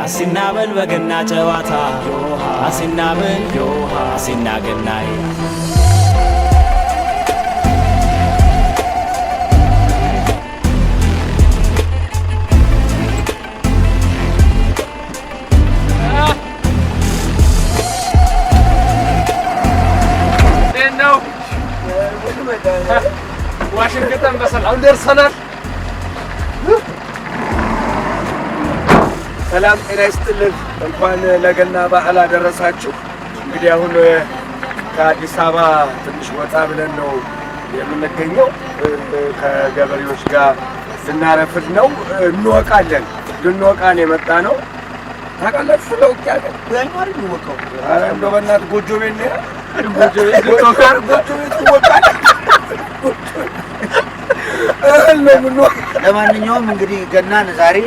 አሲናበል በገና ጨዋታ አሲናገናዬ ዋሽንግተን በሰላም ደርሰናል። ሰላም ጤና ይስጥልን። እንኳን ለገና በዓል አደረሳችሁ። እንግዲህ አሁን ከአዲስ አበባ ትንሽ ወጣ ብለን ነው የምንገኘው። ከገበሬዎች ጋር ልናረፍድ ነው። እንወቃለን፣ ልንወቃን የመጣ ነው። ታውቃላችሁ ስለ ውቂያ ግን ያኛው የሚወቃው እንደው በእናትህ ጎጆ ቤት ነው። ጎጆ ቤት ይወቃል። ለማንኛውም እንግዲህ ገናን ዛሬ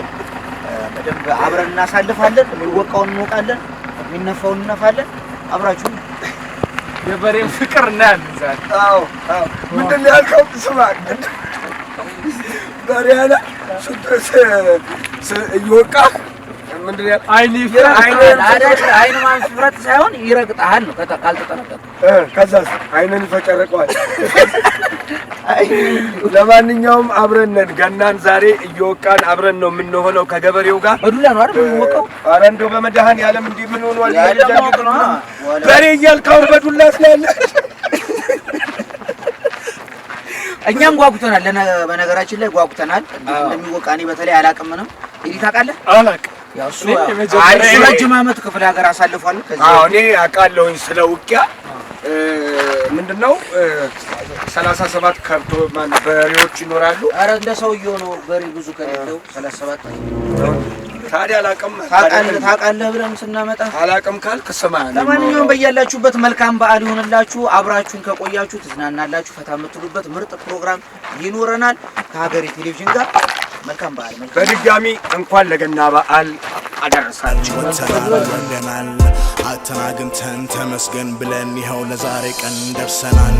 በደንብ አብረን እናሳልፋለን። የሚወቃውን እንወቃለን፣ የሚነፋውን እንነፋለን። አብራችሁ የበሬን ፍቅር እናያለን ዛሬ። አዎ ምንድን ነው ያልከው? ስማ በሬ ያለ እየወቃ ምንድን ነው አይን ማንፍረት ሳይሆን ይረግጣል ነው ካልተጠነቀቀ። ከዛስ አይንን ፈጨረቀዋል። ለማንኛውም አብረን ነን። ገናን ዛሬ እየወቃን አብረን ነው የምንሆነው ከገበሬው ጋር። በዱላ ነው አይደል የምንወቃው? ኧረ እንደው በመድኃኒዓለም እንዲህ ምን ሆኗል? በሬ እያልከው በዱላ ስላለ እኛም ጓጉተናል። በነገራችን ላይ ጓጉተናል እንደሚወቃ። እኔ በተለይ አላውቅም ምንም። ይሄ ታውቃለህ? አላውቅም። ያው እሱ ረጅም ዓመት ክፍለ ሀገር አሳልፏል። አዎ እኔ አውቃለሁኝ ስለ ውቂያ። ምንድነው 37 ከብቶ ማለት በሬዎች ይኖራሉ። አረ እንደ ሰውዬው ነው በሬ ብዙ ከሌለው 37። ታዲያ አላውቅም ታውቃለህ ብለን ስናመጣ አላውቅም ካልክ ስማ። ለማንኛውም በያላችሁበት መልካም በዓል ይሁንላችሁ። አብራችሁን ከቆያችሁ ትዝናናላችሁ፣ ፈታ የምትሉበት ምርጥ ፕሮግራም ይኖረናል ከሀገሬ ቴሌቪዥን ጋር። መልካም በዓል። በድጋሚ እንኳን ለገና በዓል አደረሳችሁ። ወተናል አተናግንተን ተመስገን ብለን ይኸው ለዛሬ ቀን ደርሰናል።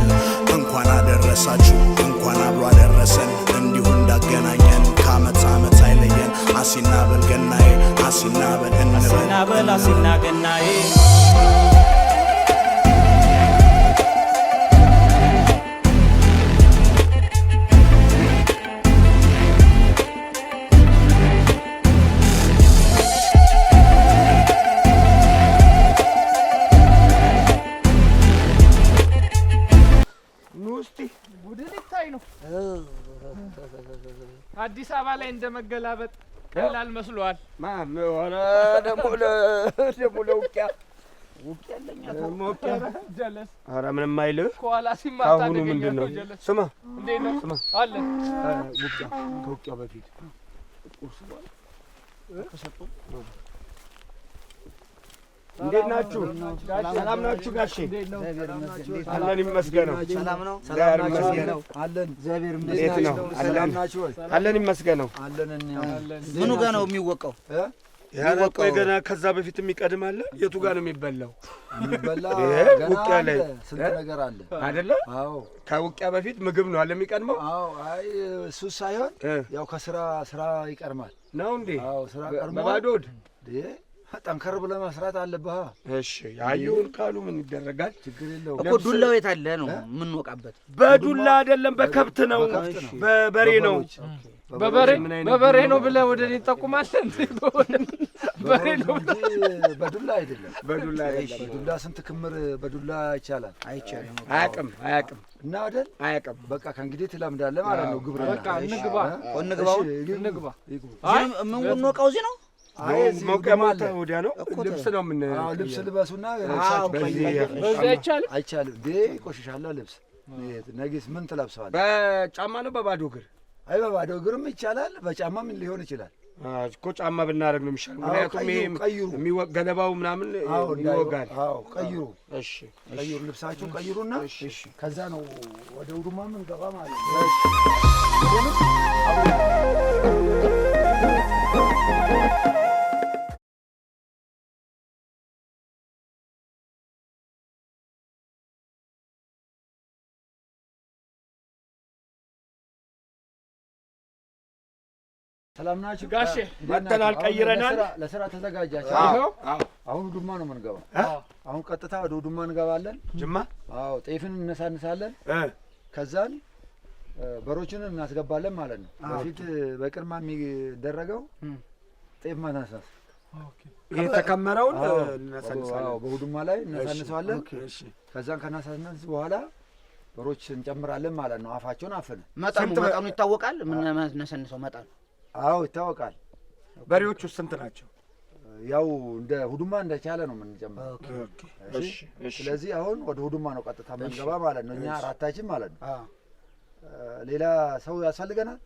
እንኳን አደረሳችሁ፣ እንኳን አብሮ አደረሰን። እንዲሁ እንዳገናኘን ከዓመት ዓመት አይለየን። አሲናበል ገናዬ፣ አሲናበል እንበል፣ አሲናገናዬ አዲስ አበባ ላይ እንደመገላበጥ ቀላል መስሏል። ማም ሆነ ደሞ ለውቂያ ጀለስ። ኧረ ምንም አይልህ። ከኋላ ሲማታ አሁኑ ምንድነው? ስማ እንዴት ነው? ስማ አለ ውቂያ ከውቂያ በፊት ቁርስ ከሰጡ እንዴት ናችሁ? ሰላም ናችሁ ጋሼ? አለን ይመስገነው። ሰላም ነው። ሰላም ይመስገነው። አለን እግዚአብሔር እንዴት ነው? አለን ይመስገነው። ምኑ ጋር ነው የሚወቃው? ያወቀው ገና ከዛ በፊት የሚቀድም አለ። የቱ ጋር ነው የሚበላው? የሚበላ ውቂያ ላይ ስንት ነገር አለ አይደለ? አዎ ከውቂያ በፊት ምግብ ነው አለ የሚቀድመው። አዎ አይ እሱ ሳይሆን ያው ከስራ ይቀርማል ነው እንዴ? አዎ ስራ ቀርሞ በባዶድ ጠንከር ብለህ መስራት አለብህ። እሺ ያየውን ካሉ ምን ይደረጋል? ችግር የለውም እኮ ዱላው የት አለ ነው የምንወቃበት? በዱላ አይደለም በከብት ነው፣ በበሬ ነው። በበሬ ነው ብለህ ወደ እኔ ትጠቁማለህ እንዴ? በበሬ ነው በዱላ አይደለም። በዱላ ስንት ክምር በዱላ ይቻላል? አይቻልም። አያውቅም እና አይደል? አያውቅም። በቃ ከእንግዲህ ትለምዳለህ ማለት ነው። ግብርና በቃ እንግባ። አይ የምንወቃው እዚህ ነው። ሞቀ ማታ ወዲያ ነው። ልብስ ነው ምን? ልብስ ልበሱና አይቻልም። ቆሽሻላ ልብስ ነጊስ ምን ትለብሰዋለህ? በጫማ ነው በባዶ እግር? አይ በባዶ እግርም ይቻላል፣ በጫማ ምን ሊሆን ይችላል እኮ። ጫማ ብናደርግ ነው የሚሻለው። ምክንያቱም ይሄ ገለባው ምናምን ይወጋል። አዎ ቀይሩ። እሺ ቀይሩ፣ ልብሳችሁን ቀይሩና እሺ፣ ከዛ ነው ወደ ውዱማ ምን ገባ ማለት ነው። ሰላም ናችሁ ጋሼ? መጥተናል፣ ቀይረናል። ለስራ ተዘጋጃችሁ? አሁን ውድማ ነው የምንገባው። አሁን ቀጥታ ወደ ውድማ እንገባለን። ጅማ? አዎ። ጤፍን እነሳንሳለን። ከዛን በሮችን እናስገባለን ማለት ነው። በፊት በቅድማ የሚደረገው ጤፍ ማነሳስ። ይሄ ተከመረውን እናሳንሳለን። አዎ፣ በውድማ ላይ እናሳንሳለን። ከዛን ከናሳንስ በኋላ በሮች እንጨምራለን ማለት ነው። አፋቸውን አፍነ መጠኑ ይታወቃል። ምን እናሳንሰው መጠኑ? አዎ ይታወቃል። በሬዎቹ ስንት ናቸው? ያው እንደ ሁዱማ እንደቻለ ነው የምንጨምረው። እሺ። ስለዚህ አሁን ወደ ሁዱማ ነው ቀጥታ የምንገባ ማለት ነው። እኛ አራታችን ማለት ነው። ሌላ ሰው ያስፈልገናል?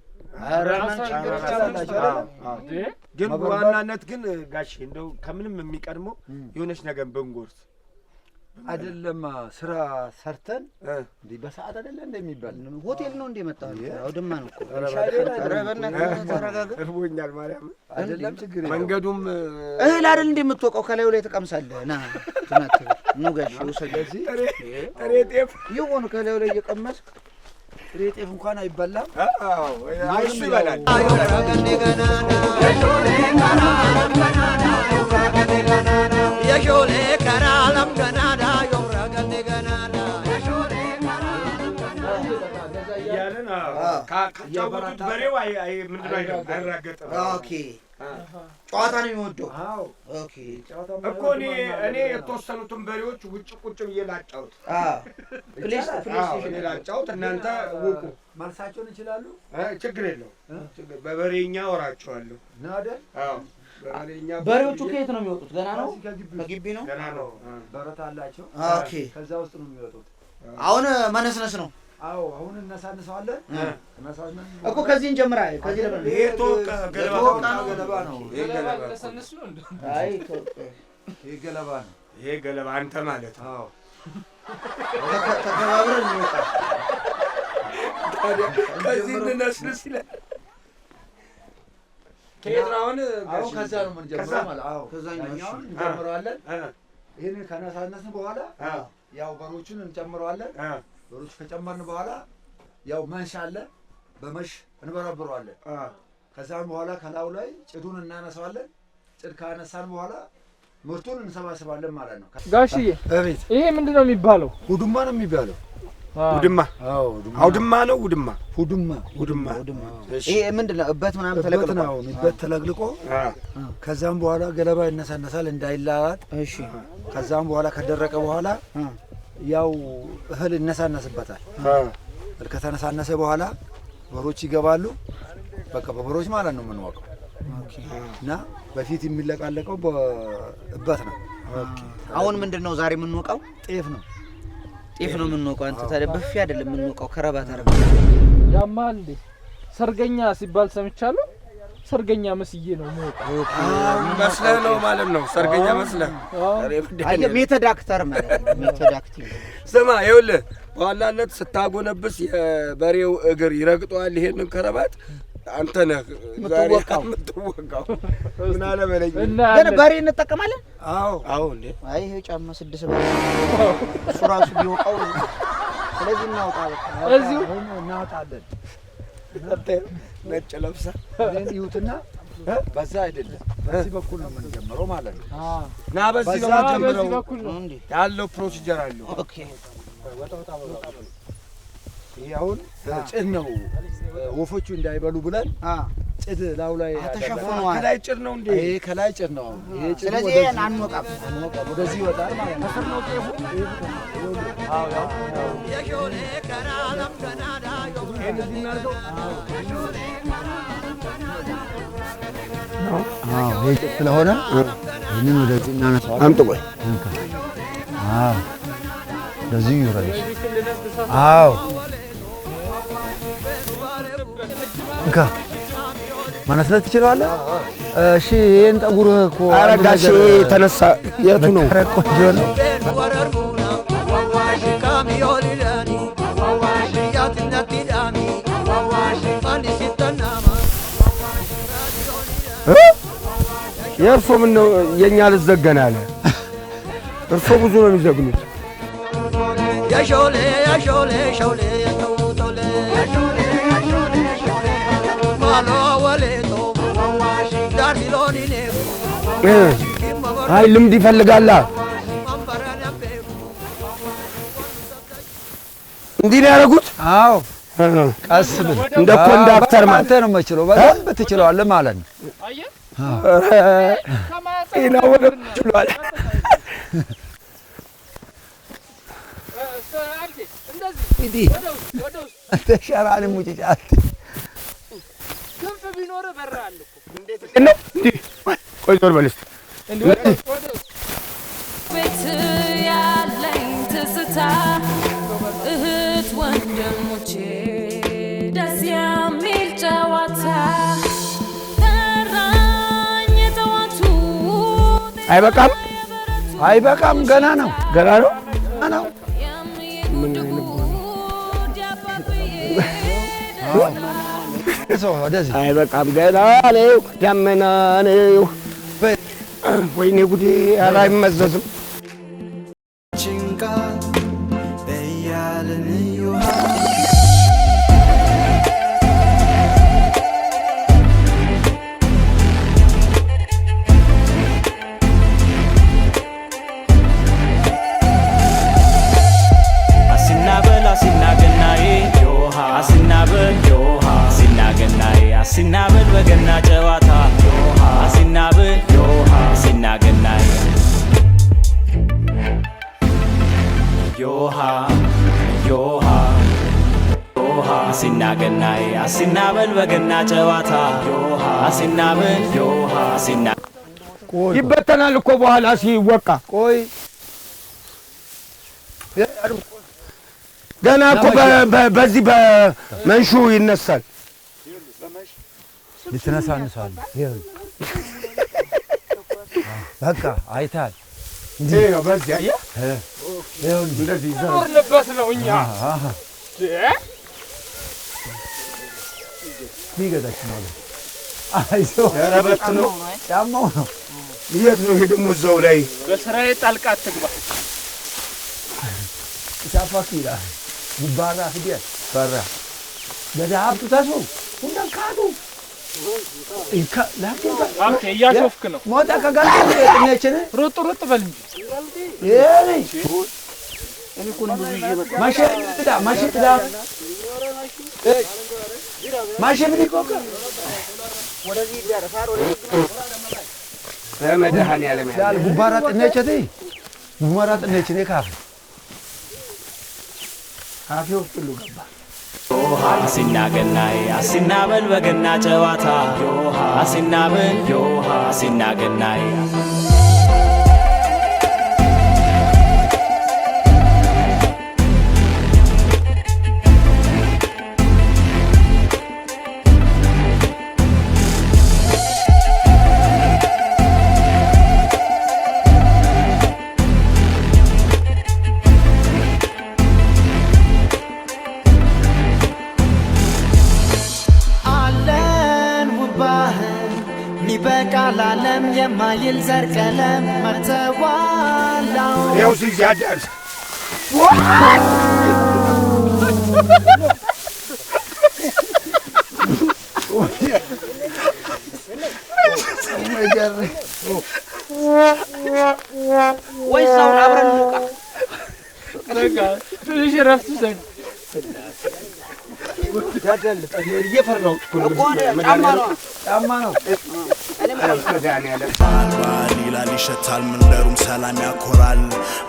ግን በዋናነት ግን ጋሼ እንደው ከምንም የሚቀድመው የሆነች ነገር ብንጎርስ አይደለም። ስራ ሰርተን እንዴ በሰዓት አይደለ እንደሚባል ሆቴል ነው እንደመጣው አውድማ ነው እኮ። እርቦኛል ማርያም። አይደለም ችግር የለም። መንገዱም እህል አይደል እንደምትወቀው ከላዩ ላይ ተቀምሳለህ። ና ትናት ነው ጋሼ ወሰደዚህ ጥሬ ጤፍ ይሁን ከላዩ ላይ እየቀመስክ ጥሬ ጤፍ እንኳን አይበላም። አዎ እሱ ይበላል። የሾሌ ከራለም ገናዳ ዮምራገኔ ገናዳ ያለን ካጫወቱት በሬው ምንድን ነው አይራገጥም። ኦኬ ጨዋታ ነው የሚወደው። አዎ ኦኬ እኮ እኔ የተወሰኑትን በሬዎች ውጭ ቁጭ ብዬ ላጫውት። ፕሌስ ላጫውት፣ እናንተ ውቁ። መልሳቸውን ይችላሉ። ችግር የለው። በበሬኛ ወራቸዋለሁ ነው አይደል? አዎ በሬዎቹ ከየት ነው የሚወጡት? ገና ነው ከግቢ ነው። ገና ነው። በረት አላቸው። ኦኬ ከዛ ውስጥ ነው የሚወጡት። አሁን መነስነስ ነው። አዎ አሁን እናሳንሰዋለን። እናሳንሰን እኮ ከዚህ እንጀምራ። ከዚህ ለምን ይሄ ገለባ ነው። ይሄ ገለባ ነው። አይ ይሄ ገለባ ነው። ይሄ ገለባ አንተ ማለት ነው። አዎ ተከባብረን እንወጣ። ከዚህ እንነስንስ ይላል። ከየትራውን አሁን ከዛ ነው የምንጀምረው ማለት። አዎ ከዛኛው እንጀምረዋለን። ይሄንን ከነሳነስን በኋላ ያው በሮቹን እንጨምረዋለን። በሮቹ ከጨመርን በኋላ ያው መንሽ አለ። በመሽ እንበረብረዋለን። ከዛም በኋላ ከላዩ ላይ ጭዱን እናነሳዋለን። ጭድ ካነሳን በኋላ ምርቱን እንሰባስባለን ማለት ነው። ጋሽዬ እቤት ይሄ ምንድነው የሚባለው? ውድማ ነው የሚባለው። ውድማ? አዎ አውድማ ነው። ውድማ ውድማ። ይሄ ምንድነው? እበት ምናምን ተለቅልቆ ነው እበት ተለቅልቆ። ከዛም በኋላ ገለባ ይነሳነሳል እንዳይላላጥ። እሺ። ከዛም በኋላ ከደረቀ በኋላ ያው እህል ይነሳነስበታል። እህል ከተነሳነሰ በኋላ በሮች ይገባሉ። በቃ በበሮች ማለት ነው የምንወቀው። እና በፊት የሚለቃለቀው በእበት ነው። አሁን ምንድነው ዛሬ የምንወቀው? ጤፍ ነው። ጤፍ ነው የምንወቀው። አንተ ታዲያ በፊ አይደለም የምንወቀው፣ ከረባት አረጋ ያማል እንዴ? ሰርገኛ ሲባል ሰምቻለሁ። ሰርገኛ መስዬ ነው የምወቀው። መስለህ ነው ማለት ነው። ሰርገኛ መስለህ። አይ ሜተድ አክተር ማለት ነው። ሜተድ አክቲንግ። ስማ ይኸውልህ፣ በዋናነት ስታጎነብስ የበሬው እግር ይረግጠዋል። ይሄንን ከረባት አንተ ነህ የምትወቃው። ምን አለ በለኝ። ግን በሬ እንጠቀማለን። አዎ እንዴ! አይ ይሄ ጫማ 6 በሬ እሱ ራሱ ቢወቃው። ስለዚህ እናውጣ። እዚሁ እናውጣለን። ነጭ ለብሳ ይሁትና በዛ አይደለም፣ በዚህ በኩል ነው የምንጀምረው ማለት ነው። ና በዚህ ነው የምንጀምረው። በኩል ነው እንዴ ያለው ፕሮሲጀር አለው። ኦኬ። ይሄ አሁን ጭድ ነው። ወፎቹ እንዳይበሉ ብለን ጭድ ላዩ ላይ ተሸፍኗል። ከላይ ጭድ ነው እንዴ? ይሄ ከላይ ጭድ ነው። ይሄ ጭድ ስለዚህ አንወቃም፣ ወደዚህ ይወጣል ማለት ነው። ከስር ነው ጤፉ። የሾሌ ከራለም ገናዳ ይሄን እዚህ እናድርገው። ይሄ ጭድ ስለሆነ ይህንን ወደዚህ እናነሳዋለን። አምጥ ቆይ። እንደዚህ ይውረድ። አዎ እንካ ማነስነት ትችላለህ። እሺ ይሄን ጠጉርህ እኮ ኧረ ጋሼ ተነሳ። የቱ ነው? ቆንጆ ነው። ወረርሙና ዋዋሽ ካሚዮሊዳኒ ዋዋሽ ያትነቲዳሚ ዋዋሽ ፋኒ ሲተናማ የእርሶ ምን ነው የእኛ ልዘገን አለ? እርሶ ብዙ ነው የሚዘግኑት። የሾሌ የሾሌ ሾሌ የተውቶሌ ማሎ ወሌቶ አይ ልምድ ይፈልጋል። እንዲህ ነው ያደረጉት? አዎ ቀስ ብል እንደ ኮንዳክተር ማለት ነው የምችለው በደንብ ትችለዋለህ ማለት ነው። ኢና ወደ ችሏል። እንዲህ ተሸራን ሙጭጫት ክንፍ ቢኖር በራል እንዴት ነው እንዲህ ቆይ ዞር በል እስኪ ቤት ያለኝ ትዝታ እህት ወንድሞቼ ደስ የሚል ጨዋታ ጠራኝ ጠዋቱ አይበቃም አይበቃም ገና ነው ገና ነው ነው አይበቃም ገና ነው ደመና ነው ወይኔ ጉዴ አላይመዘዝም ጭንቃ በያለን አሲናበል በገና ጨዋታ አሲናበል አሲናገናይ ዮሃ ዮሃ ዮሃ አሲናገናይ አሲናበል በገና ጨዋታ አሲናበል ዮሃ አሲና ይበተናል እኮ በኋላ ሲወቃ ቆይ ገና እኮ በዚህ በመንሹ ይነሳል ይተነሳነሳል በቃ አይታል እንዴ ነው በዚህ አያ እንደዚህ ዞርንበት ነው እኛ ይገዳች ማለት አይዞ ረበት ነው ጫማው ነው የት ነው ሄደው እዛው ላይ በስራዬ ጣልቃ አትግባ ሻፋኪላ ጉባራ ፍዲያ ፈራ ለዳብቱ ታሱ ሁንዳካዱ ኢካ ላከባ ኦኬ እያሾፍክ ነው ሞታ ከጋልኩ እነቸነ ሩጥ ሩጥ በል እንጂ ይሄ እኔ ኮን ብዙ ይበቃ ማሽጥዳ ማሽብኒ ኮካ ወደዚህ ይደርፋር ወደዚህ መድሃኒ ዓለም ያለ ጉባራ ጥነቸቲ ጉባራ ጥነቸኔ ካፍ ካፌ ውስጥ ሁሉ ገባ አሲናገናይ አሲናበል በገና ጨዋታ አሲናበል አሲናገናይ ቃላለም የማይል ዘር ቀለም መተዋላው ያው ሲያደርስ ወይ ሰው አብረን ሞቃ ረጋ ትንሽ ረፍት ዘን ያደል እየፈራው ጫማ ነው ባል ይላል ይሸታል መንደሩም ሰላም ያኮራል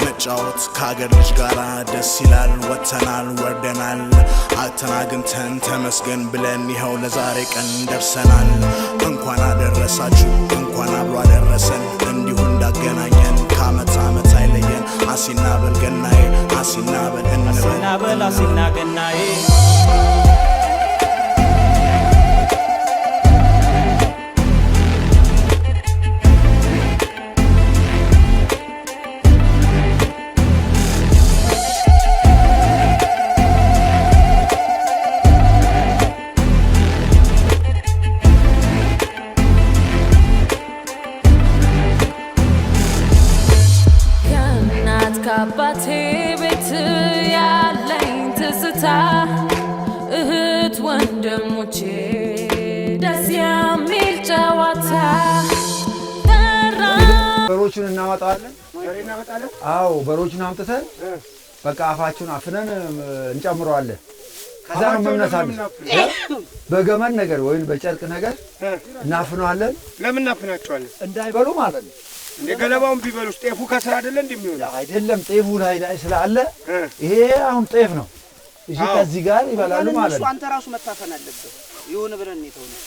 መጫወት ከአገር ልጅ ጋር ደስ ይላል ወጥተናል ወርደናል አተናግንተን ተመስገን ብለን ይኸው ለዛሬ ቀን ደርሰናል እንኳን አደረሳችሁ እንኳን አብሮ አደረሰን እንዲሁ እንዳገናኘን ከዓመት ዓመት አይለየን አሲናበል ገናዬ አሲናበል እንበል አሲናገናዬ አባቴ ቤት ያለኝ ትዝታ እህት ወንድሞቼ ደስ የሚል ጨዋታ በሮቹን እናመጣዋለን። አዎ በሮቹን አምጥተን በቃ አፋቸውን አፍነን እንጨምረዋለን። ከዛ ነው የምንነሳለን። በገመድ ነገር ወይም በጨርቅ ነገር እናፍነዋለን። ለምን እናፍናቸዋለን? እንዳይበሉ ማለት ነው። ገለባውን ቢበሉስ ጤፉ ከስራ አይደለ እንደሚሆነው? አይደለም ጤፉ ላይ ስላለ ይሄ አሁን ጤፍ ነው። እዚህ ከዚህ ጋር ይበላሉ ማለት ነው። አንተ ራሱ መታፈን አለበት ይሁን ብለን ነው ነው።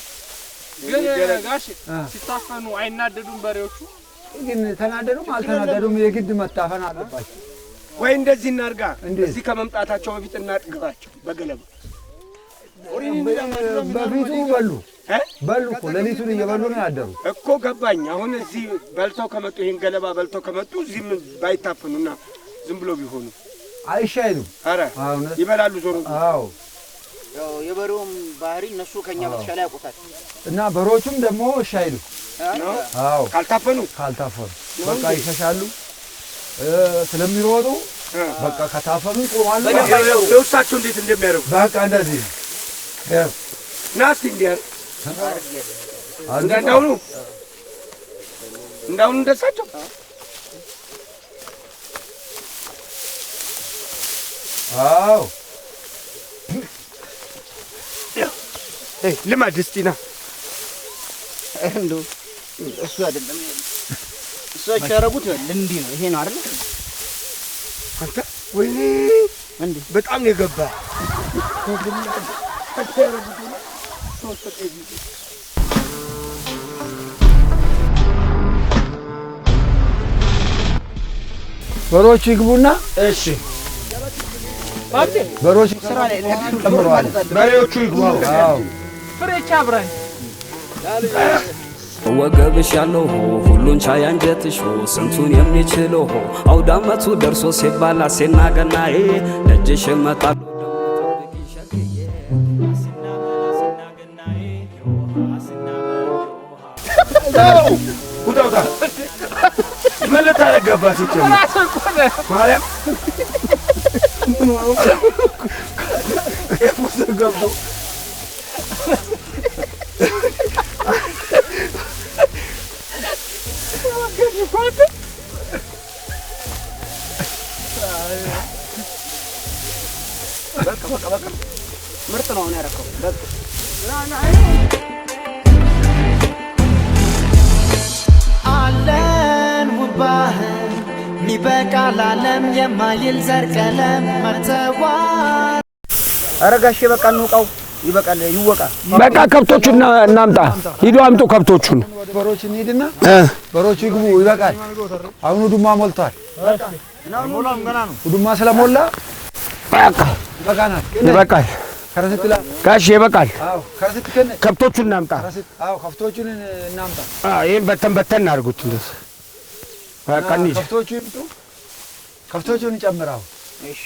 ግን ጋሽ ሲታፈኑ አይናደዱም በሬዎቹ? ግን ተናደዱም አልተናደዱም የግድ መታፈን አለባቸው። ወይ እንደዚህ እናርጋ፣ እዚህ ከመምጣታቸው በፊት እናጥግባቸው በገለባ። በፊቱ በሉ እኮ ሌሊቱን እየበሉ ነው ያደሩ እኮ ገባኝ። አሁን እዚህ በልተው ከመጡ ይሄን ገለባ በልተው ከመጡ እዚህም ባይታፈኑና ዝም ብሎ ቢሆኑ አይሻይሉም? ኧረ ይበላሉ ዞሮ። አዎ ያው የበሬውም ባህሪ እነሱ ከኛ በተሻለ ያውቁታል። እና በሮቹም ደግሞ አይሻይሉ። አዎ ካልታፈኑ በቃ ይሸሻሉ። ስለሚሮጡ በቃ ከታፈኑ ይቆማሉ። ለውሳቸው እንዴት እንደሚያደርጉ በቃ እንደዚህ ናስቲ እንዲያር እንዳሁኑ እንደሳቸው አዎ ልማድ እስቲ ና እንደው እሱ አይደለም እሱ ያረጉት እንዲህ ነው። ይሄ ነው አይደል? አንተ ወይኔ እንዴ በጣም ነው የገባ። በሮቹ ይግቡና እሺ በሮቹ ስራ ላይ ተምረዋል። በሬዎቹ ይግቡ። አዎ ፍሬቻ አብራኝ ወገብሽ ያለው ሁሉን ቻይ አንጀትሽ ስንቱን የሚችለው አውደ ዓመቱ ደርሶ ሲባል አሴና ገናዬ ደጅሽ መጣሉ ውጣ ምን ልታረገባ ሲጨምር ማርያም ገቡ በቃ ምርጥ ነው ያረከው። አለን ውባህን ሚበቃ ለዓለም የማይል ዘር ቀለም መተዋል። ኧረ ጋሼ በቃ እንውቃው። ይበቃል ይወቃል። በቃ ከብቶቹን እናምጣ። ሂዱ አምጡ ከብቶቹን። በሮች እንሂድና በሮቹ ይግቡ። ይበቃል። አሁን ውዱማ ሞልቷል። ውዱማ ስለሞላ በቃ ይበቃል። ከረስጥላ ጋሽ ይበቃል። አዎ ከረስጥ ከነ ከብቶቹን እናምጣ። አዎ ከብቶቹን እናምጣ። ይሄን በተን አድርጉት እንደዚህ። በቃ እንሂድ። ከብቶቹ ይምጡ። ከብቶቹን ጨምራው። እሺ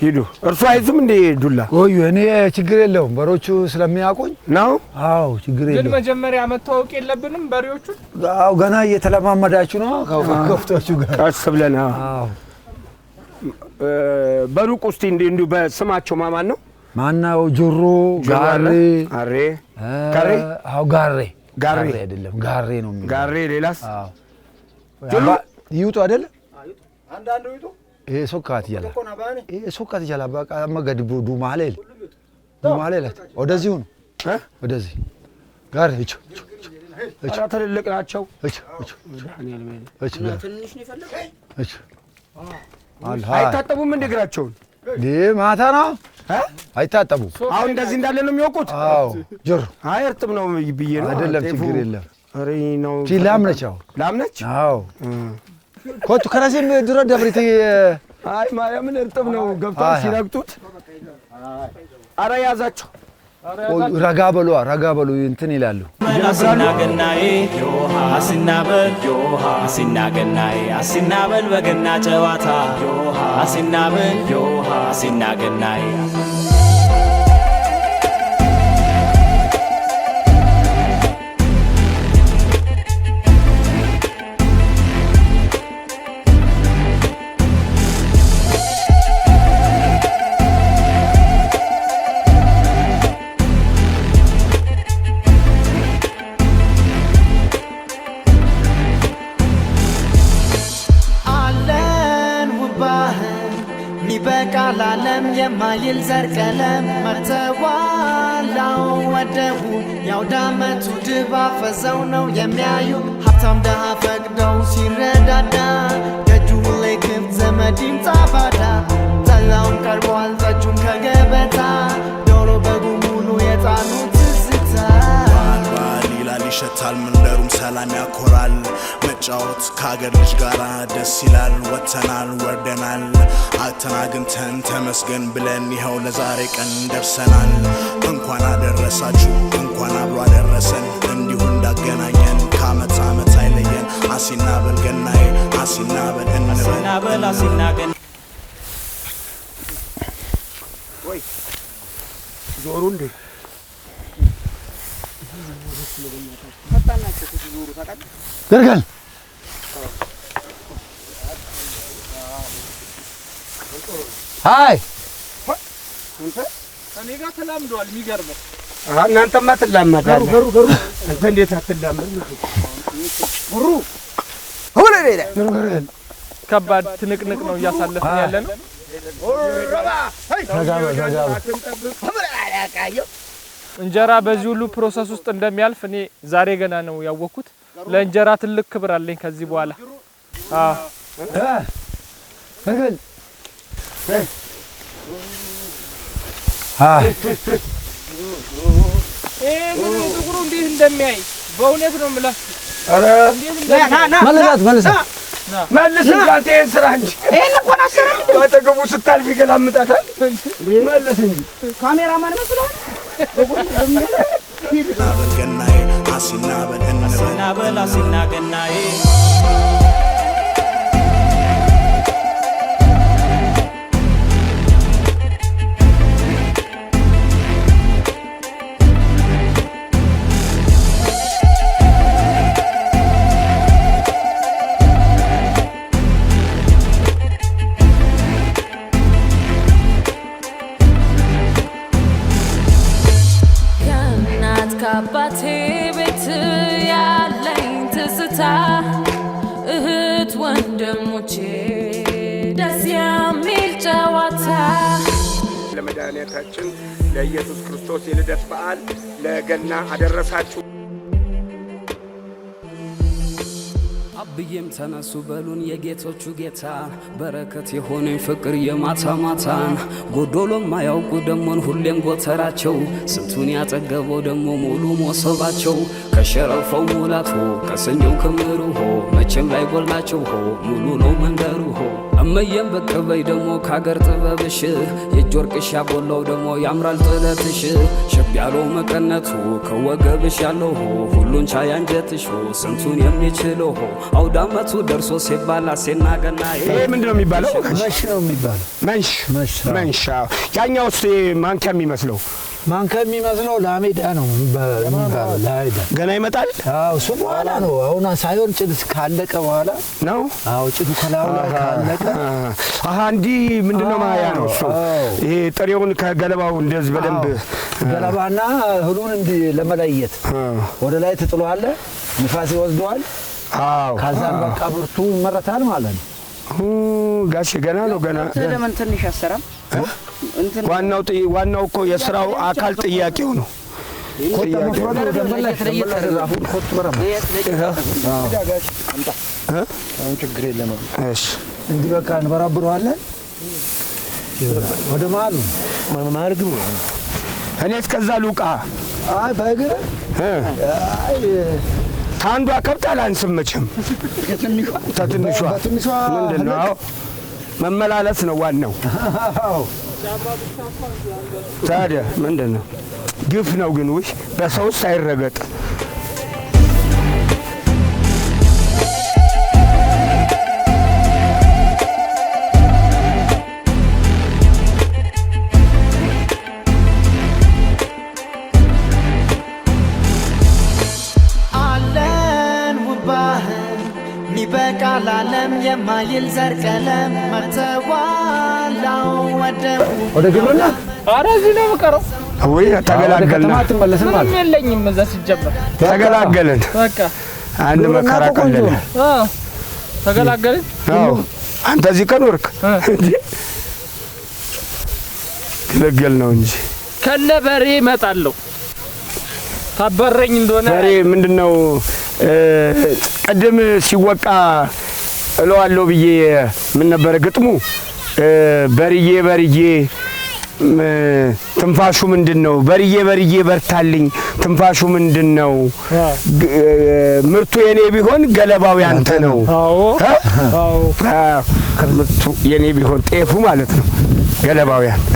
ሂዱ። እርሱ አይዙም እንዴ ዱላ? ቆዩ። እኔ ችግር የለውም በሮቹ ስለሚያውቁኝ ነው። አዎ ችግር የለውም። ግን መጀመሪያ መታወቅ የለብንም በሬዎቹን? አዎ ገና እየተለማመዳችሁ ነው ከከብቶቹ ጋር። ቀስ ብለን አዎ። በሩቅ ውስጥ እንዲሁ በስማቸው ማን ነው? ማናው? ጆሮ፣ ጋሬ፣ አሬ፣ ጋሬ። አዎ ጋሬ አይደለም ጋሬ ነው የሚለው። ጋሬ። ሌላስ? አዎ ይውጡ አይደለ? አንዳንዱ ይውጡ። ይሄ ሶካት ይያላ ይሄ ሶካት ይያላ በቃ መገድ ዱማሌል ወደዚህ ነው ወደዚህ ጋር እቺ ትልልቅ ናቸው። እቺ ትንሽ ነው ይፈልግ እቺ አይታጠቡም እንደ እግራቸውን ማታ ነው አይታጠቡ። አሁን እንደዚህ እንዳለ ነው የሚወቁት። አዎ ጆሮ አይ እርጥብ ነው ብዬ ነው። አይደለም ችግር የለም። አሬ ነው ላም ነች። አዎ ላም ነች። አዎ ኮቱ ከራሴም ድሮ ደብሪቲ አይ ማርያምን እርጥብ ነው ገብተው ሲረግጡት። አረ ያዛቸው ረጋ በሉ እንትን ይላሉ። አሲናገናዬ ዮሃ አሲናበል ዮሃ አሲናገናዬ አሲናበል በገና ጨዋታ ዮሃ አሲናበል ዮሃ አሲናገናዬ ሚበቃል ዓለም የማይል ዘር ቀለም መተዋላው ወደቡ ያውዳመቱ ድባብ ፈዘው ነው የሚያዩ ሀብታም ደሃ ፈቅደው ሲረዳዳ ደጁ ሁሌ ክፍት ዘመድ ይምጣ ባዳ ጠላውን ቀርቧል ጠጁም ከገበታ ዶሮ በጉ ሙሉ የጣኑት ትዝታ በዓል ይላል ይሸታል መንደሩም ሰላም ያኮራል መጫወት ከአገር ልጅ ጋር ደስ ይላል ወጥተናል ወርደናል አተን አግኝተን ተመስገን ብለን ይኸው ለዛሬ ቀን ደርሰናል እንኳን አደረሳችሁ እንኳን አብሮ አደረሰን እንዲሁ እንዳገናኘን ከዓመት ዓመት አይለየን አሲና በል ገናዬ አሲና በል እንበል አሲና ገና ወይ ዞሩ እንዴ ገርገል ሃይ እኔ ጋር ተላምዷል የሚገርመው እናንተማ ትላመዳለህ አንተ እንዴት አትላመድ ጉሩ ሁሉ ሌላ ከባድ ትንቅንቅ ነው እያሳለፈን ያለ ነው እንጀራ በዚህ ሁሉ ፕሮሰስ ውስጥ እንደሚያልፍ እኔ ዛሬ ገና ነው ያወቅኩት ለእንጀራ ትልቅ ክብር አለኝ ከዚህ በኋላ ገርገል ምን ጥቁሩ እንዴት እንደሚያይ በእውነት ነው የምልህ ኧረ መልስ አንተ ይሄን ስራ እንጂ ይሄን እኮ ነው አሰራ አጠገቡ ስታልፍ ይገላምጣታል መልስ እንጂ ካሜራማን መስሎህ በል ገናዬ አሲና በል እንበል አሲና ገናዬ አባቴ ቤት ያለኝ ትዝታ እህት ወንድሞቼ ደስ የሚል ጨዋታ ለመድኃኒታችን ለኢየሱስ ክርስቶስ የልደት በዓል ለገና አደረሳችሁ አብዬም ተነሱ በሉን የጌቶቹ ጌታ በረከት የሆነኝ ፍቅር የማታ ማታን ጎዶሎም ማያውቁ ደሞን ሁሌም ጎተራቸው ስንቱን ያጠገበው ደሞ ሙሉ ሞሰባቸው ከሸረፈው ሙላቱ ከሰኞው ክምሩ ሆ መቼም ላይ ጎልናቸው ሆ ሙሉ ነው መንደሩ ሆ እመየም በቀበይ ደሞ ካገር ጥበብሽ የእጅ ወርቅሽ ያቦላው ደሞ ያምራል ጥለትሽ ሸብ ያለው መቀነቱ ከወገብሽ ያለው ሆ ሁሉን ቻይ አንጀትሽ ሆ ስንቱን የሚችለው ሆ አውዳመቱ ደርሶ ሲባላ ሲናገና ይሄ ምንድነው የሚባለው መሽ ነው የሚባለው መንሽ ያኛውስ ማንኪያ የሚመስለው ማንኪያ የሚመስለው ላሜዳ ነው የሚባለው ላሜዳ ገና ይመጣል አዎ እሱ በኋላ ነው አሁን ሳይሆን ጭድ ካለቀ በኋላ ነው አዎ ጭዱ ከላው ካለቀ እንዲ ምንድነው ማያ ነው እሱ ይሄ ጥሬውን ከገለባው እንደዚህ በደንብ ገለባና እህሉን እንዲ ለመለየት ወደ ላይ ተጥሏል ንፋስ ይወስደዋል አዎ ካዛን በቃ ብርቱ ይመረታል ማለት ነው ጋሽ ገና ነው ገና ለምን ትንሽ አሰራም እንትን ዋናው እኮ የሥራው አካል ጥያቄው ነው ችግር የለም እሺ እንዲህ በቃ እንበራብረዋለን ወደ ማሉ ማርግ እኔ እስከዛ ሉቃ አይ በእግር አይ ታንዷ ከብት አላንስም መቼም ትንሿ ምንድነው መመላለስ ነው ዋናው ታዲያ ምንድነው ግፍ ነው ግን ውይ በሰውስ አይረገጥ ሚበቃል ዓለም የማይል ዘር ቀለም መተዋላው ወደቡ ወደ ግብርና ኧረ እዚህ ነው የምቀረው ወይ ተገላገልን ምንም የለኝም እዛ ሲጀመር ተገላገልን በቃ አንድ መከራ ቀለለ ተገላገልን አዎ አንተ እዚህ ከኖርክ ልትገል ነው እንጂ ከነ በሬ እመጣለሁ ታበረኝ እንደሆነ በሬ ምንድነው ቀደም ሲወቃ እለዋለሁ ብዬ ምን ነበር ግጥሙ በርዬ ትንፋሹ ምንድነው በርዬ በርታልኝ ትንፋሹ ምንድነው ምርቱ የኔ ቢሆን ገለባው ያንተ ነው አዎ ምርቱ የኔ ቢሆን ጤፉ ማለት ነው ገለባው ያንተ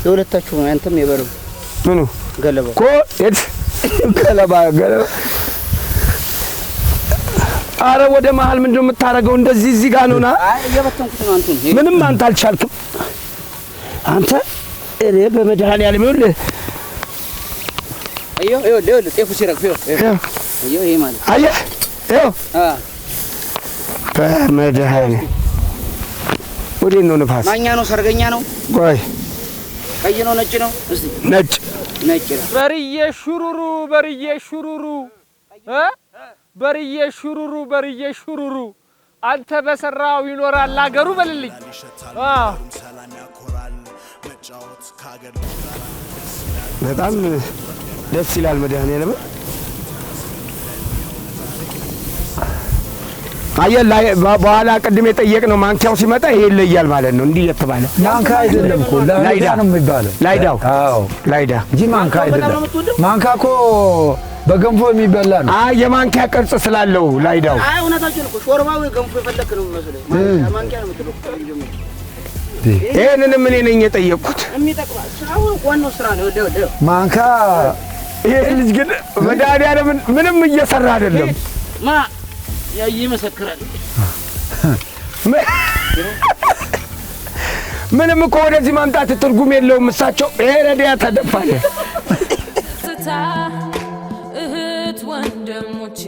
የሁለታችሁ ነው አንተም የበረው ምኑ ገለባው ኮ እት ገለባ አረ ወደ መሃል ምንድነው የምታረገው እንደዚህ እዚህ ጋር ነውና አይ የበተንኩት ነው አንተም ምንም አንተ አልቻልክም አንተ እኔ በመድኃኒዓለም ይኸውልህ ጤፉ ሲረግፍ ይኸው ይሄ ማለት አየህ ይኸው በመድኃኒዓለም ወዴት ነው ንፋስ ማኛ ነው ሰርገኛ ነው ቆይ ቀይ ነው ነጭ ነው እስቲ ነጭ ነው በርዬ ሹሩሩ በርዬ ሹሩሩ አንተ በሰራው ይኖራል አገሩ በልልኝ በጣም ደስ ይላል መድኃኒዓለም አየህ በኋላ ቅድም የጠየቅነው ማንኪያው ሲመጣ ይሄ ይለያል ማለት ነው እንዲህ የተባለ ማንካ አይደለም እኮ ላይዳ ነው የሚባለው ላይዳው አዎ ላይዳ እንጂ ማንካ አይደለም ማንካ እኮ በገንፎ የሚበላ ነው አይ የማንኪያ ቅርጽ ስላለው ላይዳው አይ እውነታችሁ እኮ ሾርባው ገንፎ የፈለክ ነው መስለኝ ማንኪያ ነው የምትለው ይሄንን ምን ነኝ የጠየቅኩት የሚጠቅማ ስራው ዋናው ስራ ነው ማንካ ይሄ ልጅ ግን መድኃኒዓለም ምንም እየሰራ አይደለም ማ ይመሰክራል ምንም እኮ ወደዚህ ማምጣት ትርጉም የለውም እሳቸው ይሄ ረዲያ ተደፋለ እህት ወንድሞቼ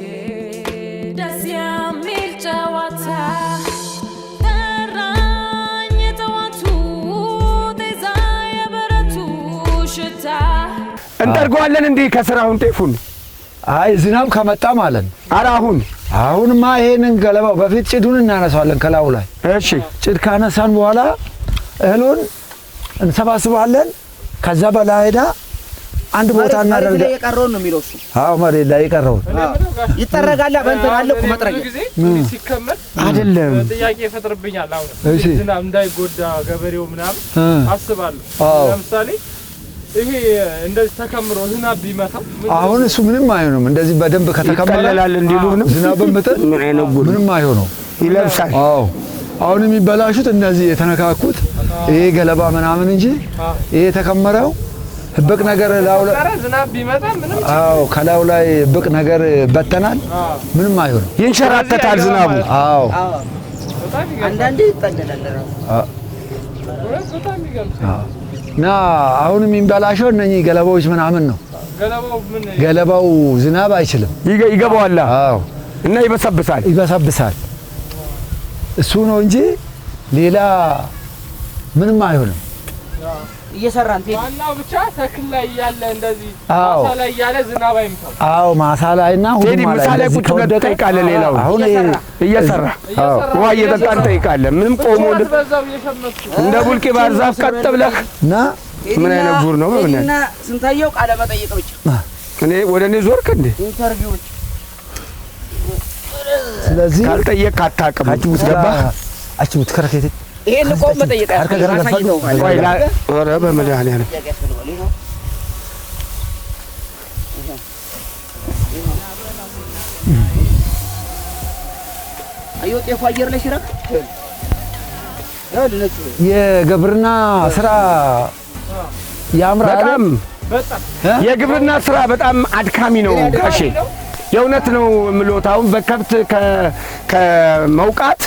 ደስ የሚል ጨዋታ ጠራኝ ጠዋቱ ጤዛ የበረቱ ሽታ እንጠርገዋለን እንዲህ ከስራውን ጤፉን አይ ዝናብ ከመጣ ማለት ኧረ አሁንማ ይሄንን ገለባው በፊት ጭዱን እናነሳዋለን ከላዩ ላይ እሺ ጭድ ካነሳን በኋላ እህሉን እንሰባስባለን ከዛ በላይ ሄዳ አንድ ቦታ እናደርጋ ላይ የቀረውን ነው የሚለው እሱ አዎ መሬት ላይ የቀረውን ይጠረጋል በእንትን አለ እኮ መጥረጊያ ሲከመል አይደለም ጥያቄ ይፈጥርብኛል አሁን ዝናብ እንዳይጎዳ ገበሬው ምናምን አስባለሁ ለምሳሌ ይሄ እንደዚህ ተከምሮ ዝናብ ቢመታው አሁን እሱ ምንም አይሆንም እንደዚህ በደንብ ከተከመላል እንዲሉ ነው ዝናብም መጠን ምንም አይሆንም ይለብሳል አዎ አሁን የሚበላሹት እነዚህ የተነካኩት ይሄ ገለባ ምናምን እንጂ ይሄ ተከመረው ህብቅ ነገር ላው ዝናብ ቢመጣ ምንም አዎ ከላው ላይ ህብቅ ነገር በተናል ምንም አይሆንም ይንሸራተታል ዝናቡ አዎ አንዳንዴ ይጠለላል ራሱ በጣም ይገርም ና አሁን የሚበላሸው እነኚህ ገለባዎች ምናምን ነው ገለባው ዝናብ አይችልም ይገባዋል አዎ እና ይበሰብሳል እሱ ነው እንጂ ሌላ ምንም አይሆንም እየሰራን ዋናው ብቻ ተክል ላይ ያለ እንደዚህ ማሳ ላይ ያለ ዝናብ አይምታው አዎ ማሳ ላይና ሁሉ ማሳ ላይ ቁጭ ብለህ ትጠይቃለህ ሌላው አሁን እየሰራ ውሃ እየጠጣን ትጠይቃለህ ምንም ቆሞ እንደ ቡልቂ ባህር ዛፍ ቀጥ ብለህ እና ምን አይነት ጉር ነው እና ስንታየው ቃለ መጠይቅ ብቻ እኔ ወደ እኔ ዞርክ እንዴ ኢንተርቪው ብቻ ስለዚህ ካልጠየቅ አታውቅም አችሁት ከረከተ ይሄን ቆም መጠየቅ ያሳይተው ወይ ላ ወረ በመድኃኒዓለም አዮ ጤፉ አየር ላይ ሲረክ የግብርና ስራ ያምራል በጣም የግብርና ስራ በጣም አድካሚ ነው ጋሼ የእውነት ነው የምሎት አሁን በከብት ከመውቃት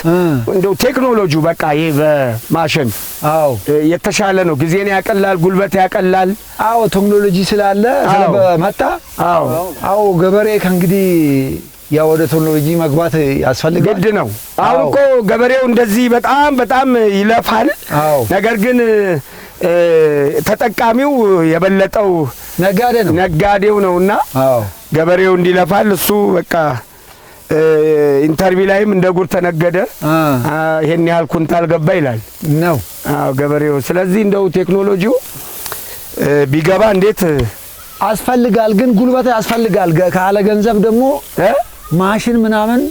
እንደው ቴክኖሎጂው በቃ ይሄ በማሽን አዎ የተሻለ ነው ጊዜን ያቀላል ጉልበት ያቀላል አዎ ቴክኖሎጂ ስላለ ስለመጣ አዎ ገበሬ ከእንግዲህ ያው ወደ ቴክኖሎጂ መግባት ያስፈልጋል ግድ ነው አሁን እኮ ገበሬው እንደዚህ በጣም ይለፋል ነገር ግን ተጠቃሚው የበለጠው ነጋዴው ነውና ገበሬው እንዲለፋል እሱ በቃ ኢንተርቪው ላይም እንደ ጉር ተነገደ ይሄን ያህል ኩንታል ገባ ይላል ነው ገበሬው ስለዚህ እንደው ቴክኖሎጂው ቢገባ እንዴት አስፈልጋል። ግን ጉልበት ያስፈልጋል። ካለ ገንዘብ ደግሞ ማሽን ምናምን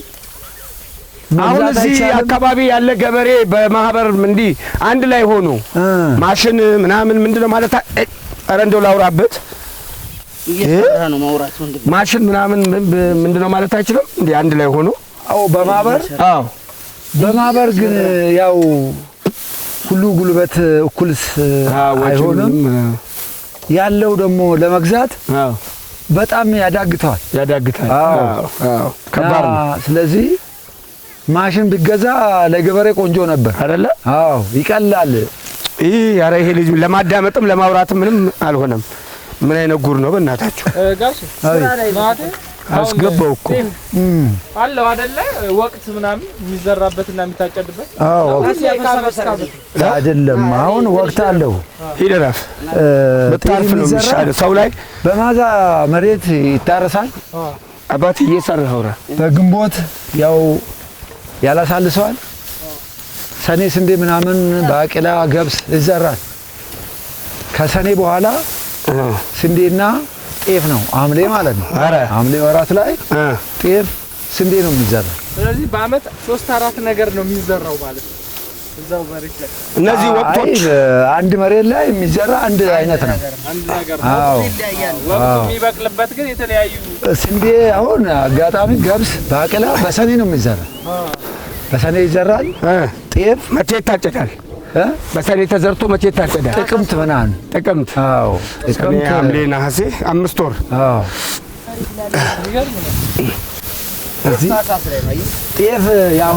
አሁን እዚህ አካባቢ ያለ ገበሬ በማህበር እንዲህ አንድ ላይ ሆኖ ማሽን ምናምን ምንድነው ማለት ኧረ እንደው ላውራበት እየሰራ ነው ማውራት ወንድም ማሽን ምናምን ምንድነው ማለት አይችልም እንዴ አንድ ላይ ሆኖ አዎ በማህበር ግን ያው ሁሉ ጉልበት እኩልስ አይሆንም ያለው ደግሞ ለመግዛት በጣም ያዳግታል ከባድ ነው ስለዚህ ማሽን ቢገዛ ለገበሬ ቆንጆ ነበር አይደለ አዎ ይቀላል ያረ ይሄ ልጅ ለማዳመጥም ለማውራትም ምንም አልሆነም ምን አይነት ጉር ነው በእናታችሁ ጋሽ ማቴ አስገባው እኮ አለው አይደለ ወቅት ምናምን የሚዘራበትና የሚታጨድበት አዎ አይደለም አሁን ወቅት አለው ይደራፍ በጣም ነው የሚሻለው ሰው ላይ በማዛ መሬት ይታረሳል አባቴ እየሰራህ አውራ በግንቦት ያው ያላሳልሰዋል ሰኔ ስንዴ ምናምን ባቄላ ገብስ ይዘራል ከሰኔ በኋላ ስንዴና ጤፍ ነው ሐምሌ ማለት ነው ሐምሌ ወራት ላይ ጤፍ ስንዴ ነው የሚዘራው ስለዚህ በአመት 3-4 ነገር ነው የሚዘራው ማለት ነው እዛው መሬት ላይ እነዚህ ወቅቶች አንድ መሬት ላይ የሚዘራ አንድ አይነት ነው አንድ ነገር ነው ወቅቱ የሚበቅልበት ግን የተለያዩ ስንዴ አሁን አጋጣሚ ገብስ ባቄላ በሰኔ ነው የሚዘራ በሰኔ ይዘራል ጤፍ መቼ ይታጨዳል በሰኔ ተዘርቶ መቼ ይታጨዳል ጥቅምት ምናምን ጥቅምት አዎ ጥቅምት ሐምሌ ነሐሴ 5 ወር አዎ እዚህ ጤፍ ያው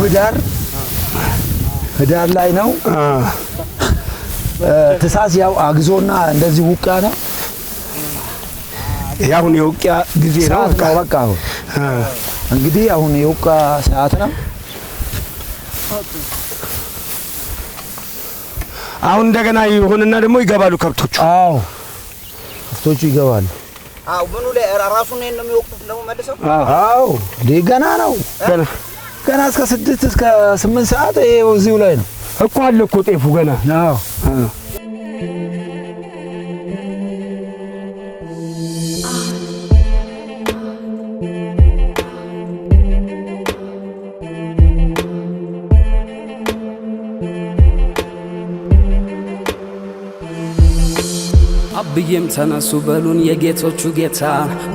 ህዳር ላይ ነው ትሳስ ያው አግዞና እንደዚህ ውቂያ ነው ያሁን የውቂያ ጊዜ ነው በቃ እንግዲህ አሁን የውቂያ ሰዓት ነው አሁን እንደገና ይሆንና ደግሞ ይገባሉ ከብቶቹ አዎ ከብቶቹ ይገባሉ አዎ ምኑ ላይ ራሱን ነው የሚወቅቱት ደግሞ መልሰው አዎ ገና ነው ገና እስከ 6 እስከ 8 ሰዓት ይሄው እዚሁ ላይ ነው እኮ አለ እኮ ጤፉ ገና አዎ አብዬም ተነሱ በሉን የጌቶቹ ጌታ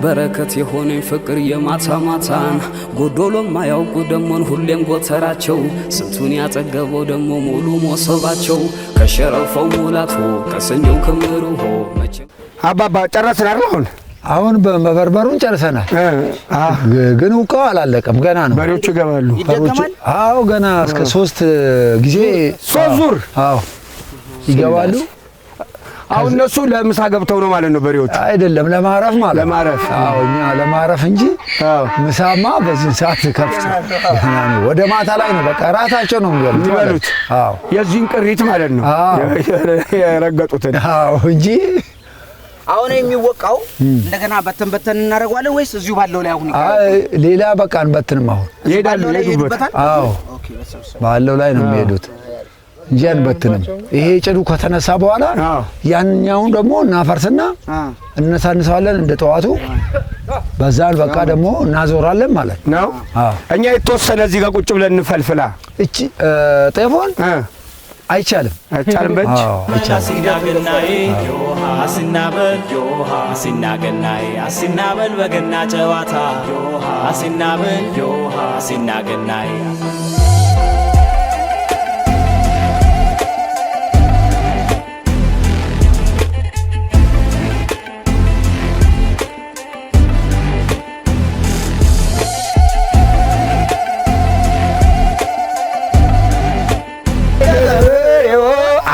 በረከት የሆነኝ ፍቅር የማታ ማታን ጎዶሎም ማያውቁ ደሞን ሁሌም ጎተራቸው ስንቱን ያጠገበው ደሞ ሙሉ ሞሰባቸው ከሸረፈው ሙላቱ ከሰኞው ክምሩ ሆ መቼም አባባ ጨረስን አይደል አሁን በመበርበሩን ጨርሰናል ግን ውቃው አላለቀም ገና ነው በሬዎቹ ይገባሉ አዎ ገና እስከ 3 ጊዜ 3 ዙር አዎ ይገባሉ አሁን እነሱ ለምሳ ገብተው ነው ማለት ነው በሬዎቹ አይደለም ለማረፍ ማለት ለማረፍ አዎ እኛ ለማረፍ እንጂ ምሳማ በዚህ ሰዓት ከፍት ነው ወደ ማታ ላይ ነው በቃ ራታቸው ነው የሚበሉት አዎ የዚህን ቅሪት ማለት ነው የረገጡትን አዎ እንጂ አሁን የሚወቃው እንደገና በተን እናደርጋለን ወይስ እዚሁ ባለው ላይ አሁን ሌላ በቃ አንበትንም አሁን ይሄዳሉ ይሄዱበታል አዎ ባለው ላይ ነው የሚሄዱት እንጂ አንበትንም ይሄ ጭዱ ከተነሳ በኋላ ያንኛውን ደግሞ እናፈርስና እንነሳንሳለን እንደ ጠዋቱ በዛል በቃ ደግሞ እናዞራለን ማለት ነው እኛ የተወሰነ እዚህ ጋር ቁጭ ብለን እንፈልፍላ እቺ ጤፎን አይቻልም በእጅ አሲናገናዬ ዮሃ አሲናበል ዮሃ አሲናገናዬ አሲናበል በገና ጨዋታ ዮሃ አሲናበል ዮሃ አሲናገናዬ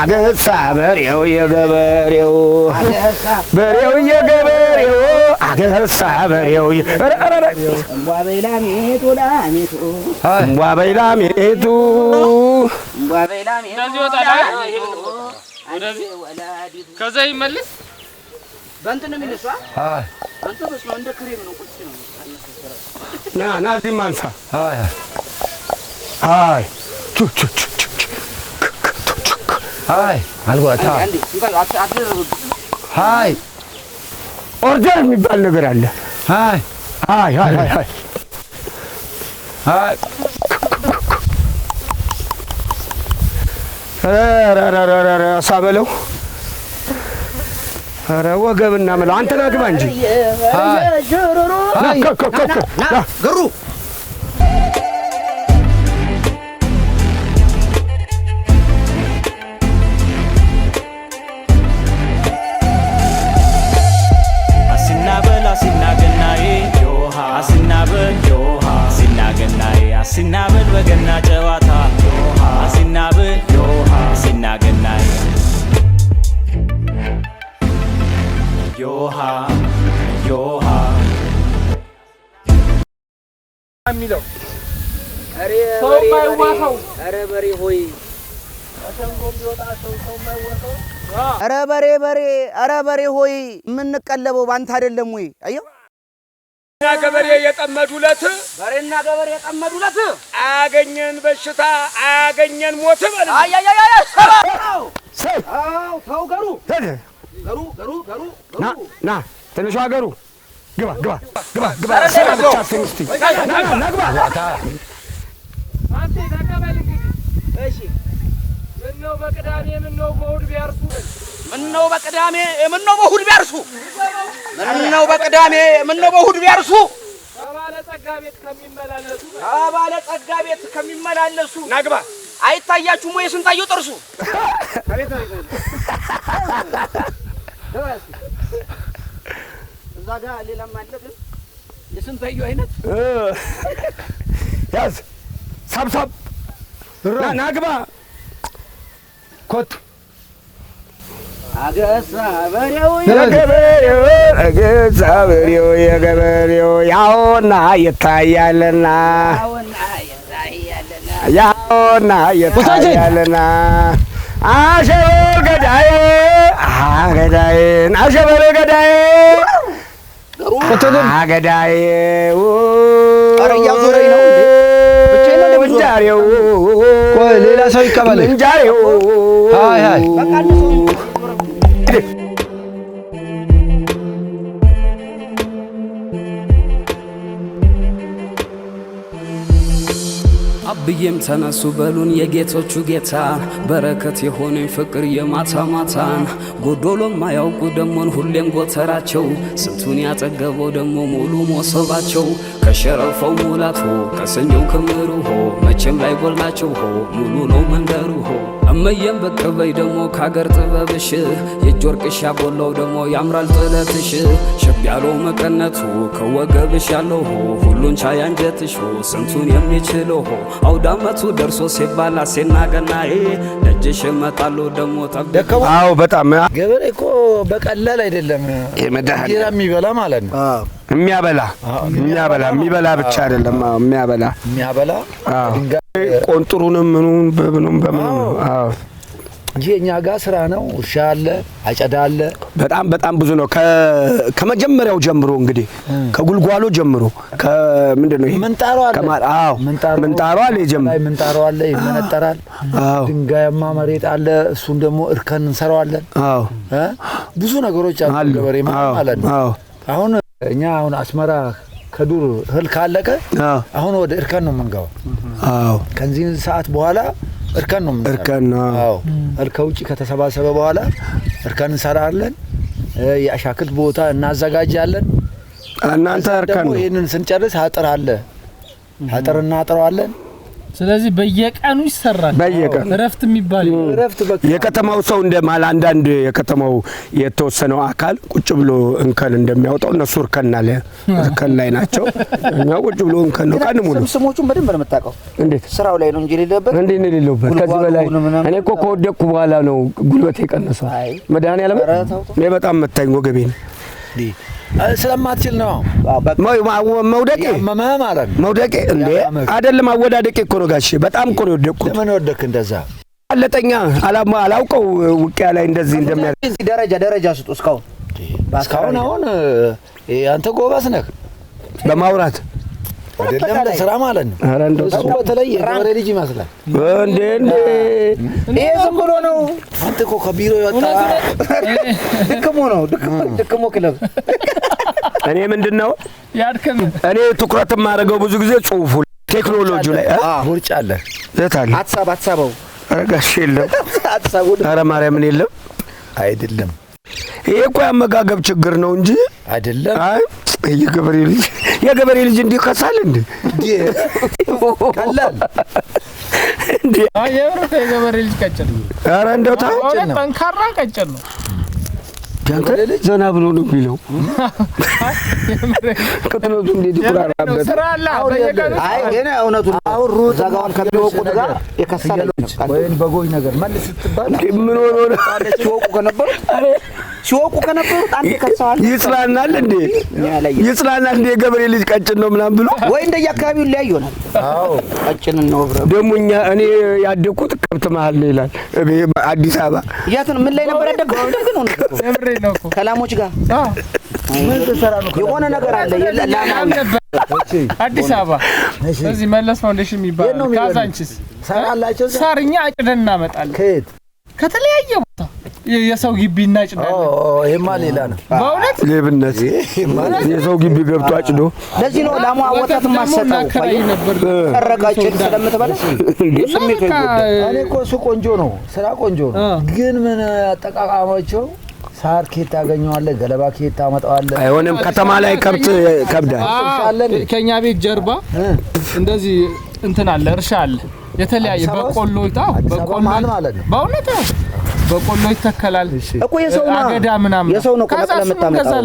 አገሳ በሬው የገበሬው በሬው የገበሬው አገሳ በሬው እምቧበይላሜቱ ላሜቱ እምቧበይላሜቱ ከዛ ይመለስ በእንትን ነው የሚነሳ አንተ በስመ እንደ ክሬም ነው ቁጭ ነው ና እዚህ ማንሳ አይ አይ አልጓታ ሃይ ኦርደር የሚባል ነገር አለ። ሃይ ሃይ ሃይ ሃይ ሃይ ኧረ ሳበለው ኧረ ወገብና መለው አንተ ና ግባ እንጂ ገሩ አሲናበል በገና ጨዋታ አሲናበል አሲናገናይ ዮሃ ዮሃ የሚለው ሰው ማይዋሰው ኧረ በሬ ሆይ ኧረ በሬ ኧረ በሬ ሆይ የምንቀለበው ባንተ አይደለም ወይ? አየው ገበሬ የጠመዱለት በሬና ገበሬ የጠመዱለት አያገኘን በሽታ አያገኘን ሞት በል። ተው ገሩ ና ትንሿ ገሩ ግባ ግባ ግባ ግባ ምነው በቅዳሜ ምነው በእሑድ ቢያርሱ ምነው በቅዳሜ ምነው በእሑድ ቢያርሱ ምነው በቅዳሜ ምነው በእሑድ ቢያርሱ ከባለጸጋ ቤት ከሚመላለሱ ና ግባ አይታያችሁም ወይ ስንታየው ጥርሱ እዛ ጋር ሌላም አለ ግን የስንታየው አይነት ያዝ ሳብሳብ ና ግባ ኮት አገሳ በሬው የገበሬው ያውና ይታያልና ያውና ይታያልና አሸበር ገዳዬ ገዳዬን አሸበር ገዳዬ ገዳዬ እያዞረኝ ነው እንዴ? ብቻዬን ነው ምንጃሬው ቆይ ሌላ ሰው ይቀበል። ምንጃሬው ሃይ ሃይ አብዬም ተነሱ በሉን የጌቶቹ ጌታ በረከት የሆነኝ ፍቅር የማታ ማታን ጎዶሎም ማያውቁ ደሞን ሁሌም ጎተራቸው ስንቱን ያጠገበው ደሞ ሙሉ ሞሰባቸው ከሸረፈው ሙላት ሆ ከሰኞው ክምሩ ሆ መቼም ላይ ጎላቸው ሆ ሙሉ ነው መንደሩ ሆ እመየም በቅበይ ደሞ ካገር ጥበብሽ የእጅ ወርቅሽ ያቦላው ደሞ ያምራል ጥለትሽ ሸብ ያለው መቀነቱ ከወገብሽ ያለው ሆ ሁሉን ቻይ አንጀትሽ ሆ ስንቱን የሚችለው ሆ አውዳመቱ ደርሶ ሲባል አሴና ገናዬ ደጅሽ እመጣለሁ ደሞ ጠብቀው። አዎ በጣም ገበሬ እኮ በቀላል አይደለም እንጀራ የሚበላ ማለት ነው። የሚበላ ብቻ አይደለም የሚያበላ ቆንጥሩንም ምኑን በምኑም አዎ እንጂ እኛ ጋር ስራ ነው። እርሻ አለ፣ አጨዳ አለ። በጣም ብዙ ነው። ከመጀመሪያው ጀምሮ እንግዲህ ከጉልጓሎ ጀምሮ ከምንድነው ይሄ ምንጣሮ አለ። አዎ ምንጣሮ አለ ጀምሮ ምንጣሮ አለ ይመነጠራል። ድንጋያማ መሬት አለ። እሱን ደግሞ እርከን እንሰራዋለን። አዎ ብዙ ነገሮች አሉ ገበሬ ማለት ነው። አሁን እኛ አስመራ ከዱር እህል ካለቀ አሁን ወደ እርከን ነው የምንገባው። አዎ ከዚህ ሰዓት በኋላ እርከን ነው እርከን ነው። አዎ ከውጭ ከተሰባሰበ በኋላ እርከን እንሰራለን። የአሻክልት ቦታ እናዘጋጃለን። እናንተ እርከን ነው። ይሄንን ስንጨርስ አጥር አለ። አጥር እናጥረዋለን። ስለዚህ በየቀኑ ይሰራል። በየቀኑ እረፍት የሚባል እረፍት በቃ የከተማው ሰው እንደማል አንዳንድ የከተማው የተወሰነው አካል ቁጭ ብሎ እንከን እንደሚያወጣው እነሱ እርከን ላይ ናቸው። እኛ ቁጭ ብሎ እንከን ነው ቀን ሙሉ። ስሞቹን በደንብ ነው የምታውቀው። እንዴት ስራው ላይ ነው እንጂ የሌለበት እንዴ ነው የሌለበት። ከዚህ በላይ እኔ እኮ ከወደኩ በኋላ ነው ጉልበቴ የቀነሰው። መድኃኒዓለም እኔ በጣም መታኝ ወገቤን ስለማትችል ነው መውደቄ ማለት ነው። መውደቄ እንዴ አይደለም አወዳደቄ እኮ ነው ጋሼ። በጣም እኮ ነው የወደቅኩት። ለምን ወደክ እንደዛ? አለጠኛ አላውቀው ውቂያ ላይ እንደዚህ እንደሚያደርግ ደረጃ ስጡ። እስካሁን አሁን አንተ ጎበዝ ነህ በማውራት አይደለም ለስራ ማለት ነው። ኧረ እንደው በተለይ የገበሬ ልጅ ይመስላል እንዴ ይሄ ዝም ብሎ ነው። አንተ እኮ ከቢሮ ይወጣ ድክሞ ነው ድክሞ ክለብ እኔ ምንድነው ያድከም እኔ ትኩረት የማደርገው ብዙ ጊዜ ጽሁፉ ቴክኖሎጂው ላይ ውርጭ አለ ዘታል አትሳባው አረጋሽ የለም አትሳቡ አረ ማርያምን የለም አይደለም ይሄ እኮ ያመጋገብ ችግር ነው እንጂ አይደለም አይ የገበሬ ልጅ እንዲህ ከሳል እንዴ ቀላል እንዴ የብረት የገበሬ ልጅ ቀጭን አረ እንደው ጠንካራ ቀጭን ነው ያንተ ዘና ብሎ ነው የሚለው ከተነው እንዴ ዲኩራራበት ስራላ አይ ገና እውነቱ አውሩ ዛጋውን ከሚወቁት ጋር የከሳለ ወይን በጎይ ነገር መልስ ትባል ምን ሆኖ ነው ሲወቁ ከነበሩ አንተ ከሳል ይጽላናል እንዴ ይጽላናል እንዴ ገበሬ ልጅ ቀጭን ነው ምናምን ብሎ ወይ እንደየአካባቢው ላይ ይሆናል አዎ ቀጭን ነው ብረ ደሞኛ እኔ ያደኩት ከብት መሃል ነው ይላል አዲስ አበባ ያትን ምን ላይ ነበር ያደከው ግን ነው ነብሬ ነው ከላሞች ጋር ምን ተሰራ ነው የሆነ ነገር አለ የላም አዲስ አበባ እዚህ መለስ ፋውንዴሽን የሚባል ካዛንቺስ ሰራላችሁ ሳርኛ አጭደን እናመጣለን ከየት ከተለያየ ቦታ የሰው ግቢ እናጭዳለን ይሄማ ሌላ ነው በእውነት ሌብነት የሰው ግቢ ገብቶ አጭዶ ለዚህ ነው ላሟ ወተት ማሰጣው ቀረቃጭን ስለምትበላ ስሜት ይጎዳል እኔ እኮ እሱ ቆንጆ ነው ስራ ቆንጆ ነው ግን ምን አጠቃቀማቸው ሳር ኬት ታገኘዋለህ ገለባ ኬት ታመጣዋለህ አይሆንም ከተማ ላይ ከብት ከብዳል ከኛ ቤት ጀርባ እንደዚህ እንትን አለ እርሻ አለ የተለያየ በቆሎ በቆሎ ማለት ነው በእውነት በቆሎ ይተከላል እኮ የሰው ነው አገዳ ምናምን የሰው ነው ከዛ ለምታመጣው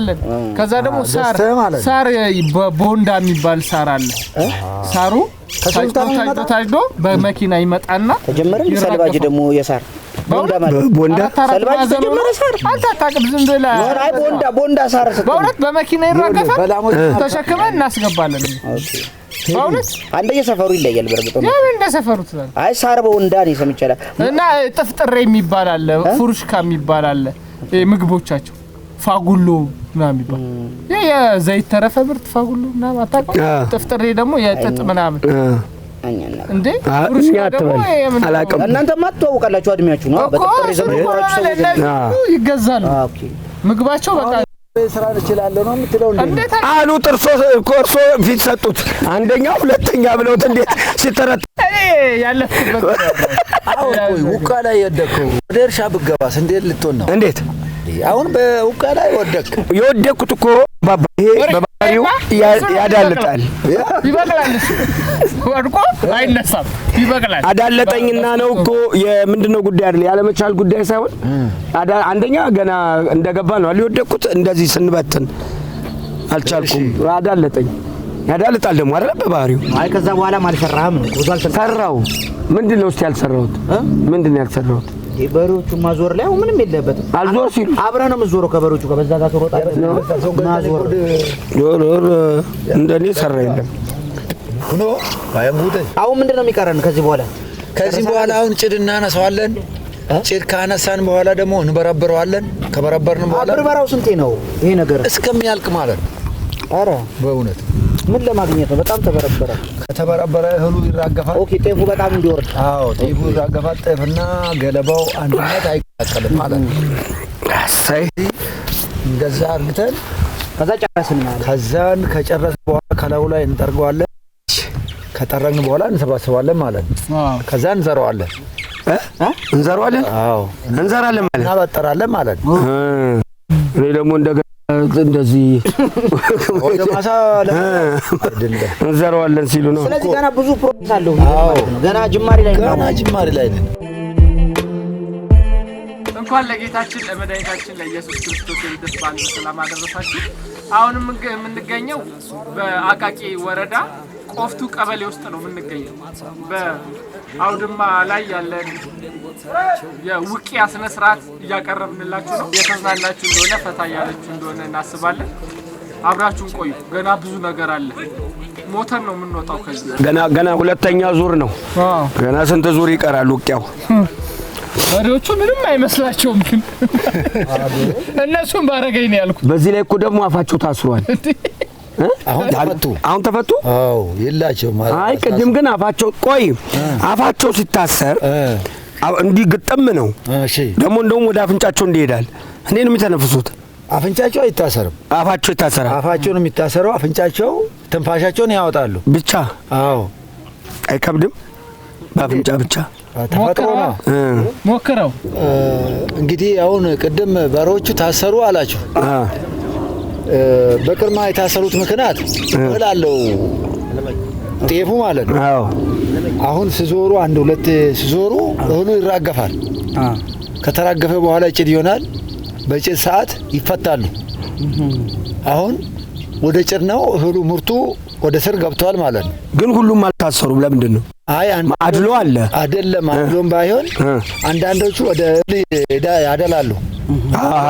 ከዛ ደግሞ ሳር በቦንዳ የሚባል ሳር አለ ሳሩ ታጭዶ በመኪና ይመጣና ተጀመረ ሰልባጅ ደግሞ የሳር ቦንዳ ሰልባጅ ተጀመረ ሳር አንተ አታውቅም ዝም ብለህ ቦንዳ ሳር በእውነት በመኪና ይራገፋል ተሸክመን እናስገባለን በእውነት እንደየሰፈሩ ይለያል በርግጥ ነው ያን እንደሰፈሩ ትላል አይ ሳር በወንዳ ነው ሰምቻለሁ እና ጥፍጥሬ የሚባል አለ ፉርሽካ የሚባል አለ ምግቦቻቸው ፋጉሎ ምናምን የሚባል የዘይት ተረፈ ምርት ፋጉሎ ምናምን አታውቅም ጥፍጥሬ ደግሞ የጥጥ ምናምን እንዴ ፉርሽካ ደግሞ አላውቅም እናንተ ማትተዋወቃላችሁ እድሜያችሁ ነው በጥፍጥሬ ዘመን ቆራችሁ ይገዛሉ ኦኬ ምግባቸው በቃ ስራ ይችላልው ነው የምትለው እንዴ አሉ ጥርሶ ኮርሶ ፊት ሰጡት አንደኛ ሁለተኛ ብለውት እንዴት ሲተረት ያለፍኩበት አው ውቃ ላይ የወደቀው ወደ እርሻ ብገባስ እንዴት ልትሆን ነው እንዴት አሁን በውቃ ላይ የወደቁት እኮ ይሄ በባህሪው ያዳልጣል ይበቅላል ወድቆ አይነሳም ይበቅላል አዳለጠኝና ነው እኮ የምንድነው ጉዳይ አይደል ያለመቻል ጉዳይ ሳይሆን አንደኛ ገና እንደገባ ነው አልወደቁት እንደዚህ ስንበትን አልቻልኩም አዳለጠኝ ያዳልጣል ደግሞ አይደል በባህሪው አይ ከዛ በኋላ ማልሰራህም ነው ወዛል ሰራው ምንድነው እስቲ ያልሰራሁት ምንድነው ያልሰራሁት በሮቹ ማዞር ላይ ምንም የለበትም አልዞር ሲሉ አብረን ነው የምዞረው ከበሮቹ ጋር በዛ ጋር ተሮጣለህ ማዞር ዶር እንደኔ ሰራ የለም ሆኖ ባይሙት አሁን ምንድነው የሚቀረን ከዚህ በኋላ አሁን ጭድ እናነሳዋለን ጭድ ካነሳን በኋላ ደግሞ እንበረብረዋለን ከበረበርን በኋላ በርበራው ስንቴ ነው ይሄ ነገር እስከሚያልቅ ማለት ነው አረ በእውነት ምን ለማግኘት ነው በጣም ተበረበረ ከተበረበረ እህሉ ይራገፋል ኦኬ ጤፉ በጣም እንዲወርድ አዎ ጤፉ ይራገፋል ጤፍና ገለባው አንድነት አይቀላቀልም ማለት ነው ሳይ እንደዛ አርግተን ከዛ ጨረስን ማለት ከዛን ከጨረስን በኋላ ከላዩ ላይ እንጠርገዋለን ከጠረግን በኋላ እንሰባስባለን ማለት ነው ከዛ እንዘራዋለን እንዘራዋለን አዎ እንዘራለን ማለት እናበጥራለን ማለት ነው እኔ ደግሞ እንደዚህ ወደ ማሳ እንዘራዋለን ሲሉ ነው ስለዚህ ገና ብዙ ፕሮሰስ አለው ማለት ነው ገና ጅማሬ ላይ ነን እንኳን ለጌታችን ለመድኃኒታችን ለኢየሱስ ክርስቶስ የልደት በዓል በሰላም አደረሳችሁ አሁንም የምንገኘው በአቃቂ ወረዳ ቆፍቱ ቀበሌ ውስጥ ነው የምንገኘው በአውድማ ላይ ያለን የውቂያ ስነ ስርዓት እያቀረብንላችሁ ነው የተዝናናችሁ እንደሆነ ፈታ ያላችሁ እንደሆነ እናስባለን አብራችሁን ቆዩ ገና ብዙ ነገር አለ ሞተን ነው የምንወጣው ከዚህ ገና ሁለተኛ ዙር ነው ገና ስንት ዙር ይቀራል ውቂያው ወሬዎቹ ምንም አይመስላቸውም ግን እነሱም ባረገኝ ነው ያልኩት በዚህ ላይ እኮ ደግሞ አፋቸው ታስሯል አሁን ተፈቱ አዎ ይላቸው ማለት አይ ቅድም ግን አፋቸው ሲታሰር እንዲህ ግጥም ነው። እሺ ደግሞ እንደውም ወደ አፍንጫቸው እንዲሄዳል። እንዴት ነው የሚተነፍሱት? አፍንጫቸው አይታሰርም። አፋቸው ይታሰራል። አፋቸው ነው የሚታሰረው። አፍንጫቸው ትንፋሻቸውን ያወጣሉ ብቻ። አዎ አይከብድም? በአፍንጫ ብቻ ተፈጥሮ ነው። ሞክረው እንግዲህ አሁን ቅድም በሮቹ ታሰሩ አላችሁ። በቅርማ የታሰሩት ምክንያት እላለው ጤፉ ማለት ነው። አዎ አሁን ሲዞሩ አንድ ሁለት ሲዞሩ እህሉ ይራገፋል። ከተራገፈ በኋላ ጭድ ይሆናል። በጭድ ሰዓት ይፈታሉ። አሁን ወደ ጭድ ነው እህሉ ምርቱ ወደ ስር ገብቷል ማለት ነው። ግን ሁሉም አልታሰሩም። ለምንድን ነው? አይ አድሎ አለ አይደለም። አድሎም ባይሆን አንዳንዶቹ ወደ እህል ያደላሉ።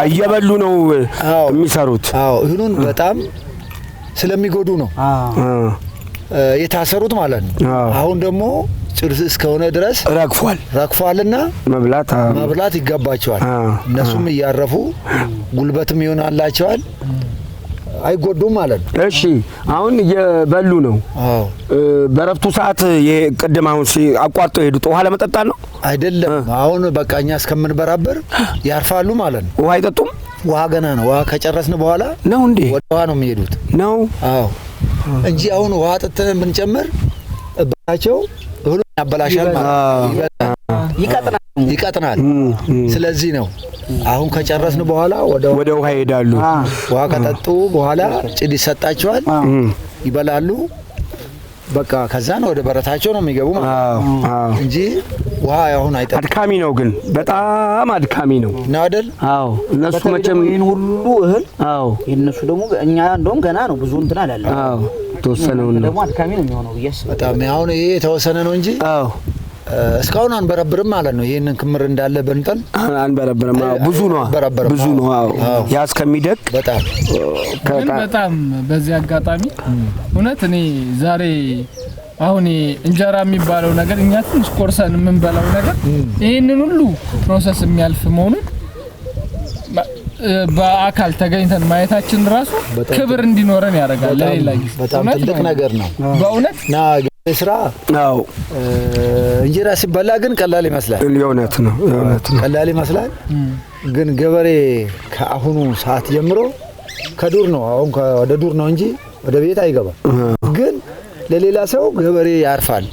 እየበሉ ነው የሚሰሩት። አዎ እህሉን በጣም ስለሚጎዱ ነው የታሰሩት ማለት ነው። አሁን ደግሞ ጭርስ እስከሆነ ድረስ ረግፏልና መብላት ይገባቸዋል። እነሱም እያረፉ ጉልበትም ይሆናላቸዋል፣ አይጎዱም ማለት ነው። እሺ አሁን እየበሉ ነው። አዎ በረፍቱ ሰዓት ቅድም አሁን አቋርጠው ሄዱት ውሃ ለመጠጣት ነው? አይደለም። አሁን በቃ እኛ እስከምንበራበር ያርፋሉ ማለት ነው። ውሃ አይጠጡም? ውሃ ገና ነው። ውሃ ከጨረስን በኋላ ነው እንዴ ወደ ውሃ ነው የሚሄዱት ነው? አዎ እንጂ አሁን ውሃ ጠጥተን ብንጨምር እባቸው እህሉ ያበላሻል ማለት ነው። ይቀጥናል። ስለዚህ ነው አሁን ከጨረስን በኋላ ወደ ውሃ ይሄዳሉ። ውሃ ከጠጡ በኋላ ጭድ ይሰጣቸዋል፣ ይበላሉ። በቃ ከዛን ወደ በረታቸው ነው የሚገቡ ማለት ነው እንጂ ውሃ አሁን አይጠጣም። አድካሚ ነው ግን በጣም አድካሚ ነው አይደል? አዎ እነሱ መቼም ይሄን ሁሉ እህል አዎ የነሱ ደግሞ እኛ እንደውም ገና ነው ብዙ እንትን አላለ። አዎ ተወሰነው ነው ደግሞ አድካሚ ነው የሚሆነው ብዬሽ በጣም አሁን ይሄ የተወሰነ ነው እንጂ አዎ እስካሁን አንበረብርም ማለት ነው። ይሄንን ክምር እንዳለ በንጠል አንበረብርም። ብዙ ነው ብዙ ነው። አዎ ያ እስከሚደቅ በጣም በዚህ አጋጣሚ እውነት እኔ ዛሬ አሁን እንጀራ የሚባለው ነገር እኛ ትንሽ ቆርሰን የምንበላው ነገር ይሄንን ሁሉ ፕሮሰስ የሚያልፍ መሆኑን በአካል ተገኝተን ማየታችን ራሱ ክብር እንዲኖረን ያደርጋል። ለሌላ ጊዜ በጣም ትልቅ ነገር ነው በእውነት ና ስራ አዎ እንጀራ ሲበላ ግን ቀላል ይመስላል። የእውነት ነው ቀላል ይመስላል። ግን ገበሬ ከአሁኑ ሰዓት ጀምሮ ከዱር ነው አሁን ወደ ዱር ነው እንጂ ወደ ቤት አይገባም። ግን ለሌላ ሰው ገበሬ ያርፋል፣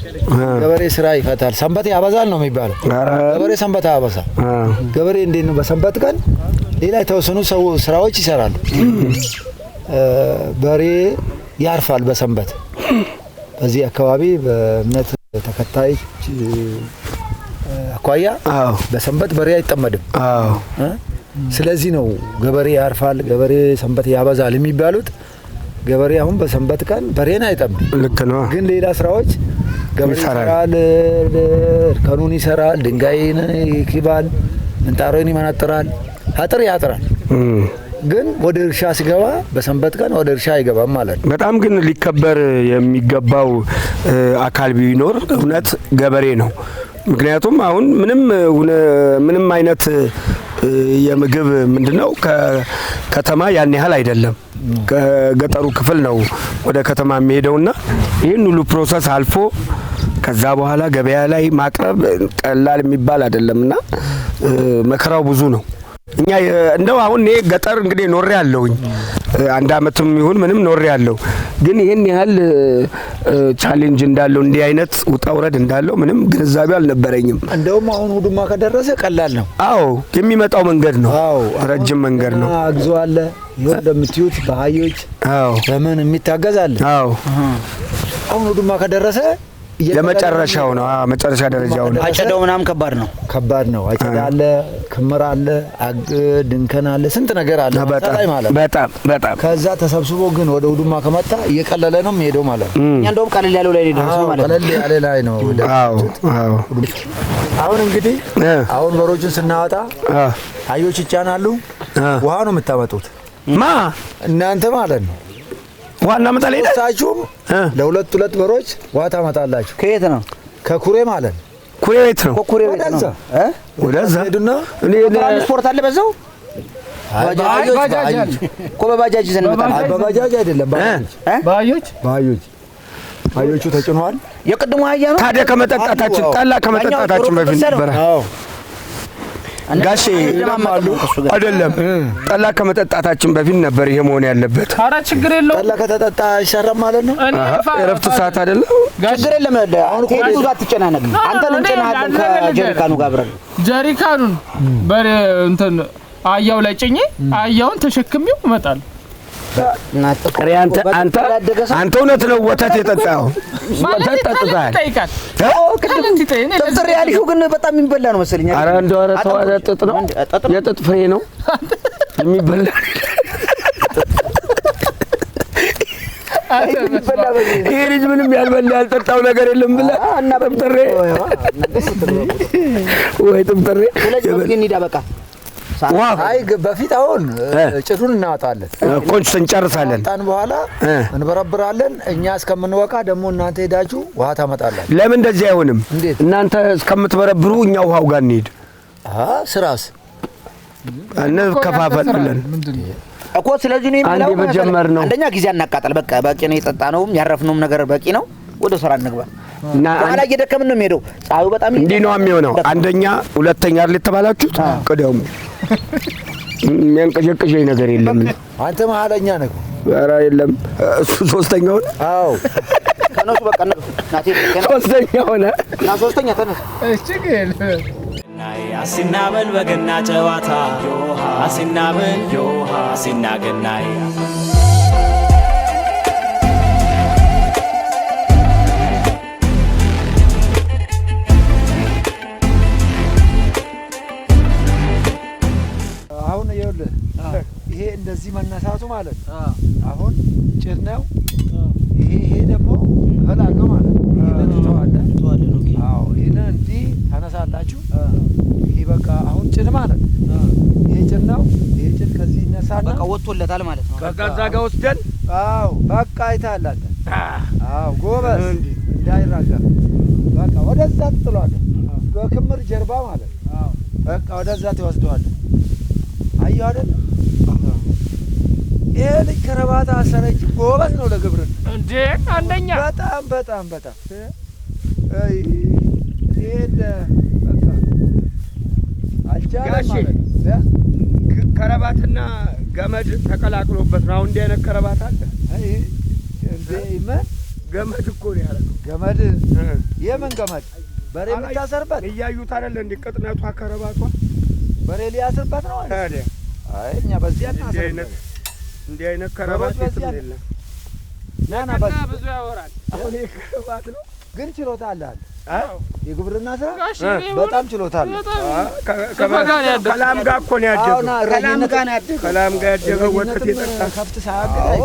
ገበሬ ስራ ይፈታል፣ ሰንበት ያበዛል ነው የሚባለው። ገበሬ ሰንበት ያበዛል። ገበሬ እንዴት ነው በሰንበት ቀን ሌላ የተወሰኑ ስራዎች ይሰራሉ። በሬ ያርፋል በሰንበት። በዚህ አካባቢ በእምነት ተከታዮች አኳያ በሰንበት በሬ አይጠመድም። ስለዚህ ነው ገበሬ ያርፋል፣ ገበሬ ሰንበት ያበዛል የሚባሉት። ገበሬ አሁን በሰንበት ቀን በሬን አይጠምድም። ልክ ነው። ግን ሌላ ስራዎች ገበሬ ይሰራል፣ እርከኑን ይሰራል፣ ድንጋይን ይክባል፣ ምንጣሮን ይመነጥራል፣ አጥር ያጥራል። ግን ወደ እርሻ ሲገባ በሰንበት ቀን ወደ እርሻ አይገባም ማለት ነው። በጣም ግን ሊከበር የሚገባው አካል ቢኖር እውነት ገበሬ ነው። ምክንያቱም አሁን ምንም አይነት የምግብ ምንድነው ከከተማ ያን ያህል አይደለም። ከገጠሩ ክፍል ነው ወደ ከተማ የሚሄደውና ይህን ሁሉ ፕሮሰስ አልፎ ከዛ በኋላ ገበያ ላይ ማቅረብ ቀላል የሚባል አይደለምና መከራው ብዙ ነው። እኛ እንደው አሁን እኔ ገጠር እንግዲህ ኖሬ ያለውኝ አንድ አመትም ይሁን ምንም ኖሬ ያለው ግን ይሄን ያህል ቻሌንጅ እንዳለው እንዲህ አይነት ውጣ ውረድ እንዳለው ምንም ግንዛቤ አልነበረኝም። እንደውም አሁን ውድማ ከደረሰ ቀላል ነው። አዎ የሚመጣው መንገድ ነው። አዎ ረጅም መንገድ ነው። አግዞ አለ ይወር እንደምትዩት በአህዮች አዎ በምን የሚታገዝ አለ። አዎ አሁን ውድማ ከደረሰ የመጨረሻው ነው። መጨረሻ ደረጃው ነው። አጨዳው ምናምን ከባድ ነው። አጨዳ አለ፣ ክምር አለ፣ ድንከን አለ፣ ስንት ነገር አለ ማለት በጣም ከዛ ተሰብስቦ ግን ወደ ውድማ ከመጣ እየቀለለ ነው የሚሄደው ማለት ነው። እኛ እንደውም ቀለል ያለው ላይ ነው ማለት ነው። ቀለል ያለ ላይ ነው። አዎ አሁን እንግዲህ አሁን በሮቹን ስናወጣ አህዮች ይጫናሉ። ውሃ ነው የምታመጡት እናንተ ማለት ነው። ዋና መጣለ ታችሁም ለሁለት በሮች ውሃ ታመጣላችሁ። ከየት ነው? ከኩሬ ማለት ነው። ኩሬ ቤት ነው። ኩሬ ቤት ነው። ወደዛ ሄዱና ትራንስፖርት አለ በዛው ባጃጅ በባጃጅ ዘንመጣ። በባጃጅ አይደለም ባጃጅ ባዮች አህዮቹ ተጭነዋል። የቅድሙ አህያ ነው። ታዲያ ከመጠጣታችን ጠላ ከመጠጣታችን በፊት ነበር። አዎ ጋሼ አይደለም ጠላ ከመጠጣታችን በፊት ነበር ይሄ መሆን ያለበት። ኧረ ችግር የለውም። ጠላ ከተጠጣ አይሰራም ማለት ነው። እረፍት ሰዓት አይደለም። ችግር የለም። አሁን ከሄዱ ጋር ትጨናነቅ። አንተን እንጭናለን ከጀሪካኑ ጋር አብረን ጀሪካኑን እንትን አህያው ላይ ጭኜ አህያውን ተሸክሜው እመጣለሁ። አንተ እውነት ነው ወተት የጠጣው? ወተት ጠጥተሃል? ጥጥር ያልሽው ግን በጣም የሚበላ ነው መሰለኝ። ኧረ እንደው ኧረ ተው፣ ጥጥ ነው የጥጥ ፍሬ ነው የሚበላ። ይሄ ልጅ ምንም ያልበላ ያልጠጣው ነገር የለም ብለህ እና ጥብጥሬ ወይ ጥብጥሬ ግን ሂዳ በቃ አይ በፊት አሁን ጭዱን እናወጣለን እኮ እንጨርሳለን። ታን በኋላ እንበረብራለን። እኛ እስከምንወቃ ደግሞ እናንተ ሄዳችሁ ውሃ ታመጣላችሁ። ለምን እንደዚህ አይሆንም? እናንተ እስከምትበረብሩ እኛ ውሃው ጋር እንሂድ። ስራስ ከፋፈል ብለን እኮ ስለዚህ ነው የሚለው። አንደኛ ጊዜ አናቃጠል። በቃ በቂ ነው። የጠጣነውም ያረፍነውም ነገር በቂ ነው። ወደ ስራ እንግባ። በኋላ እየደከምን ነው የሚሄደው። ፀሐዩ በጣም እንዲህ ነው የሚሆነው። አንደኛ ሁለተኛ አይደል የተባላችሁት? ቅደሙ። የሚያንቀሸቅሸኝ ነገር የለም። አንተ መሀለኛ ነህ። ኧረ የለም እሱ ሶስተኛው ነው። አዎ ከነሱ በቃ ናቴ ሶስተኛው ሆነ እና ሶስተኛ ተነስ። እሺ ግን አሲናበል በገና ጨዋታ አሲናበል አሲናገናይ አሁን ይኸውልህ ይሄ እንደዚህ መነሳቱ ማለት አሁን ጭድ ነው። ይሄ ደግሞ እህል አለው ማለት ነው። ይሄንን ትተዋለህ። አዎ ይሄንን እንዲህ ታነሳላችሁ። ይሄ በቃ አሁን ጭድ ማለት ይሄ ጭድ ነው። ይሄ ጭድ ከዚህ ይነሳና በቃ ወጥቶለታል ማለት ነው። በቃ እዛ ጋር ወስደን አዎ በቃ አይተሃል አንተ። አዎ ጎበዝ እንዳይራገፍ በቃ ወደዛ ትጥለዋለህ። በክምር ጀርባ ማለት በቃ ወደዛ ትወስደዋለህ። አየሁ አይደል? ይሄ ልጅ ከረባታ አሰረች። ጎበዝ ነው ለግብርና እንዴ! አንደኛ በጣም በጣም በጣም አይ ይሄን በቃ አልቻለም ማለት ከረባትና ገመድ ተቀላቅሎበት ነው። እንዲህ አይነት ከረባት አለ። አይ እንዴ ምን ገመድ እኮ ነው ያለው። ገመድ የምን ገመድ? በሬ የምታሰርበት እያዩት አይደል? እንዲህ ቅጥነቷ ከረባቷ በሬ ሊያስርበት ነው አይደል? አይ እኛ በዚህ አናስርበት። እንዲህ አይነት ከረባት የለም። ናና ብዙ ያወራል። አሁን ከረባት ነው ግን ችሎታ አለህ። የግብርና ስራ በጣም ችሎታ አለ። ከላም ጋር እኮ ነው ያደገው። ከላም ጋር ያደገው ወተት የጠጣ ከብት ሳያገኝ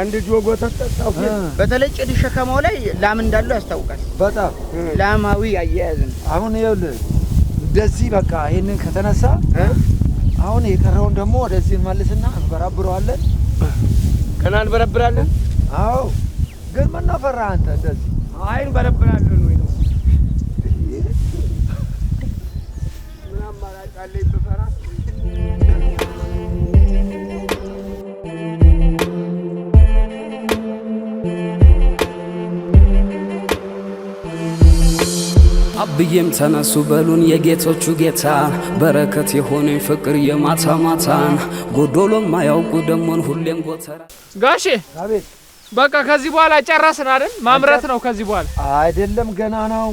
አንድ ጆግ ወተት ጠጣው። በተለይ ጭድ ሸከማው ላይ ላም እንዳለው ያስታውቃል። በጣም ላማዊ አያያዝ ነው። አሁን ይኸውልህ እንደዚህ በቃ ይሄንን ከተነሳ አሁን የቀረውን ደግሞ ወደዚህ እንመልስና እንበራብረዋለን። ገና እንበረብራለን። አዎ ግን ምን ነው ፈራህ አንተ? እንደዚህ አይ እንበረብራለን ወይ ነው ምን አማራጭ አለኝ ብፈራ? አብዬም ተነሱ በሉን የጌቶቹ ጌታ በረከት የሆነኝ ፍቅር የማታ ማታን ጎዶሎም ማያውቁ ደሞን ሁሌም ጎተራ ጋሼ አቤት በቃ ከዚህ በኋላ ጨረስን አይደል? ማምረት ነው ከዚህ በኋላ አይደለም። ገና ነው።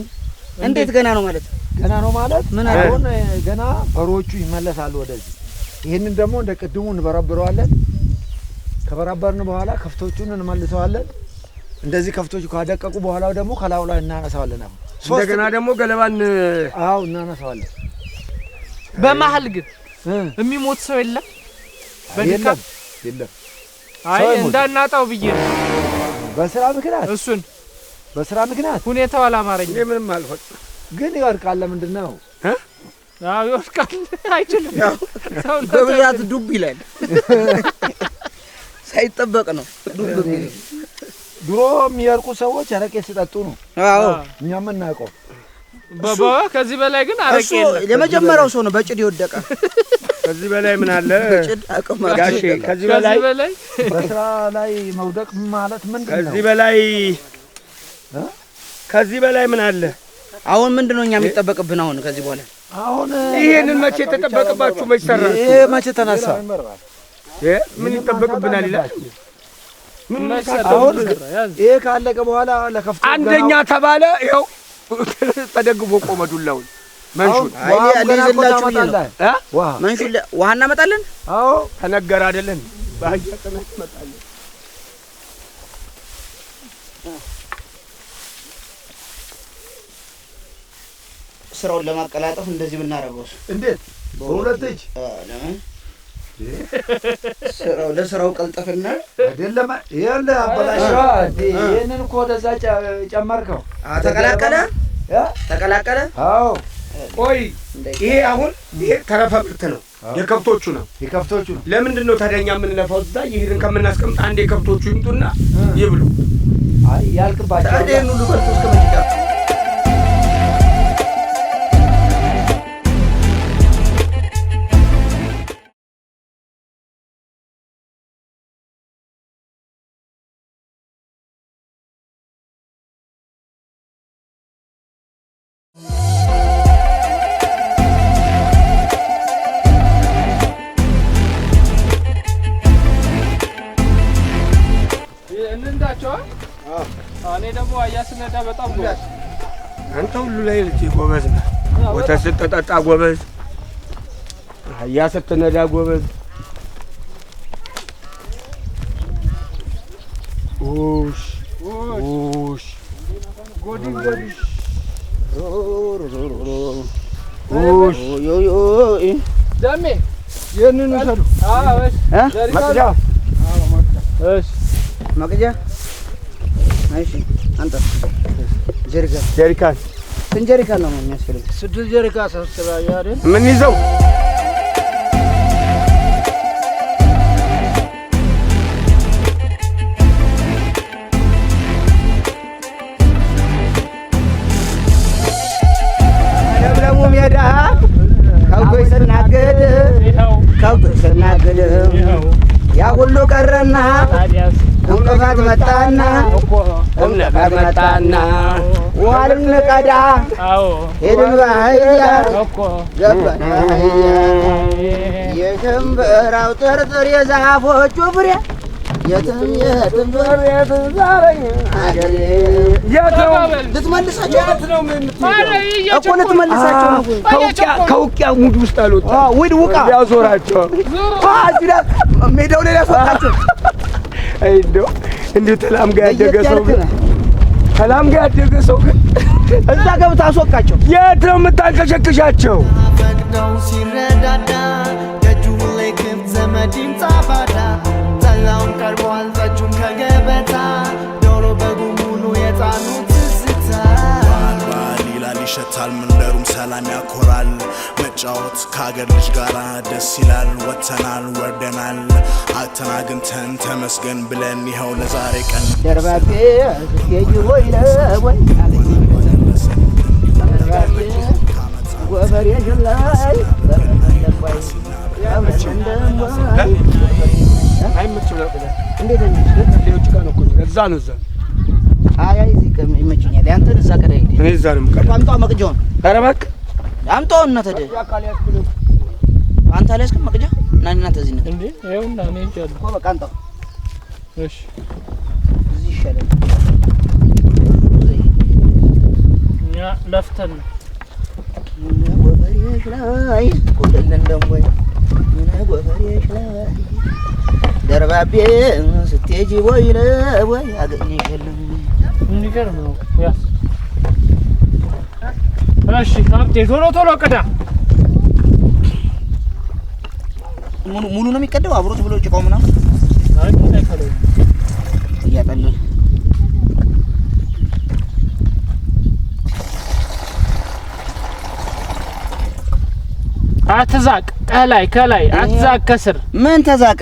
እንዴት ገና ነው ማለት? ገና ነው ማለት ምን አሁን ገና በሮቹ ይመለሳሉ ወደዚህ። ይሄንን ደግሞ እንደ ቅድሙ እንበረብረዋለን። ከበረበርን በኋላ ከፍቶቹን እንመልሰዋለን። እንደዚህ ከፍቶቹ ካደቀቁ በኋላ ደግሞ ከላዩ ላይ እናነሳዋለን። አሁን እንደገና ደግሞ ገለባን አዎ እናነሳዋለን። በመሀል ግን የሚሞት ሰው የለም በድካም የለም። አይ እንዳናጣው ብዬ ነው። በስራ ምክንያት እሱን በስራ ምክንያት ሁኔታው አላማረኝ። ምንም አልሆነ ግን ይወርቃል። ለምንድን ነው? አዎ ይወርቃል። አይችልም። ሰው በብዛት ዱብ ይላል። ሳይጠበቅ ነው ዱብ የሚል። ድሮ የሚወርቁ ሰዎች አረቄ ሲጠጡ ነው። አዎ እኛ የምናውቀው። ከዚህ በላይ ግን አረቄ የለም። የመጀመሪያው ሰው ነው በጭድ የወደቀ። ከዚህ በላይ ምን አለ ጋሼ? ከዚህ በላይ በስራ ላይ መውደቅ ማለት ምንድን ነው? ከዚህ በላይ ከዚህ በላይ ምን አለ? አሁን ምንድነው እኛ የሚጠበቅብን አሁን ከዚህ በኋላ? አሁን ይሄንን መቼ ተጠበቅባችሁ? መቼ ሰራችሁ? ይሄ መቼ ተነሳ? ምን ይጠበቅብናል ይላል? ምን አሁን ይሄ ካለቀ በኋላ ለከፍቶ አንደኛ ተባለ። ይኸው ተደግፎ ቆመ ዱላውን። መንሹን ለይዘላችሁ መንሹን ውሃ እናመጣለን። አዎ ተነገር አይደለን? ባያ ተነመጣለን። ስራውን ለማቀላጠፍ እንደዚህ ብናረጋውስ እንዴት? በሁለት እጅ ለምን ለስራው ቀልጠፍና አይደለም። ይሄን አበላሽው። ይሄንን እኮ ወደዛ ጨመርከው። ተቀላቀለ ተቀላቀለ። አዎ ቆይ ይሄ አሁን ይሄ ተረፈ ምርት ነው፣ የከብቶቹ ነው። የከብቶቹ ለምንድን ነው ታዲያ እኛ የምንለፋው? እዛ ይሄን ከምናስቀምጥ አንዴ የከብቶቹ ይምጡና ይብሉ። አይ ያልቅባቸው ታዲያ ሁሉ በርቱ እስከ መጪ እኔ ደግሞ አህያ ስነዳ በጣም ጎበዝ። አንተ ሁሉ ላይ ጎበዝ ነህ። ወተት ስትጠጣ ጎበዝ፣ አህያ ስትነዳ ጎበዝ። ኡሽ ኡሽ ጎዲ ጎዲ ኡሽ ደሜ ይሄንን ወሰዱ። መቅጃ መቅጃ። እሺ አንተ ጀሪካን ስንት ጀሪካን ነው የሚያስፈልግ? 6 ጀሪካን ሰብስባ አይደል? ምን ይዘው ለምለሙ ሜዳ ከብቶች ስናገድ ያ ሁሉ ቀረና እንቅፋት መጣና ውሃ ልንቀዳ ሄድን በአህያ ገባን የሸንበራው ጥርጥር የዛፎቹ ፍሬ የትም የትም ዞር የትም ዞረኝ አገሬ ልትመልሳቸው እኮ ልትመልሳቸው ነው። ከውቅያ ሙድ ውስጥ አልወጣ ውድ ውቃ ያዞራቸው ሜዳው ላይ ያስወጣቸው። እንዲሁ ተላም ጋር ያደገ ሰው ግን ተላም ጋር ያደገ ሰው ግን እዛ ገብተህ አስወቃቸው። የት ነው የምታንከሸክሻቸው? ፈቅደው ሲረዳዳ ደጁ ላይ ክፍት ዘመድ ይምጣ ባዳ ጠላውን ቀርቧል ጠጁን ከገበታ ዶሮ በጉ ሙሉ የጣኑት ትዝታ በዓል ይላል ይሸታል መንደሩም ሰላም ያኮራል መጫወት ከአገር ልጅ ጋራ ደስ ይላል ወጥተናል ወርደናል አተናግንተን ተመስገን ብለን ይኸው ለዛሬ ቀን ደርባቤ የጅቦይ ለወይ ወበሬ ጅላይ እንዴት እዛ ነው እዛ አይ ይመችኛል። ያንተን እዛ ቀረ እኔ እዛ ነው የምቀረው። አምጣው መቅጃውን። ኧረ እባክህ አምጣው እና ተደ አንተ አልያዝክም መቅጃ እና እናንተ እዚህ ነው እንዴ? ይኸውና እኔ እንጃለሁ እኮ በቃ አምጣው። እሺ እዚህ ይሻላል። እኛ ለፍተን ወበሬሽ ላይ ቆደልን ደግሞ ምን ወበሬሽ ላይ ደርባቤ ስትሄጂ ወይ ለወይ አገኘሽልኝ። የሚገርም ነው። ያስ እሺ ሀብቴ ቶሎ ቶሎ ቅዳ። ሙሉ ነው የሚቀደው አብሮት ብሎ ጭቃው ምናምን አይ ላይ ከላይ እያጠለለ አትዛቅ። ከላይ አትዛቅ። ከስር ምን ተዛቀ?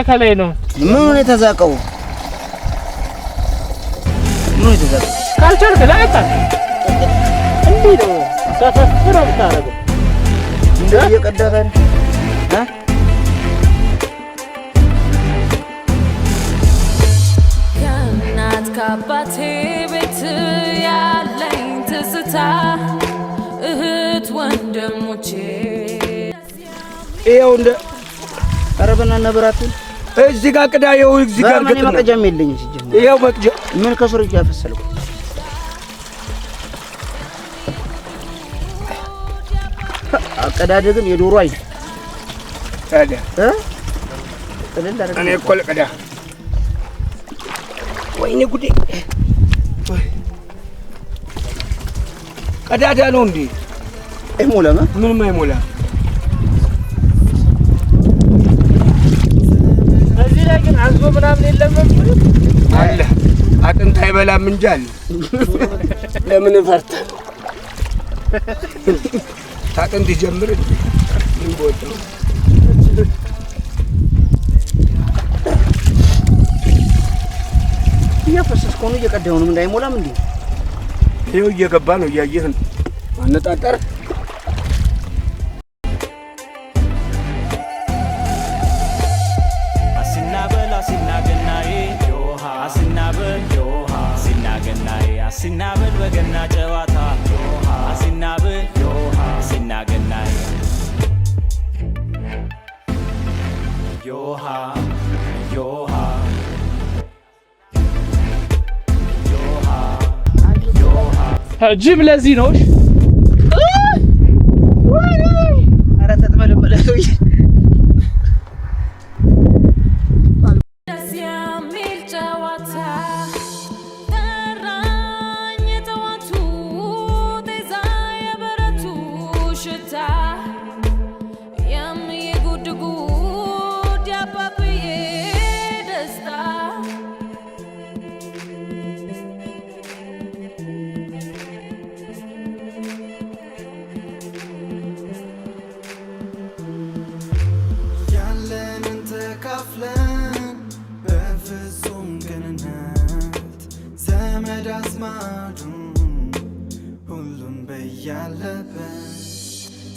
ከላይ ነው። ምኑ ነው የተዛቀው? ምኑ የተዛቀው? ካልቻልክ ላይ አጣ እንዴ ነው ተፈፍሮ ብታረገው እንዴ እየቀዳኸን ከእናት ከአባቴ ቤት ደስታ እህት ወንድሞቼ ይኸው እንደ ኧረ በእናትህ ብራት እዚህ ጋር ቅዳ ይኸው እዚህ ጋር ግጥ ነው መቅጃም የለኝ ሲጀምር ይኸው መቅጃ ምን ከስር እያፈሰልኩ አቀዳደ ግን የዶሮ አይ ታዲያ እኔ እኮ ልቅዳ ወይኔ ጉዴ ቀዳዳ ነው እንዴ አይሞላም ምንም አይሞላም እዚህ ላይ ግን አዞ ምናምን የለም አለ አጥንት አይበላም እንጂ አለ ለምን ፈርተ ታጥንት ይጀምር ምን ቦታው እያፈሰስኩ ነው እየቀዳሁ ነው እንዳይሞላም እንዴ ይኸው እየገባ ነው እያየህ ነው አነጣጠር አሲናበል በገና ጨዋታ አሲናበል አሲናገናይ ዮሃ ዮሃ ጅብ ለዚህ ነው ኧረ ተጥመለመለ ደስ የሚል ጨዋታ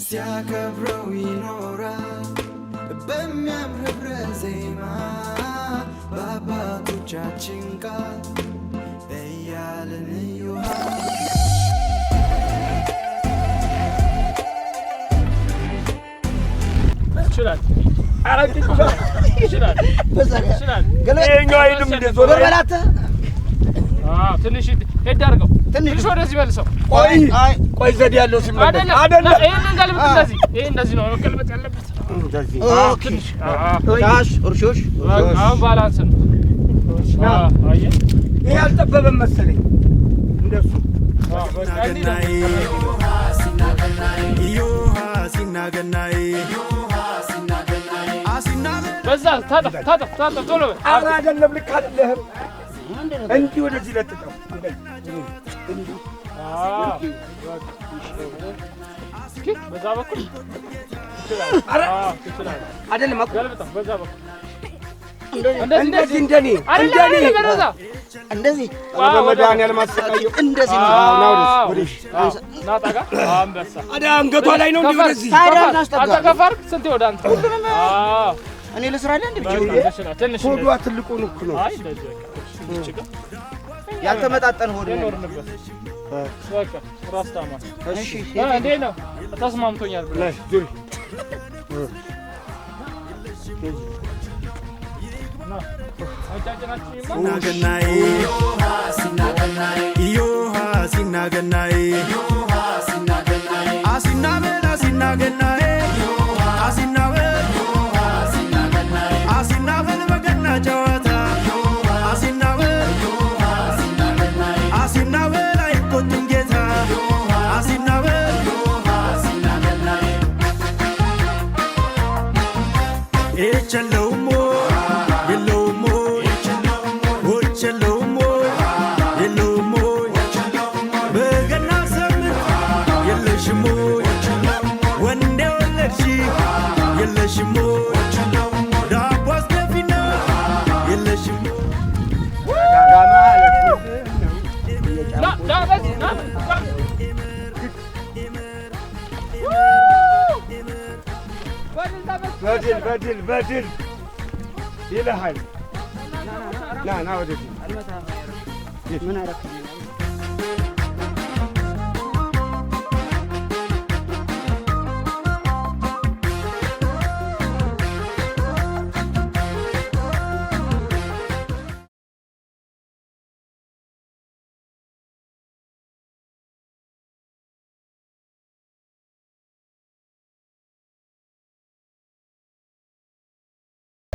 ሲያከብረው ይኖራል በሚያምር ህብረ ዜማ በአባቶቻችን ቃል እያልን እዮሃ ይችላል አራቂ ይችላል ይችላል ገለኛው አይደለም እንደ ዞር በላተ ትንሽ ሄድ አድርገው ትንሽ ወደዚህ መልሰው ቆይ ዘዴ ያለው ሲመለስ አይደለም ይሄን ገልብጥ እንደዚህ ይሄ እንደዚህ ነው መገልበጥ ያለበት እንደዚህ ትንሽ ታሽ እርሾሽ አሁን ባላንስ ነው አየህ ይሄ አልጠበበም መሰለኝ እንደሱ በዛ ታጠፍ ቶሎ ኧረ አይደለም ልክ አይደለህም እንዲህ ወደዚህ ለጥጠው በዛ በኩል ይችላል አይደለም ገልብጠው በዛ በኩል እንደዚህ እንደኔ እንደዚህ በመድኃኒዓለም አሰቃየው እንደዚህ ነው ናጣጋ አንበሳ አዳ አንገቷ ላይ ነው እንዴ ወደዚህ አታከፋርክ ስንት ወደ አንተ እኔ ልስራለ እንዴ ትንሽ ሆዷ ትልቁ ነው እኮ ነው አይ እንደዚህ ያልተመጣጠን ሆድ ነው በቃ ራስታማ እሺ እንዴ ነው ተስማምቶኛል ብለህ ዙሪ በድል ይልሃል ና ወደዚህ ምን አረክ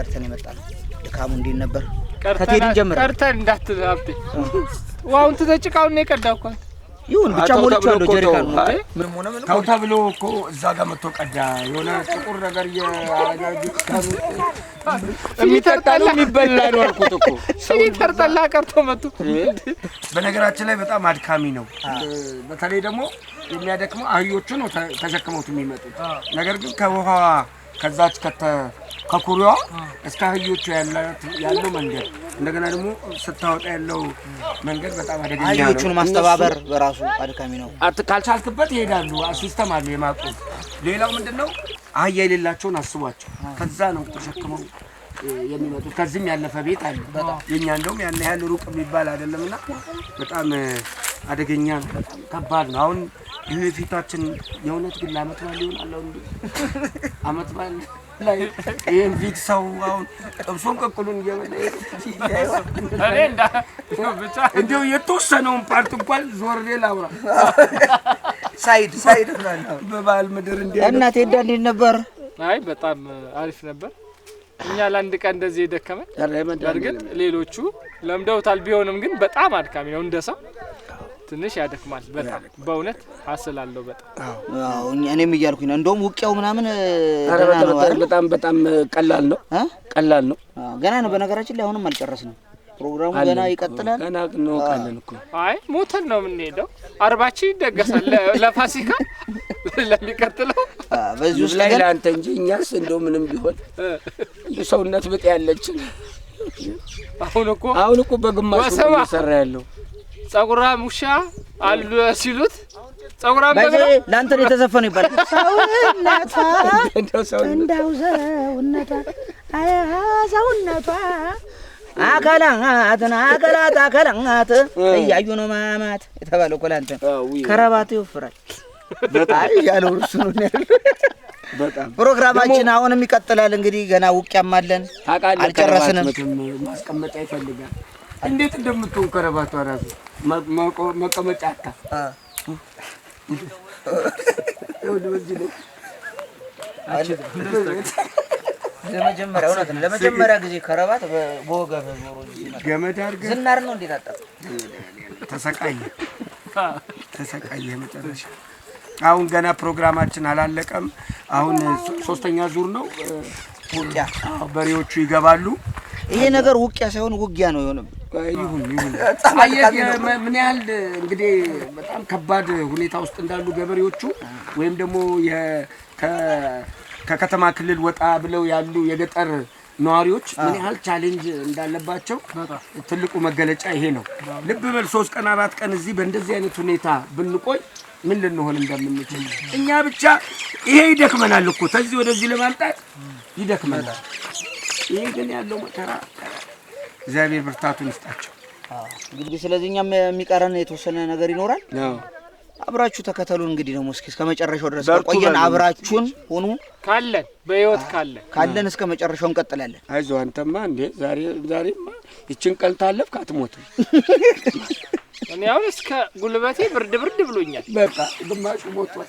ቀርተን የመጣነው። ድካሙ እንዴት ነበር? ከቴዲን ጀምረን ቀርተን እንዳትላብጥ ዋውን ተጨቃውን ነው የቀዳው እኮ ይሁን ብቻ ሞልቻለሁ ጀሪካን ነው ምን ሆነ ምን ታውታ ብሎ እኮ እዛ ጋር መጥቶ ቀዳ የሆነ ጥቁር ነገር ያጋጅካሉ የሚጠጣሉ የሚበላ ነው አልኩት እኮ ሲሊተር ጠላ ቀርቶ መጡ። በነገራችን ላይ በጣም አድካሚ ነው። በተለይ ደግሞ የሚያደክመው አህዮቹን ነው ተሸክመውት የሚመጡት። ነገር ግን ከውሃ ከዛች ከኩሪዋ እስከ አህዮቹ ያለው መንገድ እንደገና ደግሞ ስታወጣ ያለው መንገድ በጣም አደገኛ ነው። አህዮቹን ማስተባበር በራሱ አድካሚ ነው። ካልቻልክበት ይሄዳሉ። ሲስተም አለ የማቆም። ሌላው ምንድነው አህያ የሌላቸውን አስቧቸው። ከዛ ነው ተሸክመው የሚመጡት። ከዚህም ያለፈ ቤት አለ። የኛ እንደውም ያን ያህል ሩቅ የሚባል አይደለምና በጣም አደገኛ ነው። ከባድ ነው። አሁን ይሄ ፊታችን የእውነት ግን ለዓመት በዓል ይሆናል። ዓመት በዓል ላይ ይሄን ፊት ሰው አሁን ጥብሱን ቀቅሉን እየበላ እኔ ብቻ እንደው የተወሰነውን ፓርት እንኳን ዞር ላውራ ሳይድ ነው በበዓል ምድር እናቴ እንዴት ነበር? አይ በጣም አሪፍ ነበር። እኛ ለአንድ ቀን እንደዚህ የደከመን በርግጥ ሌሎቹ ለምደውታል። ቢሆንም ግን በጣም አድካሚ ነው። እንደሰው ትንሽ ያደክማል። በጣም በእውነት አስላለሁ በጣም አዎ እኔም እያልኩኝ ነው። እንደውም ውቂያው ምናምን በጣም ቀላል ነው። ቀላል ነው። ገና ነው። በነገራችን ላይ አሁንም አልጨረስንም። ፕሮግራሙ ገና ይቀጥላል። ገና ነው ቃልን እኮ አይ ሞተን ነው የምንሄደው። አርባችን ይደገሳል ለፋሲካ ለሚቀጥለው በዚህ ውስጥ ላይ ላንተ እንጂ እኛስ እንደው ምንም ቢሆን የሰውነት ብጤ ያለችን አሁን እኮ በግማሽ ነው ሰራ ያለው ጸጉራም ውሻ አሉ ሲሉት ጸጉራም በግራ ላንተ ነው የተዘፈነው ይባላል። እንደው ሰውነቷ አያዛውነቷ አካላት እያዩ ነው ማማት የተባለው እኮ ላንተ ከረባቱ ይወፍራል በጣም ያለው እሱ ነው ያለው። በጣም ፕሮግራማችን አሁንም ይቀጥላል። እንግዲህ ገና ውቂያም አለን አልጨረስንም። ማስቀመጫ ይፈልጋል። እንዴት እንደምትሆን ከረባቷ ራሱ መቀመጫ አታ ለመጀመሪያ እውነት ነው። ለመጀመሪያ ጊዜ ከረባት በወገብ ዞሮ ገመድ አድርገህ ዝናር ነው እንዴት አጣጣ ተሰቃየ መጨረሻ። አሁን ገና ፕሮግራማችን አላለቀም። አሁን ሶስተኛ ዙር ነው። ውቂያ በሬዎቹ ይገባሉ። ይሄ ነገር ውቂያ ሳይሆን ውጊያ ነው የሆነው። ይሁን ምን ያህል እንግዲህ በጣም ከባድ ሁኔታ ውስጥ እንዳሉ ገበሬዎቹ ወይም ደግሞ ከከተማ ክልል ወጣ ብለው ያሉ የገጠር ነዋሪዎች ምን ያህል ቻሌንጅ እንዳለባቸው ትልቁ መገለጫ ይሄ ነው። ልብ በል 3 ቀን 4 ቀን እዚህ በእንደዚህ አይነት ሁኔታ ብንቆይ ምን ልንሆን እንደምንችል እኛ ብቻ ይሄ ይደክመናል እኮ ከዚህ ወደዚህ ለማምጣት ይደክመናል። ይሄ ግን ያለው መከራ እግዚአብሔር ብርታቱን ይስጣቸው። እንግዲህ ስለዚህኛም የሚቀረን የተወሰነ ነገር ይኖራል። አብራችሁ ተከተሉን። እንግዲህ ደግሞ እስከ መጨረሻው ድረስ ቆየን። አብራችሁን ሆኑ። ካለን በህይወት ካለን እስከ መጨረሻው እንቀጥላለን። አይዞህ አንተማ እንዴ ዛሬማ ይችን ቀን ታለፍክ አትሞትም። እኔ አሁን እስከ ጉልበቴ ብርድ ብሎኛል። በቃ ግማሹ ሞቷል።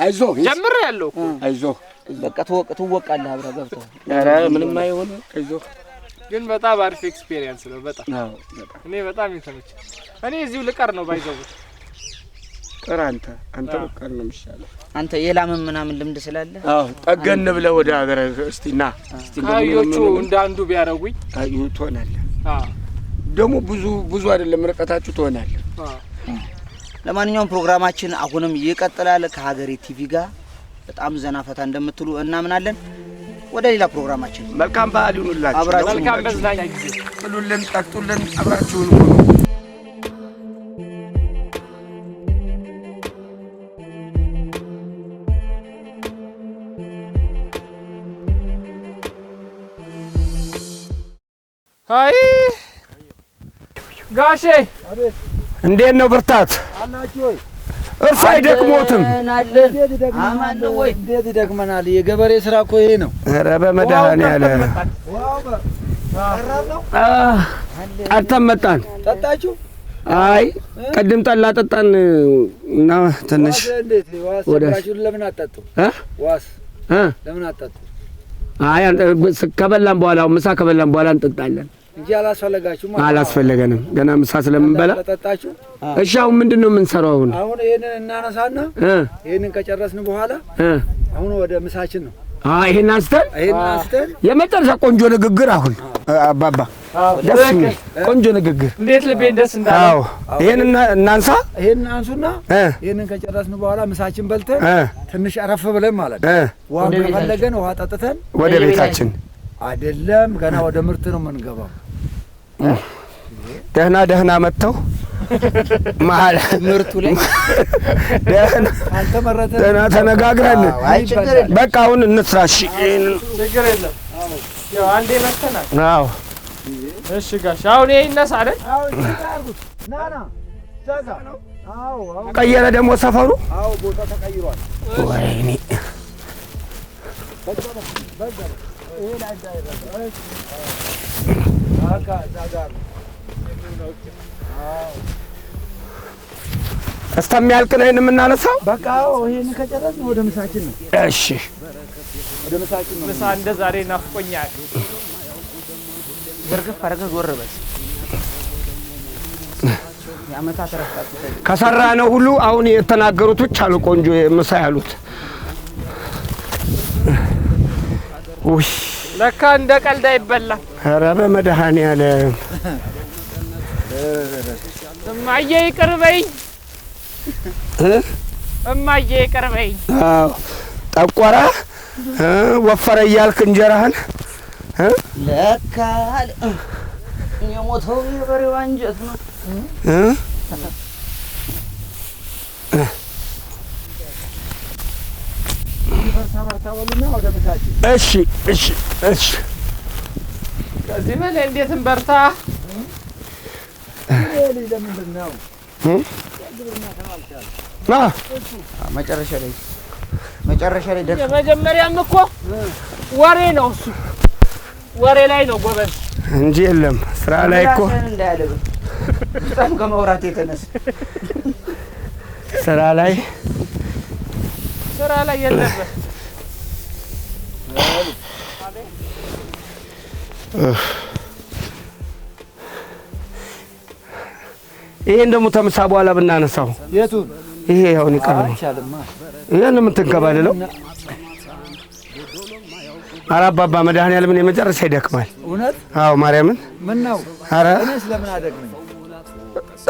አይዞህ ጀምሬያለሁ። አይዞህ በቃ ትወቃለህ አብረህ ገብተህ። ኧረ ምንም አይሆንም። አይዞህ ግን በጣም አሪፍ ኤክስፒሪየንስ ነው። በጣም እኔ በጣም ይተመች። እኔ እዚሁ ልቀር ነው ባይዘው ቀር አንተ ልቀር ነው የሚሻለው። አንተ የላምን ምናምን ልምድ ስላለ ጠገን ብለህ ወደ ሀገር እስቲና አህዮቹ እንዳንዱ ቢያረጉኝ አዩ ትሆናለህ። ደግሞ ብዙ አይደለም ርቀታችሁ ትሆናለህ። ለማንኛውም ፕሮግራማችን አሁንም ይቀጥላል ከሀገሬ ቲቪ ጋር በጣም ዘና ፈታ እንደምትሉ እናምናለን። ወደ ሌላ ፕሮግራማችን መልካም በዓል ይሁንላችሁ። አብራችሁ መልካም መዝናኛ ጊዜ ጥሉልን ጠጡልን አብራችሁን ሁኑ። አይ ጋሼ እንዴት ነው ብርታት? አላችሁ ወይ? እርሱ አይደክሞትም? እንዴት ይደክመናል? የገበሬ ስራ እኮ ይሄ ነው። ኧረ በመድኃኒዓለም ጠጥተን መጣን። ጠጣችሁ? አይ ቅድም ጠላ ጠጣን እና ትንሽ እንዴት ዋስ ሰራችሁ? ለምን አጠጡ? ዋስ ለምን አጠጡ? አይ ከበላን በኋላ ምሳ ከበላን በኋላ እንጠጣለን እንጂ አላስፈለገንም ገና ምሳ ስለምንበላ ተጠጣችሁ እሺ አሁን ምንድነው የምንሰራው አሁን ይሄንን እናነሳና ይሄንን ከጨረስን በኋላ አሁን ወደ ምሳችን ነው ይሄን አንስተን የመጨረሻ ቆንጆ ንግግር አሁን አባባ ደስ የሚል ቆንጆ ንግግር እንዴት ልቤን ደስ እንዳለው ይሄን እናንሳ ይሄን አንሱና ይሄንን ከጨረስን በኋላ ምሳችን በልተን ትንሽ አረፍ ብለን ማለት ውሃ ከፈለገን ውሃ ጠጥተን ወደ ቤታችን አይደለም ገና ወደ ምርት ነው የምንገባው ደህና መተው መሀል ምርቱ ላይ ደህና ተነጋግረን በቃ አሁን እንስራ እሺ ችግር የለም ያው አንዴ መተናል አዎ እሺ ጋሽ አሁን ይሄ ይነሳ አይደል ናና ዛዛ አዎ ቀየረ ደግሞ ሰፈሩ አዎ ቦታ ተቀይሯል ወይኔ በዛ ይሄ ላይ ዳይረስ አካ ዛዛ እስከሚያልቅ ነው የምናነሳው በቃ ይሄን ከጨረስን ወደ ምሳችን ነው እሺ ወደ ምሳችን ነው ምሳ እንደ ዛሬ ናፍቆኛል ዘርግፍ አረገ ወረበስ ያመታት ረፍታት ከሰራ ነው ሁሉ አሁን የተናገሩት ብቻ ነው ቆንጆ ምሳ ያሉት ውይ ለካ እንደ ቀልድ አይበላም ኧረ በመድኃኒዓለም እማዬ ይቅር በይኝ እማዬ ይቅር በይኝ አዎ ጠቆረ ወፈረ እያልክ እንጀራህን ለካ የሞተው የበሬው አንጀት ነው እሺ ከዚህ በላይ እንዴት እንበርታ መጨረሻ ላይ ደስ የመጀመሪያም እኮ ወሬ ነው እሱ ወሬ ላይ ነው ጎበዝ እንጂ የለም ስራ ላይ እኮ እንዳያለብ በጣም ከመውራት የተነሳ ስራ ላይ የለበት ይሄን ደግሞ ተምሳ በኋላ ብናነሳው የቱን ይሄ ያው ይቀርብ ይሄን ምን ተንከባለለው አራባባ መድኃኒዓለምን የመጨረሻ ይደክማል እውነት አዎ ማርያምን ምን ነው አረ እኔስ ለምን አደግመኝ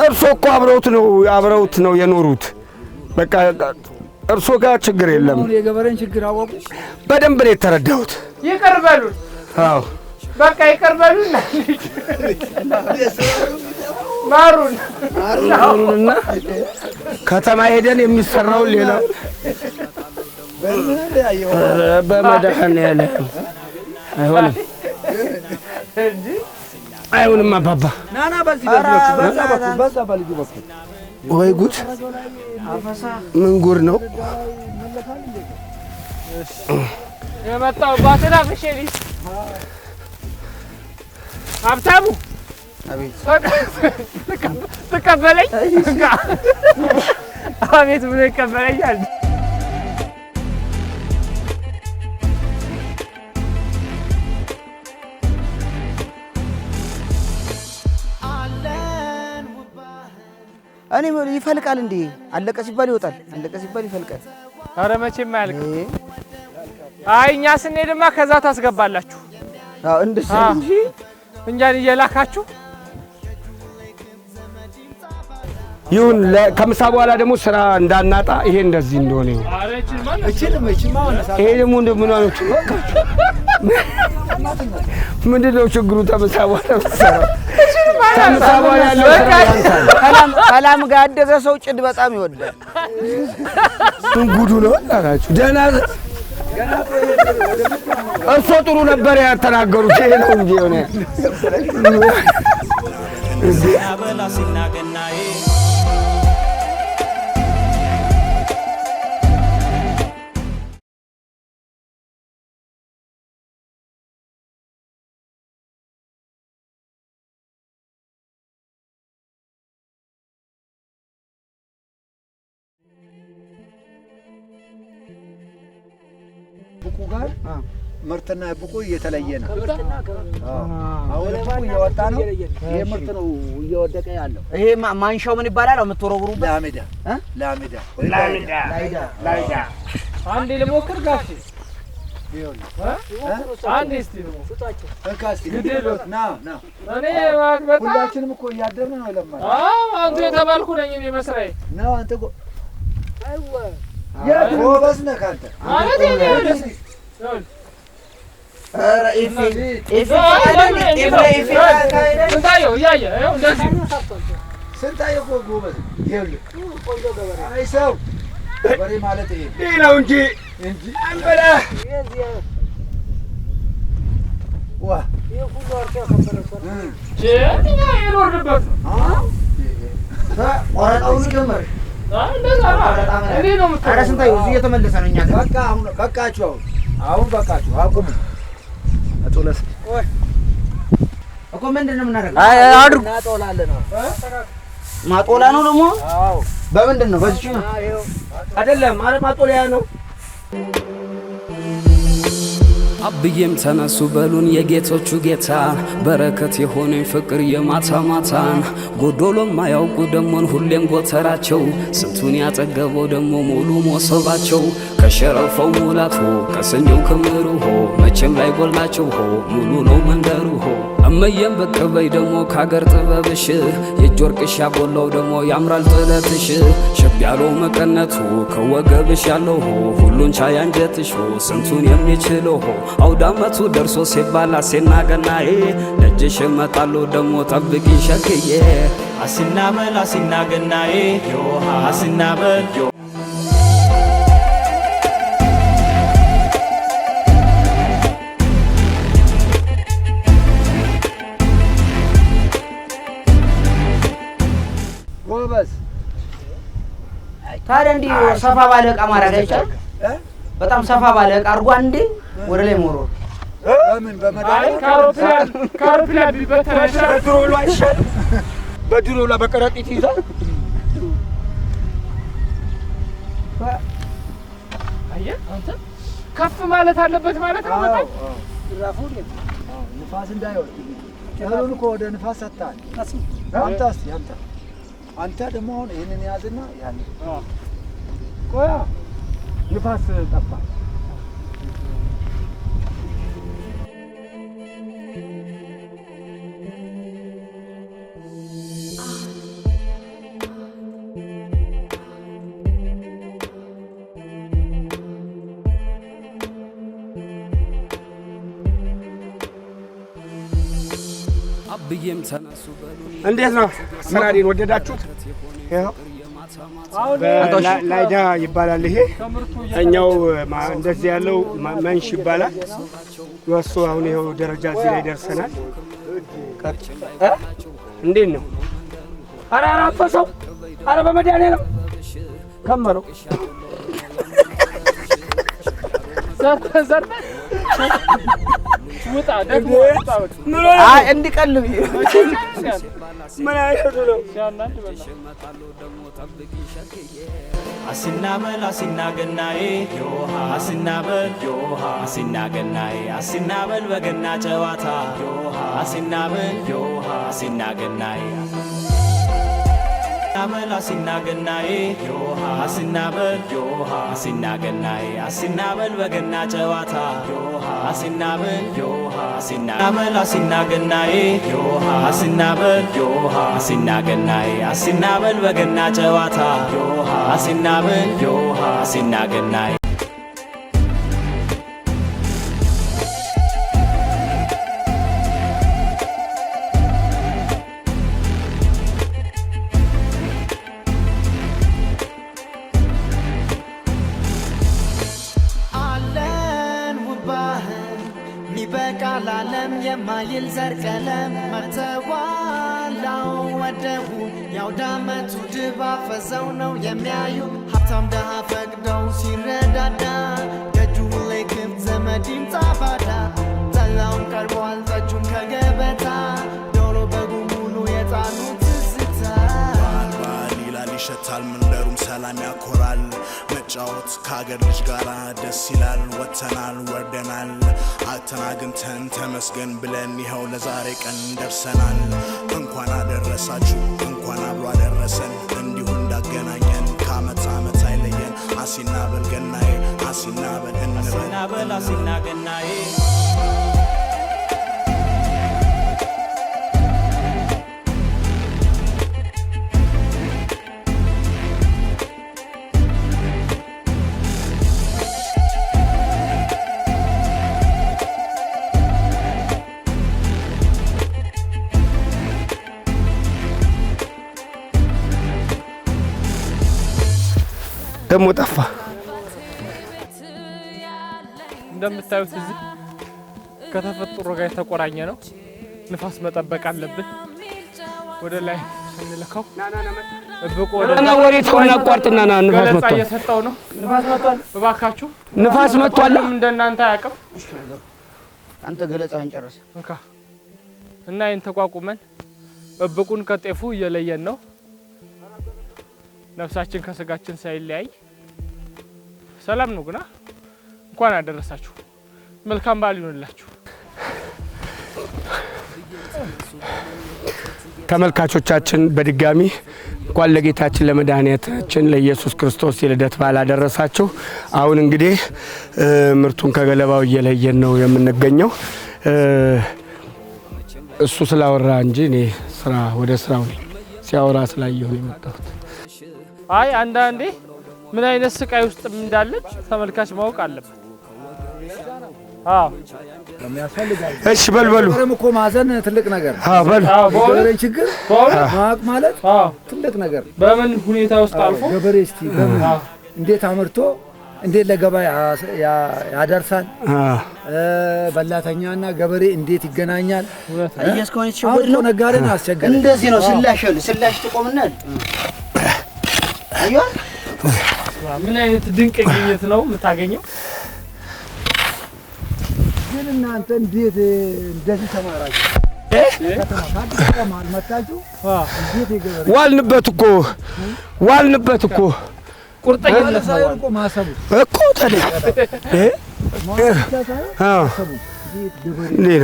እርሶ እኮ አብረውት ነው የኖሩት በቃ እርሶ ጋር ችግር የለም አሁን የገበሬን ችግር አወቁ በደንብ ነው የተረዳሁት ይቅር በሉን አዎ በቃ ይቅር በሉን ማሩንና ከተማ ሄደን የሚሰራውን ሌላ በመድኃኒዓለም አይሆንም አባባ ናና በዛ በልጁ በኩል ወይ ጉድ ምን ጉድ ነው የመጣው ባትና ፍሼሊስ ሀብታሙ አቤት ተቀበለኝ አቤት ብሎ ይቀበለኛል እኔ ይፈልቃል እንዴ አለቀ ሲባል ይወጣል አለቀ ሲባል ይፈልቃል ኧረ መቼም አያልቅ አይ እኛ ስንሄድማ ከዛ ታስገባላችሁ አዎ እንደዛ እንጂ እንጃን እየላካችሁ ይሁን ከምሳ በኋላ ደግሞ ስራ እንዳናጣ ይሄ እንደዚህ እንደሆነ ይሁን ይሄ ደግሞ እንደምን ነው ምንድነው ችግሩ ከምሳ በኋላ ከምሳ በኋላ ያለው ሰላም ጋር ያደገ ሰው ጭድ በጣም ይወዳል ጉዱ ነው አላችሁ ደህና እርሶ ጥሩ ነበር ያተናገሩት ይሄ ነው እንጂ ሆነ አበላ ሲናገናዬ ቡቁ ጋር ምርትና ብቁ እየተለየ ነው። አሁን ብቁ እየወጣ ነው። ይሄ ምርት ነው እየወደቀ ያለው። ይሄ ማንሻው ምን ይባላል? የምትወረውሩበት ላሜዳ አንዴ ልሞክር ጋሽ አንዴ እስቲ ነው ሁላችንም እኮ እያደርን ነው ለማለት። አንተ የተባልኩ ነኝ እኔ መስራዬ ነው። አንተ ጎበዝ ነህ አንተ ማለት እኔ ስንታየው እያየህ እንደዚህ ስንታየው እኮ ጎበዝ ይኸውልህ። አይ ሰው ገበሬ ማለት ይሄ ነው እንጂ አንበላ ዋ ሁሉ አርካ ያፈረሰ ይኖርበት ቆረጣውን ጀመር። እኔ ነው ኧረ ስንታየው እዚህ እየተመለሰ ነው። እኛ በቃ በቃችሁ አሁን በቃችሁ አቁሙ። አቶለስ እኮ ምንድን ነው የምናደርገው? አድርጉ እናጦላለን ነው ማጦላ ነው ደግሞ። አዎ በምንድን ነው? በዚህ ነው አይደለም። አረ ማጦለያ ነው። አብዬም ተነሱ በሉን የጌቶቹ ጌታ በረከት የሆነኝ ፍቅር የማታ ማታን ጎዶሎም ማያውቁ ደሞን ሁሌም ጎተራቸው ስንቱን ያጠገበው ደሞ ሙሉ ሞሰባቸው ከሸረፈው ሙላቱ ከሰኞው ክምሩ ሆ መቼም ላይ ጎልናቸው ሆ ሙሉ ነው መንደሩ ሆ እመየም በቀበይ ደሞ ካገር ጥበብሽ የእጅ ወርቅሽ ያጎላው ደሞ ያምራል ጥለትሽ ሸብ ያለው መቀነቱ ከወገብሽ ያለው ሆ ሁሉን ቻይ አንጀትሽ ሆ ስንቱን የሚችለው ሆ አውዳመቱ ደርሶ ሲባላ ሲናገናዬ ደጅሽ እመጣለሁ ደሞ ጠብቂ ሸክዬ አስናበል አስናገናዬ ዮሃ አስናበል ጎበዝ። ታዲያ እንዲህ ሰፋ ባለ ዕቃ ማድረግ አይቻልም? በጣም ሰፋ ባለ ዕቃ አድርጎ አንዴ ወደ ላይ ሞሮ በምን በመዳይ ካሮፕላን ቢበተራሽ በድሮሉ አይሻልም? በድሮሉ በቀረጢት ይዟል። አየህ አንተ ከፍ ማለት አለበት ማለት ነው። በጣም ንፋስ እንዳይወጣ ጨሩን እኮ ወደ ንፋስ ሰጣል። አንተ እስቲ አንተ ደግሞ አሁን ይሄንን ያዝና ያን ቆያ ንፋስ ጠፋ። አብዬም ተነሱ በሉን እንዴት ነው አሰራሪን ወደዳችሁት? ይኸው ላይዳ ይባላል። ይሄ እኛው እንደዚህ ያለው መንሽ ይባላል። ወሱ አሁን ይኸው ደረጃ እዚህ ላይ ደርሰናል። እንዴት ነው? ኧረ አራፈሰው። ኧረ በመድኃኒዓለም ከመረው ዘርተ ውጣ ደግሞ ውጣ። አይ እንዲቀልብ ምን አይነቱ ነው? አስናበል አስናገናዬ ዮሃ አስናበል ዮሃ አስናገናዬ አስናበል በገና ጨዋታ ዮሃ አስናበል ዮሃ አስናገናዬ አስናበል አስናገናዬ ዮሃ አስናበል ዮሃ አስናገናዬ አስናበል በገና ጨዋታ ዮሃ አስናበል ዮሃ አስናበል አስናገናዬ ዮሃ አስናበል ዮሃ አስናገናዬ አስናበል በገና ጨዋታ ዮሃ አስናበል ዮሃ አስናገናዬ የማይል ዘር ቀለም መተዋላው ወደቡ ያውዳመቱ ድባብ ፈዘው ነው የሚያዩ ሀብታም ደሃ ፈቅደው ሲረዳዳ ደጁ ላይ ክፍት ዘመድ ይምጣ ባዳ ጠላውን ቀርቧል ጠጁም ከገበታ ዶሮ በጉ ሙሉ የጣኑ ትዝታ ይላል ይሸታል መንደሩም ሰላም ያኮራል መጫወት ከአገር ልጅ ጋር ደስ ይላል ወተናል ወርደናል አተናግንተን ተመስገን ብለን ይኸው ለዛሬ ቀን ደርሰናል እንኳን አደረሳችሁ እንኳን አብሮ አደረሰን እንዲሁ እንዳገናኘን ከዓመት ዓመት አይለየን አሲና በልገናዬ አሲና በል እንበል አሲና ገናዬ ደሞ ጠፋ እንደምታዩት እዚህ ከተፈጥሮ ጋር የተቆራኘ ነው ንፋስ መጠበቅ አለብን ወደ ላይ እንልከው እብቆ ወደና ወሬታውን አቋርጥና ና ንፋስ መጥቷል እየሰጠው ነው ንፋስ መጥቷል እባካችሁ ንፋስ መጥቷል እንደናንተ አያውቅም አንተ ገለጻህን ጨርስ እንካ እና ይሄን ተቋቁመን እብቁን ከጤፉ እየለየን ነው ነፍሳችን ከስጋችን ሳይለያይ ሰላም ነው ግና እንኳን አደረሳችሁ መልካም በዓል ይሁንላችሁ ተመልካቾቻችን በድጋሚ እንኳን ለጌታችን ለመድኃኒታችን ለኢየሱስ ክርስቶስ የልደት በዓል አደረሳችሁ አሁን እንግዲህ ምርቱን ከገለባው እየለየን ነው የምንገኘው እሱ ስላወራ እንጂ እኔ ስራ ወደ ስራው ነኝ ሲያወራ ስላየሁ ነው የመጣሁት አይ አንዳንዴ ምን አይነት ስቃይ ውስጥ እንዳለች ተመልካች ማወቅ አለበት አዎ እሺ በልበሉ እኮ ማዘን ትልቅ ነገር አዎ በል ገበሬ ችግር ማቅ ማለት ትልቅ ነገር በምን ሁኔታ ውስጥ አልፎ ገበሬ እስቲ እንዴት አምርቶ እንዴት ለገበያ ያደርሳል በላተኛና ገበሬ እንዴት ይገናኛል አየስኮን ሲወድ ነው ነጋዴን አስቸገረ እንደዚህ ነው ስላሽ ተቆምናል አዩ ምን አይነት ድንቅ ግኝት ነው የምታገኘው ግን እናንተ እንዴት እንደዚህ ተማራችሁ ከተማር መጣችሁ እንዴት ይገበረ ዋልንበት እኮ ቁርጠኝነት ነው እኮ ማሰቡ እኮ ታዲያ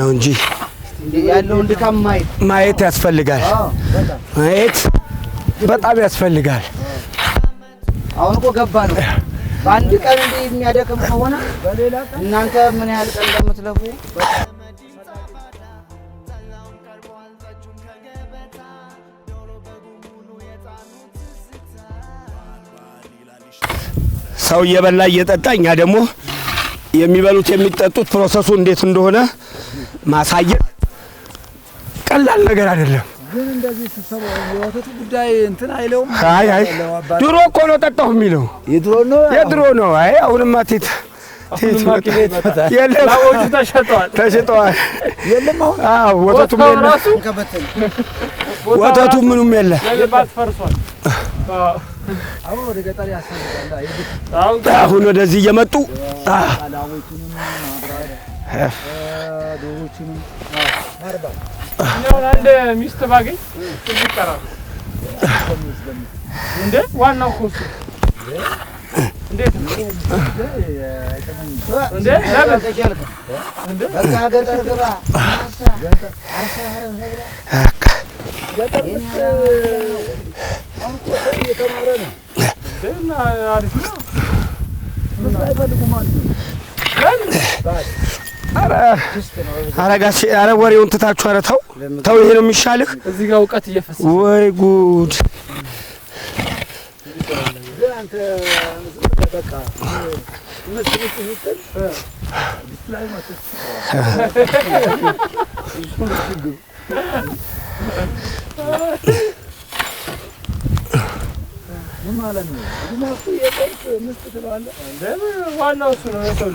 ነው እንጂ ያለውን ድካም ማየት ያስፈልጋል ማየት በጣም ያስፈልጋል አሁን እኮ ገባ ነው በአንድ ቀን እንደ የሚያደክም ከሆነ በሌላ ቀን እናንተ ምን ያህል ቀን እንደምትለፉ ሰው እየበላ እየጠጣ እኛ ደግሞ የሚበሉት የሚጠጡት ፕሮሰሱ እንዴት እንደሆነ ማሳየት ቀላል ነገር አይደለም ግን እንደዚህ ሲሰሩ የወተቱ ጉዳይ እንትን አይለውም አይ ድሮ እኮ ነው ጠጣሁ የሚለው የድሮ ነው አይ አሁንማ ቴት የለም ላሞቹ ተሸጠዋል የለም አሁን ወተቱም የለም ወተቱ ምኑም የለም ለልባት ፈርሷል አሁን ወደ ገጠር ያሳልፋል አሁን ወደዚህ እየመጡ ላሞቹንም ዶሮቹንም ማርባት እኛውን አንድ ሚስት ባገኝ ይቀራል እንዴ ዋናው ኮሱ እንዴት እንዴ እንዴ በቃ ገጠር ግባ አረ ወሬውን ትታችሁ አረ ተው ይሄ ነው የሚሻልህ እዚህ ጋር ዕውቀት እየፈሰሰ ወይ ጉድ አንተ በቃ ላይ ማለት ምን ማለት ነው ድማኩ የጠጥ ምስጥ ተባለ እንዴ ዋናው እሱ ነው ሰው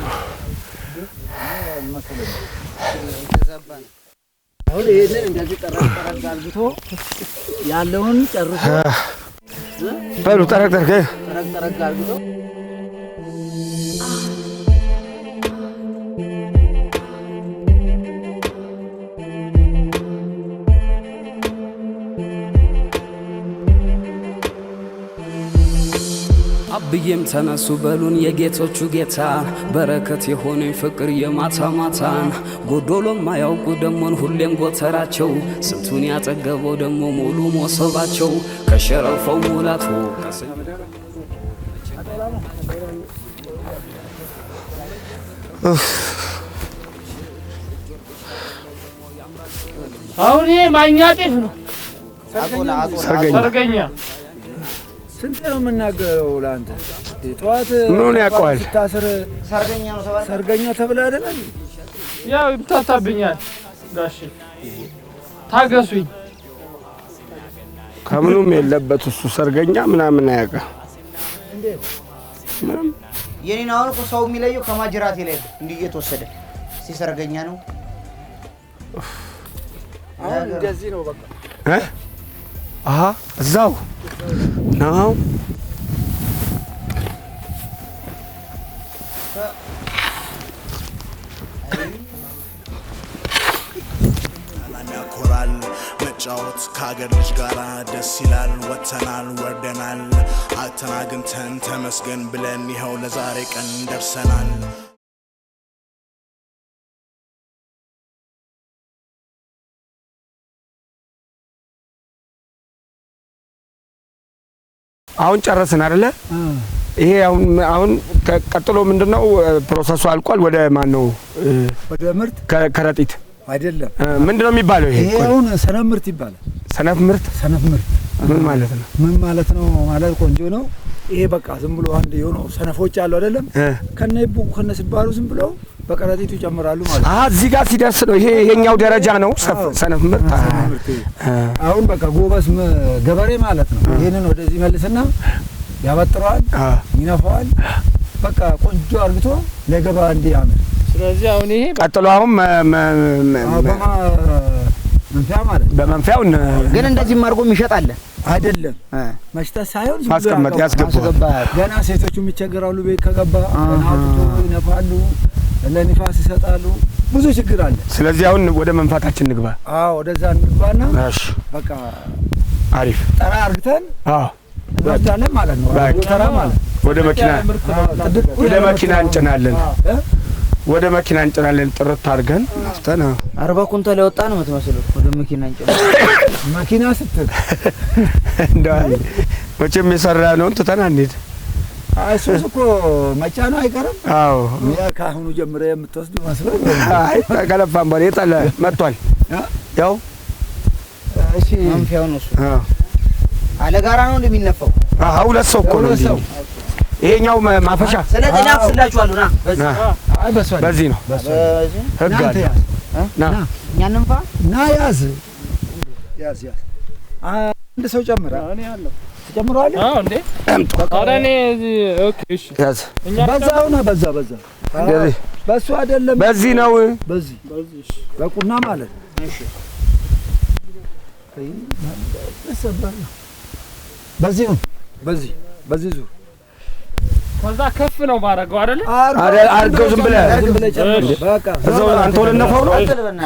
አሁን ይሄንን እንደዚህ ጠረቅ አድርጎ ያለውን ጨርሶ በሉ ጠረቅ አድርጎ አብዬም ተነሱ በሉን የጌቶቹ ጌታ በረከት የሆነኝ ፍቅር የማታ ማታን ጎዶሎም ማያውቁ ደሞን ሁሌም ጎተራቸው ስንቱን ያጠገበው ደሞ ሙሉ ሞሰባቸው ከሸረፈው ሙላቱ አሁን ይሄ ማኛ ጤፍ ነው። ሰርገኛ ስንት ነው የምናገረው ለአንተ? ጠዋት ምን ያውቀዋል? ታስር ሰርገኛ ነው ተባለ። ሰርገኛ ተብለህ አይደል? ያው ይምታታብኛል። ጋሽ ታገሱኝ። ከምኑም የለበት እሱ ሰርገኛ ምናምን አያውቅም። እንዴት ምንም የኔን አሁን እኮ ሰው የሚለየው ከማጅራቴ ላይ እንዲህ እየተወሰደ ሲሰርገኛ ነው። አሁን እንደዚህ ነው በቃ አሃ እዛው ነው ያኮራል መጫወት ከአገር ልጅ ጋር ደስ ይላል። ወጥተናል ወርደናል አተናግንተን ተመስገን ብለን ይኸው ለዛሬ ቀን ደርሰናል። አሁን ጨረስን አይደለ? ይሄ አሁን ቀጥሎ ምንድነው ፕሮሰሱ አልቋል። ወደ ማን ነው? ወደ ምርት ከረጢት አይደለም። ምንድነው የሚባለው? ይሄ አሁን ሰነፍ ምርት ይባላል። ሰነፍ ምርት ምን ማለት ነው? ምን ማለት ነው? ማለት ቆንጆ ነው። ይሄ በቃ ዝም ብሎ አንድ የሆነው ሰነፎች አሉ አይደለም? ከነይቡ ከነስባሩ ዝም ብሎ በቀረጢቱ ይጨምራሉ ማለት ነው። እዚህ ጋር ሲደርስ ነው ይሄኛው ደረጃ ነው ሰነፍ ምርት። አሁን በቃ ጎበዝ ገበሬ ማለት ነው። ይሄንን ወደዚህ መልስና ያበጥረዋል፣ ይነፋዋል። በቃ ቆንጆ አርግቶ ለገባ እንዲያምር። ስለዚህ አሁን ይሄ ቀጥሎ አሁን መንፊያ ማለት በመንፊያው ግን እንደዚህ አድርጎም ይሸጣል አይደለም? መሽጠት ሳይሆን ማስቀመጥ ያስገባል። ገና ሴቶቹ የሚቸገራሉ። ቤት ከገባ አውጥቶ ይነፋሉ፣ ለንፋስ ይሰጣሉ። ብዙ ችግር አለ። ስለዚህ አሁን ወደ መንፋታችን ንግባ። ወደዛ እንግባና በቃ አሪፍ ጠራ አርግተን እንወስዳለን ማለት ነው። ተራ ማለት ወደ መኪና እንጭናለን። ወደ መኪና እንጭናለን። ጥርት አድርገን ናፍተና 40 ኩንታል ያወጣ ነው የምትመስለው። ወደ መኪና እንጭናለን። መኪና ስትል እንደው መቼም የሰራ ነው ትተና እንሂድ። እሱስ እኮ መጫኑ አይቀርም። ያ ካሁኑ ጀምረ የምትወስዱ መስሎኝ። ከለፋም በኋላ የጣለ መጥቷል። ያው እሺ መንፊያው ነው እሱ። አለ ጋራ ነው እንደሚነፋው። ሁለት ሰው እኮ ነው እንዴ? ይሄኛው ማፈሻ። ስለዚህ ናፍስላችኋለሁ። ና በዚህ ነው ህግ አለ። ና እኛ እንንፋ። ና ያዝ አንድ ሰው ጨምራ እኔ ያለው ጨምሯል። እንዴ ኧረ እኔ ኦኬ እሺ ያዝ። በዛውና በዛ በሱ አይደለም በዚህ ነው። በዚህ እሺ በቁና ማለት እሺ በዚህ ዙር ከዛ ከፍ ነው ማረጋው አይደል? አርገው ዝም ብለህ በቃ እዛው አንተ ወለነፈው ነው።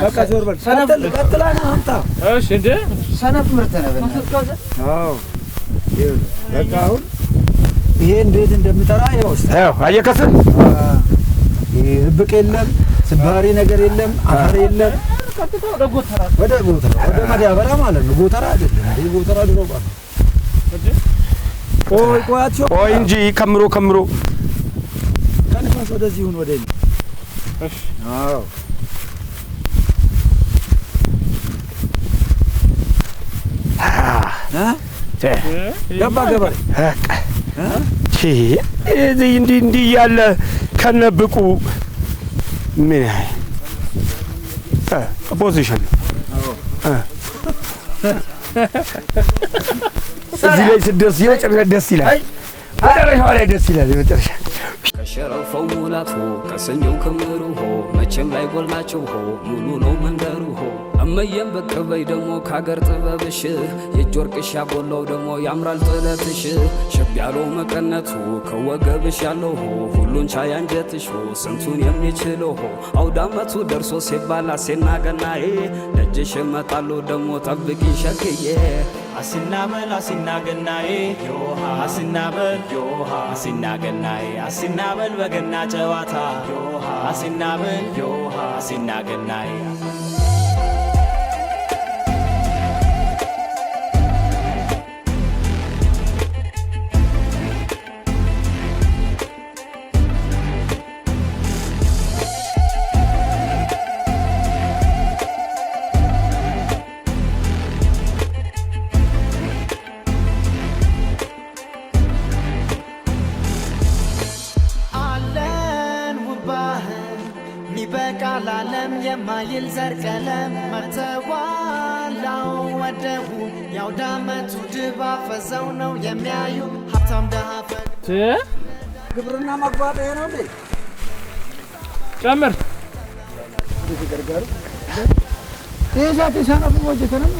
በቃ ዞር በል ሰነፍ ቀጥላና አምጣ። እሺ እንዴ ሰነፍ ምርት ነው በእናትህ። በቃ አሁን ይሄ እንዴት እንደምጠራ ይኸው አየከፍ። ህብቅ የለም፣ ስባሪ ነገር የለም፣ አፈር የለም። ቀጥታ ወደ ጎተራ ወደ ማዳበሪያ ማለት ነው። ጎተራ አይደለም እንዴ? ጎተራ ድሮ ባለ ቆይ እንጂ ከምሮ ከንፋስ ወደዚህ ሁን ወደዚህ። እሺ ገባ እንዲህ ያለ ከነብቁ ምን ፖዚሽን እዚህ ላይ ስደርስ የመጨረሻ ደስ ይላል። መጨረሻው ላይ ደስ ይላል። የመጨረሻ ከሸረፈው ሙላቱ ከሰኞው ክምሩ ሆ መቼም ላይ ጎልናቸው ሆ ሙሉ ነው መንደሩ ሆ እመየም ብቅ በይ ደሞ ካገር ጥበብሽ የእጅ ወርቅሽ ያጎላው ደሞ ያምራል ጥለትሽ ሸብ ያለው መቀነቱ ከወገብሽ ያለው ሁሉን ቻይ አንጀትሽ ስንቱን የሚችለው አውዳመቱ ደርሶ ሲባል አሴና ገናዬ ደጅሽ እመጣለሁ ደሞ ጠብቂ ሸክዬ አሲናበል አሲናገናዬ ዮሃ አሲናበል ዮሃ አሲናገናዬ አሲናበል በገና ጨዋታ ዮሃ አሲናበል ዮሃ አሲናገናዬ ቃላለም የማይል ዘር ቀለም መተዋላው ወደቡ ያውዳመቱ ድባብ ፈዘው ነው የሚያዩ ሀብታም ደሃ ፈቅድ ግብርና መግባት ይሄ ነው እንዴ? ጨምር ይዛት ይሰናፍ ወጀተ ነው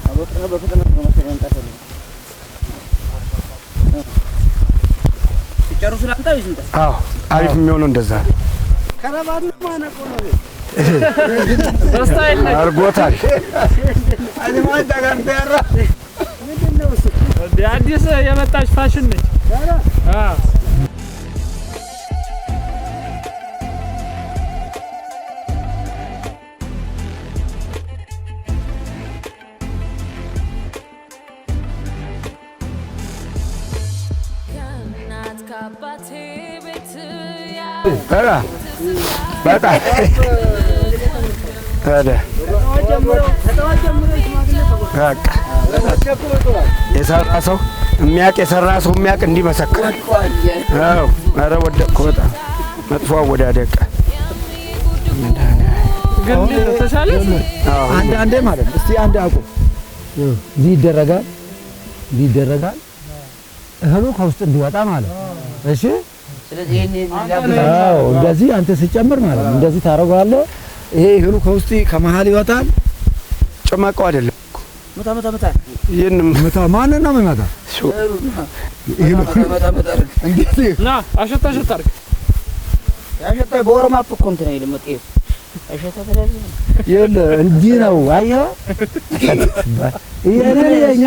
አቦጥና በፍጥነት ነው መሰለኝ ሲጨርሱ ላንታው ይዝንታ አዎ አሪፍ የሚሆነው እንደዛ ከረባቱ ማነቆ ነው በስታይል ነው አርጎታል አለማን ታጋንተ ያራ ምንድነው እሱ አዲስ የመጣች ፋሽን ነች አዎ ኧረ በጣም የሰራ ሰው የሚያውቅ የሰራ ሰው የሚያውቅ እንዲመሰክር። አዎ ኧረ ወደቅኩ በጣም መጥፎ አወዳደቅ ግን ተሻለ። አንዴ ማለት ነው። እስቲ አንዴ አቁም። ይደረጋል እህሉ ከውስጥ እንዲወጣ ማለት እሺ። ስለዚህ አዎ እንደዚህ አንተ ሲጨምር ማለት ነው። እንደዚህ ታረጋለህ። ይሄ እህሉ ከውስጥ ከመሃል ይወጣል። ጭማቀው አይደለም መታ ይሄንም መታ ማን ነው የሚመታ? ይሄ መታ እንዴት ና አሸታ አድርግ ያሸታ በኦሮማፕ እኮ እንትን አይልም ጤፍ አሸታ ተደረገ ይል እንዲህ ነው። አየኸው ይሄ የኛ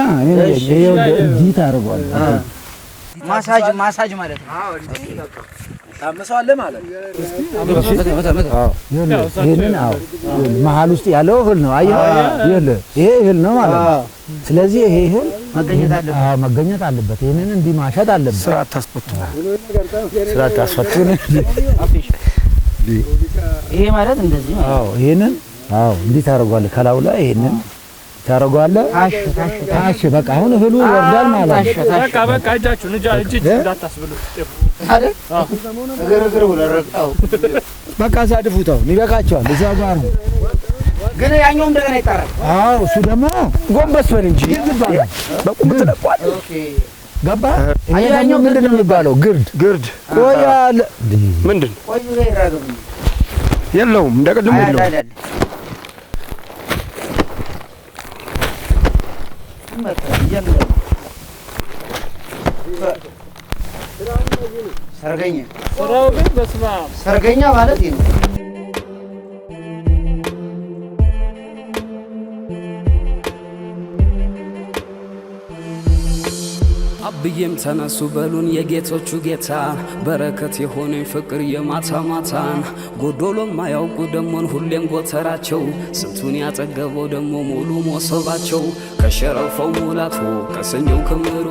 ይሄ እንዲህ ታረጋለህ። ማሳጅ ማለት ነው። አዎ እንዲህ በቃ ታመሳለህ ማለት ነው። ይሄንን አዎ መሀል ውስጥ ያለው እህል ነው። አየኸው ይሄ እህል ነው ማለት ነው። ስለዚህ ይሄ እህል መገኘት አለበት። ይሄንን እንዲህ ማሸት አለበት። ስራ ታስፈቱ ይሄ ማለት እንደዚህ ነው። አዎ ይሄንን አዎ እንዲህ ታረጋለህ። ከላዩ ላይ ይሄንን ታረጋለህ። ታሽ በቃ አሁን እህሉ ይወርዳል ማለት ነው። በቃ እጃችሁን እጅ እንዳታስብሉ አይደል? ግርግር ብሎ ረግጠው በቃ ሳድፉታው ይበቃቸዋል። እዛ ጋር ነው ግን ያኛው እንደገና ይጣራል። አዎ እሱ ደግሞ ጎንበስ በል እንጂ በቁም ተለቋል። ኦኬ ገባ። ያኛው ምንድን ነው የሚባለው? ግርድ ቆያል። ምንድን ቆይ ነው ይራገም የለውም እንደቀድሞ የለውም። ሰርገኛ ስራው ግን በስመ አብ ሰርገኛ ማለት ይሄ ነው። አብዬም ተነሱ በሉን የጌቶቹ ጌታ በረከት የሆነኝ ፍቅር የማታ ማታን ጎዶሎም ማያውቁ ደሞን ሁሌም ጎተራቸው ስንቱን ያጠገበው ደሞ ሙሉ ሞሰባቸው ከሸረፈው ሙላቱ ከሰኘው ክምሩ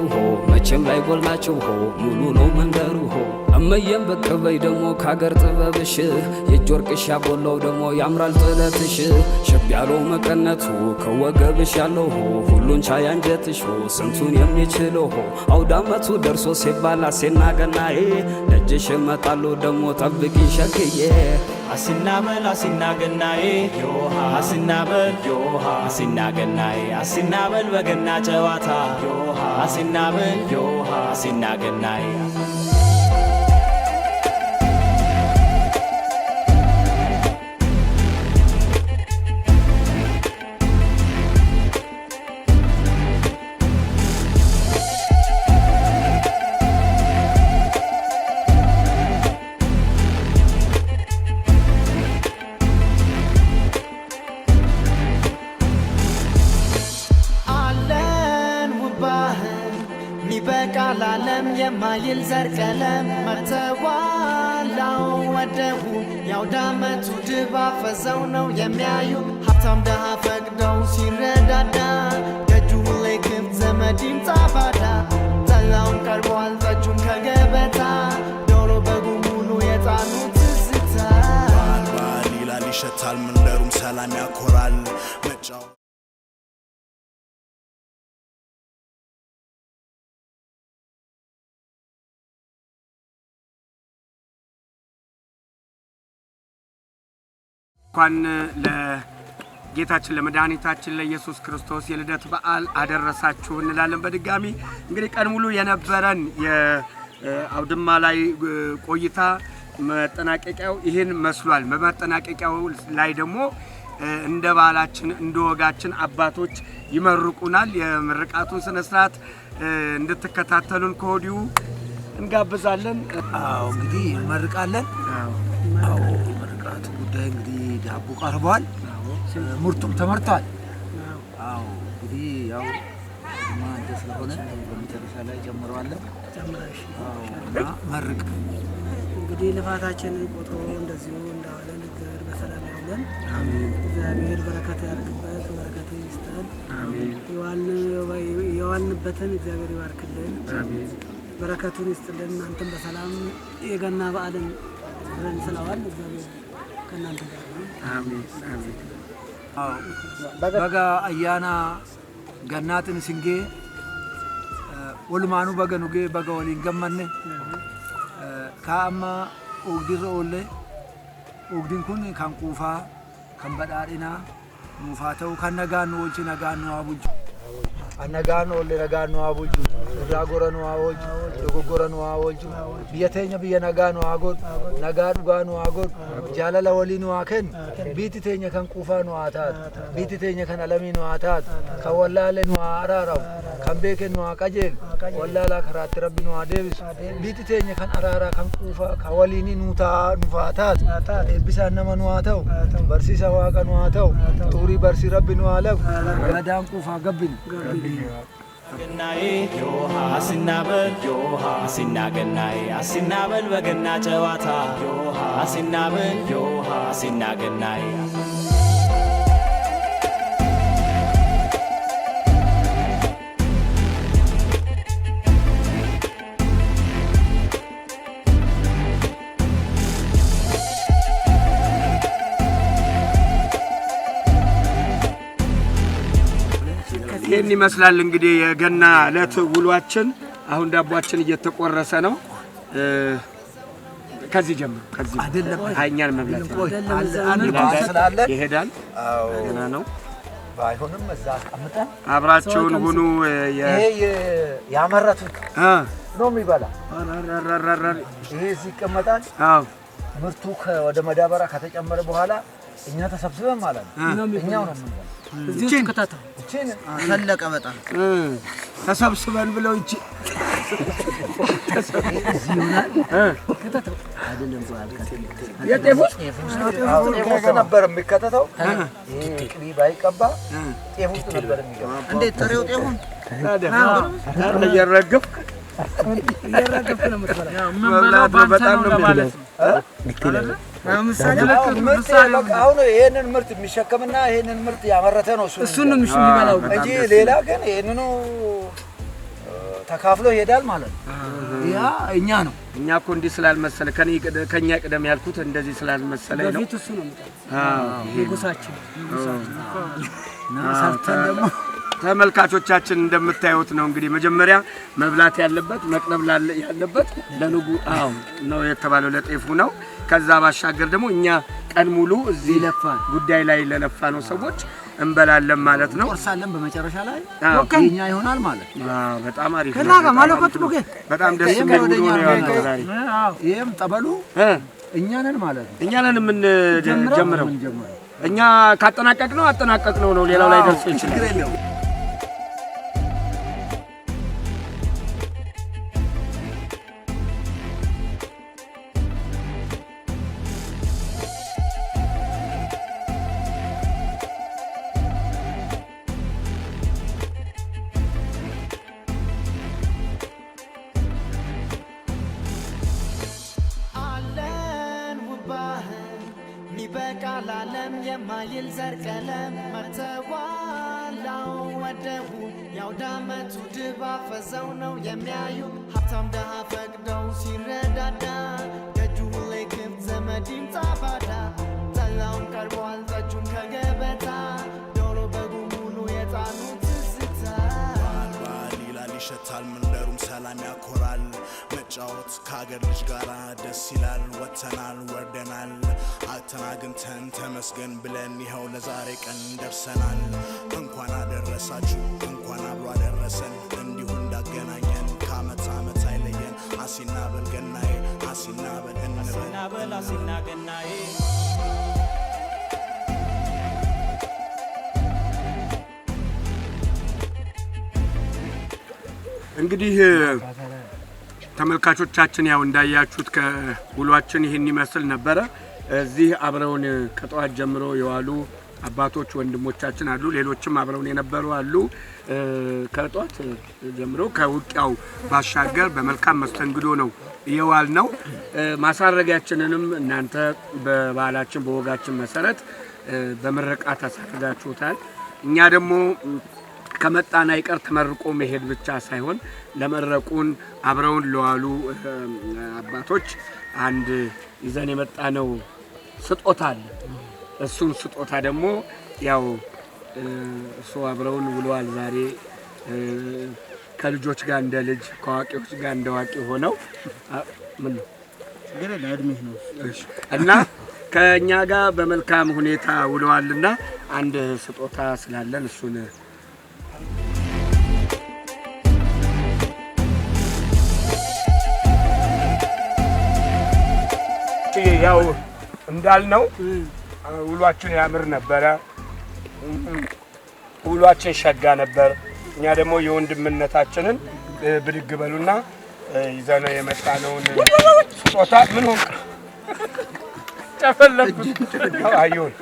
መቼም ላይ ጎላቸው ሙሉ ነው መንደሩ እመየም ብቅ በይ ደሞ ካገር ጥበብሽ የእጅ ወርቅሽ ያጎላው ደሞ ያምራል ጥለትሽ ሸብ ያለው መቀነቱ ከወገብሽ ያለው ሁሉን ቻይ አንጀትሽ ስንቱን የሚችለው አውዳመቱ ደርሶ ሲባል አሴና ገናዬ ደጅሽ እመጣለሁ ደሞ ጠብቂ ሸክዬ አሲናበል አሲናገናዬ ዮሃ አሲናበል ዮሃ አሲናገናዬ አሲናበል በገና ጨዋታ ዮሃ አሲናበል ዮሃ አሲናገናዬ የማይል ዘር ቀለም መተዋላው ወደቡ ያውዳመቱ ድባብ ፈዘው ነው የሚያዩ ሀብታም ደሃ ፈቅደው ሲረዳዳ ደጁ ሁሌ ክፍት ዘመድ ይምጣ ባዳ ጠላውን ቀርቧል ጠጁም ከገበታ ዶሮ በጉ ሙሉ የጣኑ ትዝታ በዓል ይላል ይሸታል መንደሩም ሰላም ያኮራል መጫወት እንኳን ለጌታችን ለመድኃኒታችን ለኢየሱስ ክርስቶስ የልደት በዓል አደረሳችሁ እንላለን። በድጋሚ እንግዲህ ቀን ሙሉ የነበረን የአውድማ ላይ ቆይታ መጠናቀቂያው ይሄን መስሏል። በመጠናቀቂያው ላይ ደግሞ እንደ ባህላችን እንደ ወጋችን አባቶች ይመርቁናል። የምርቃቱን ስነ ስርዓት እንድትከታተሉን ከወዲሁ እንጋብዛለን። አዎ እንግዲህ እንመርቃለን። አዎ ምርቃቱ ጉዳይ እንግዲህ ዳቦ ቀርቧል፣ ምርቱም ተመርቷል። አዎ እንግዲህ ያው ማንተ ስለሆነ በመጨረሻ ላይ ጨምረዋለን። ጨምራሽ እና መርቅ እንግዲህ ልፋታችንን ቆጥሮ እንደዚሁ እንዳዋለን እግዚአብሔር በሰላም ያውለን። አሜን። እግዚአብሔር በረከት ያድርግበት፣ በረከት ይስጠን። አሜን። የዋልንበትን እግዚአብሔር ይባርክልን። አሜን። በረከቱን ይስጥልን። እናንተም በሰላም የገና በዓልን ብለን ስለዋል እግዚአብሔር ከእናንተ ጋር ነው። አሜን። አሜን። በጋ አያና ገናትን ሲንጌ ወልማኑ በገኑጌ በጋ ወሊን ገመነ ካማ ኡግዲሮ ኦለ ኡግዲን ኩን ካን ቁፋ ካን በዳዲና ሙፋተው ከነጋኑ ወልቺ ነጋኑ አቡጅ አነጋኑ ኦለ ነጋኑ አቡጅ ዳጎረኑ አወጅ ዶጎረኑ አወጅ ቢየተኛ ቢየነጋኑ አጎድ ነጋዱ ጋኑ አጎድ ጃላላ ወሊኑ አከን ቢቲተኛ ካን ቁፋኑ አታት ቢቲተኛ ካን አለሚኑ አታት ከወላለኑ አራራው ካን ቤከኑ አቀጀል ወላላ ከራት ረቢኑ አደብስ ቢቲተኛ ካን አራራ ካን ቁፋ ከወሊኒ ኑታ ኑፋታት ኤቢሳን ነመኑ አተው በርሲሳ ዋቀኑ አተው ጡሪ በርሲ ረቢኑ አለው ገዳን ቁፋ ገቢን ገናዬ ዮሃ አሲናበል ዮሃ አሲናገናዬ አሲናበል በገና ጨዋታ ዮሃ አሲናበል ዮሃ አሲናገናዬ ይሄን ይመስላል እንግዲህ የገና ዕለት ውሏችን። አሁን ዳቦአችን እየተቆረሰ ነው። ከዚህ ጀምሮ ከዚህ አይደለም አይኛን መብላት ይሄዳል። አዎ ገና ነው። ባይሆንም እዛ አስቀምጠን አብራችሁን ሁኑ። ይሄ ያመረቱት ነው የሚበላ። ይሄ ሲቀመጣል። አዎ ምርቱ ወደ መዳበራ ከተጨመረ በኋላ እኛ ተሰብስበን ማለት ነው እኛው ነው የምንበላ። እዚህ ተከታተው እቺን ፈለቀ በጣም ተሰብስበን ብለው እቺ ይሆናል ከተተው አይደለም የጤፉስ ጤፉስ ነበር የሚከተተው። ይሄ ቅቤ ባይቀባ ጤፉስ ነበር የሚገባ። እንዴት ጥሬው ጤፉን ታዲያ እየረገፍ ነው የምትበላው። ያው መንበላው ባንተ ነው ማለት ነው። ምሳሌ አሁን ይሄንን ምርት የሚሸከምና ይሄንን ምርት ያመረተ ነው እሱ ነው የሚበላው እንጂ ሌላ ግን ይሄንኑ ተካፍሎ ይሄዳል ማለት ነው። ያ እኛ ነው እኛ እኮ እንዲህ ስላልመሰለ ከኛ ቀደም ያልኩት እንደዚህ ስላልመሰለ ነው። በፊት እሱ ነው ንጉሳችን ሰርተን ደግሞ ተመልካቾቻችን እንደምታዩት ነው እንግዲህ መጀመሪያ መብላት ያለበት መቅረብ ያለበት ለንጉ ነው የተባለው ለጤፉ ነው። ከዛ ባሻገር ደግሞ እኛ ቀን ሙሉ እዚህ ጉዳይ ላይ ለለፋ ነው ሰዎች እንበላለን ማለት ነው። ቆርሳለን በመጨረሻ ላይ የኛ ይሆናል ማለት ነው። በጣም አሪፍ ከና ጋር ማለከቱ ቡጌ በጣም ደስ የሚል ነው ያለው ዛሬ። ይሄም ጠበሉ እኛ ነን ማለት ነው። እኛ ነን ምን ጀምረው እኛ አጠናቀቅነው ነው ሌላው ላይ ደርሶ ይችላል። በለም የማይል ዘር ቀለም መተዋላው ወደቡ ያውዳመቱ ድባብ ፈዘው ነው የሚያዩ ሀብታም ደሃ ፈቅደው ሲረዳዳ ደጁ ሁሌ ክፍት ዘመድ ይምጣ ባዳ ጠላውን ቀርቧል ጠጁም ከገበታ ዶሮ በጉ ሙሉ የጣኑ ትዝታ በዓል ይላል ይሸታል መንደሩም ሰላም ያኮራል መጫወት ከአገር ልጅ ጋር ደስ ይላል ወጥተናል ወርደናል አተናግንተን ተመስገን ብለን ይኸው ለዛሬ ቀን ደርሰናል እንኳን አደረሳችሁ እንኳን አብሮ አደረሰን እንዲሁ እንዳገናኘን ከዓመት ዓመት አይለየን አሲና በል ገናዬ አሲና በል እንበል አሲና ገናዬ እንግዲህ ተመልካቾቻችን ያው እንዳያችሁት ከውሏችን ይሄን ይመስል ነበር እዚህ አብረውን ከጧት ጀምሮ የዋሉ አባቶች ወንድሞቻችን አሉ ሌሎችም አብረውን የነበሩ አሉ ከጧት ጀምሮ ከውቂያው ባሻገር በመልካም መስተንግዶ ነው የዋል ነው ማሳረጋችንንም እናንተ በባህላችን በወጋችን መሰረት በመረቃት አሳርጋችሁታል እኛ ደግሞ ከመጣና ይቀር ተመርቆ መሄድ ብቻ ሳይሆን ለመረቁን አብረውን ለዋሉ አባቶች አንድ ይዘን የመጣነው ስጦታ አለ እሱን ስጦታ ደግሞ ያው እሱ አብረውን ውለዋል ዛሬ ከልጆች ጋር እንደ ልጅ ከዋቂዎች ጋር እንደ ዋቂ ሆነው ምን ገለ ለእድሜህ ነው እና ከኛ ጋር በመልካም ሁኔታ ውለዋልና አንድ ስጦታ ስላለን እሱን ያው እንዳልነው ውሏችን ያምር ነበር ውሏችን ሸጋ ነበር እኛ ደግሞ የወንድምነታችንን ብድግ በሉና ይዘነው የመጣነውን ስጦታ ምን ሆንክ ተፈለኩ አይሁን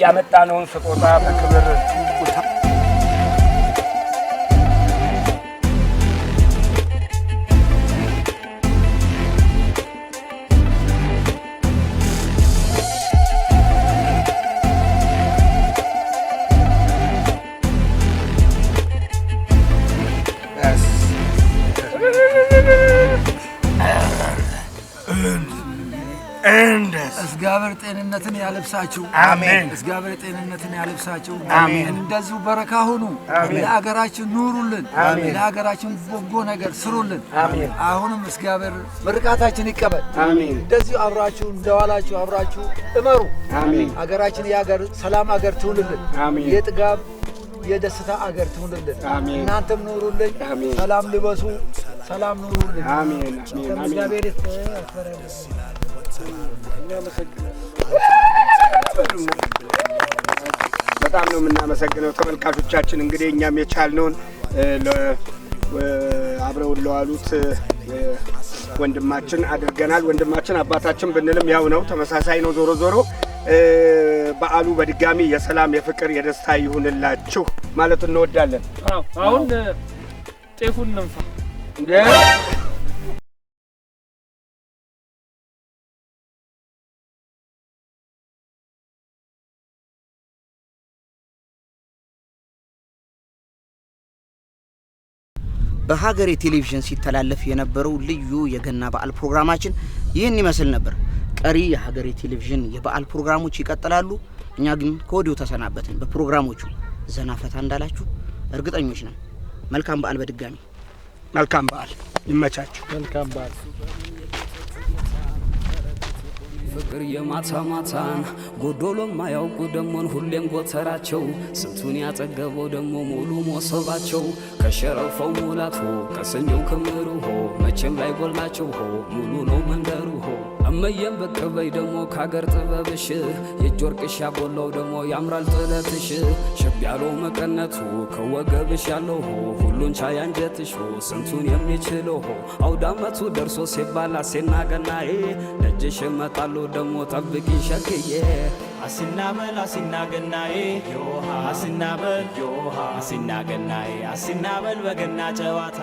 ያመጣነውን ስጦታ በክብር እግዚአብሔር ጤንነትን ያለብሳችሁ አሜን እግዚአብሔር ጤንነትን ያለብሳችሁ አሜን እንደዚሁ በረካ ሁኑ ለሀገራችን ኑሩልን ለሀገራችን በጎ ነገር ስሩልን አሜን አሁንም እግዚአብሔር ምርቃታችን ይቀበል አሜን እንደዚሁ አብራችሁ እንደዋላችሁ አብራችሁ እመሩ አሜን ሀገራችን የሀገር ሰላም ሀገር ትሁንልን አሜን የጥጋብ የደስታ ሀገር ትሁንልን አሜን እናንተም ኑሩልን አሜን ሰላም ልበሱ ሰላም ኑሩልን አሜን አሜን እግዚአብሔር በጣም ነው የምናመሰግነው ተመልካቾቻችን እንግዲህ እኛም የቻልነውን አብረውን ለዋሉት ወንድማችን አድርገናል ወንድማችን አባታችን ብንልም ያው ነው ተመሳሳይ ነው ዞሮ ዞሮ በዓሉ በድጋሚ የሰላም የፍቅር የደስታ ይሁንላችሁ ማለት እንወዳለን አሁን ጤፉን እንንፋ እንዴ በሀገሬ ቴሌቪዥን ሲተላለፍ የነበረው ልዩ የገና በዓል ፕሮግራማችን ይህን ይመስል ነበር። ቀሪ የሀገሬ ቴሌቪዥን የበዓል ፕሮግራሞች ይቀጥላሉ። እኛ ግን ከወዲሁ ተሰናበትን። በፕሮግራሞቹ ዘና ፈታ እንዳላችሁ እርግጠኞች ነን። መልካም በዓል በድጋሚ መልካም በዓል ይመቻችሁ መልካም በዓል ፍቅር የማታ ማታን ጎዶሎ ማያውቁ ደሞን ሁሌም ጎተራቸው ስንቱን ያጠገበው ደሞ ሙሉ ሞሰባቸው ከሸረፈው ሙላቱ ከሰኞው ክምሩ ሆ መቼም ላይ ጎላቸው ሆ ሙሉ ነው መንደሩ ሆ እመየም በቀበይ ደሞ ካገር ጥበብሽ የእጅ ወርቅሽ ያጎላው ደሞ ያምራል ጥለትሽ ሸብ ያለው መቀነቱ ከወገብሽ ያለው ሆ ሁሉን ቻይ አንጀትሽ ሆ ስንቱን የሚችለው ሆ አውዳመቱ ደርሶ ሲባል አሴና ገናዬ ደጅሽ መጣሉ ደሞ ጠብቂ ሸክዬ አሲናበል አሲናገናዬ ዮሃ አሲናበል ዮሃ አሲናገናዬ አሲናበል በገና ጨዋታ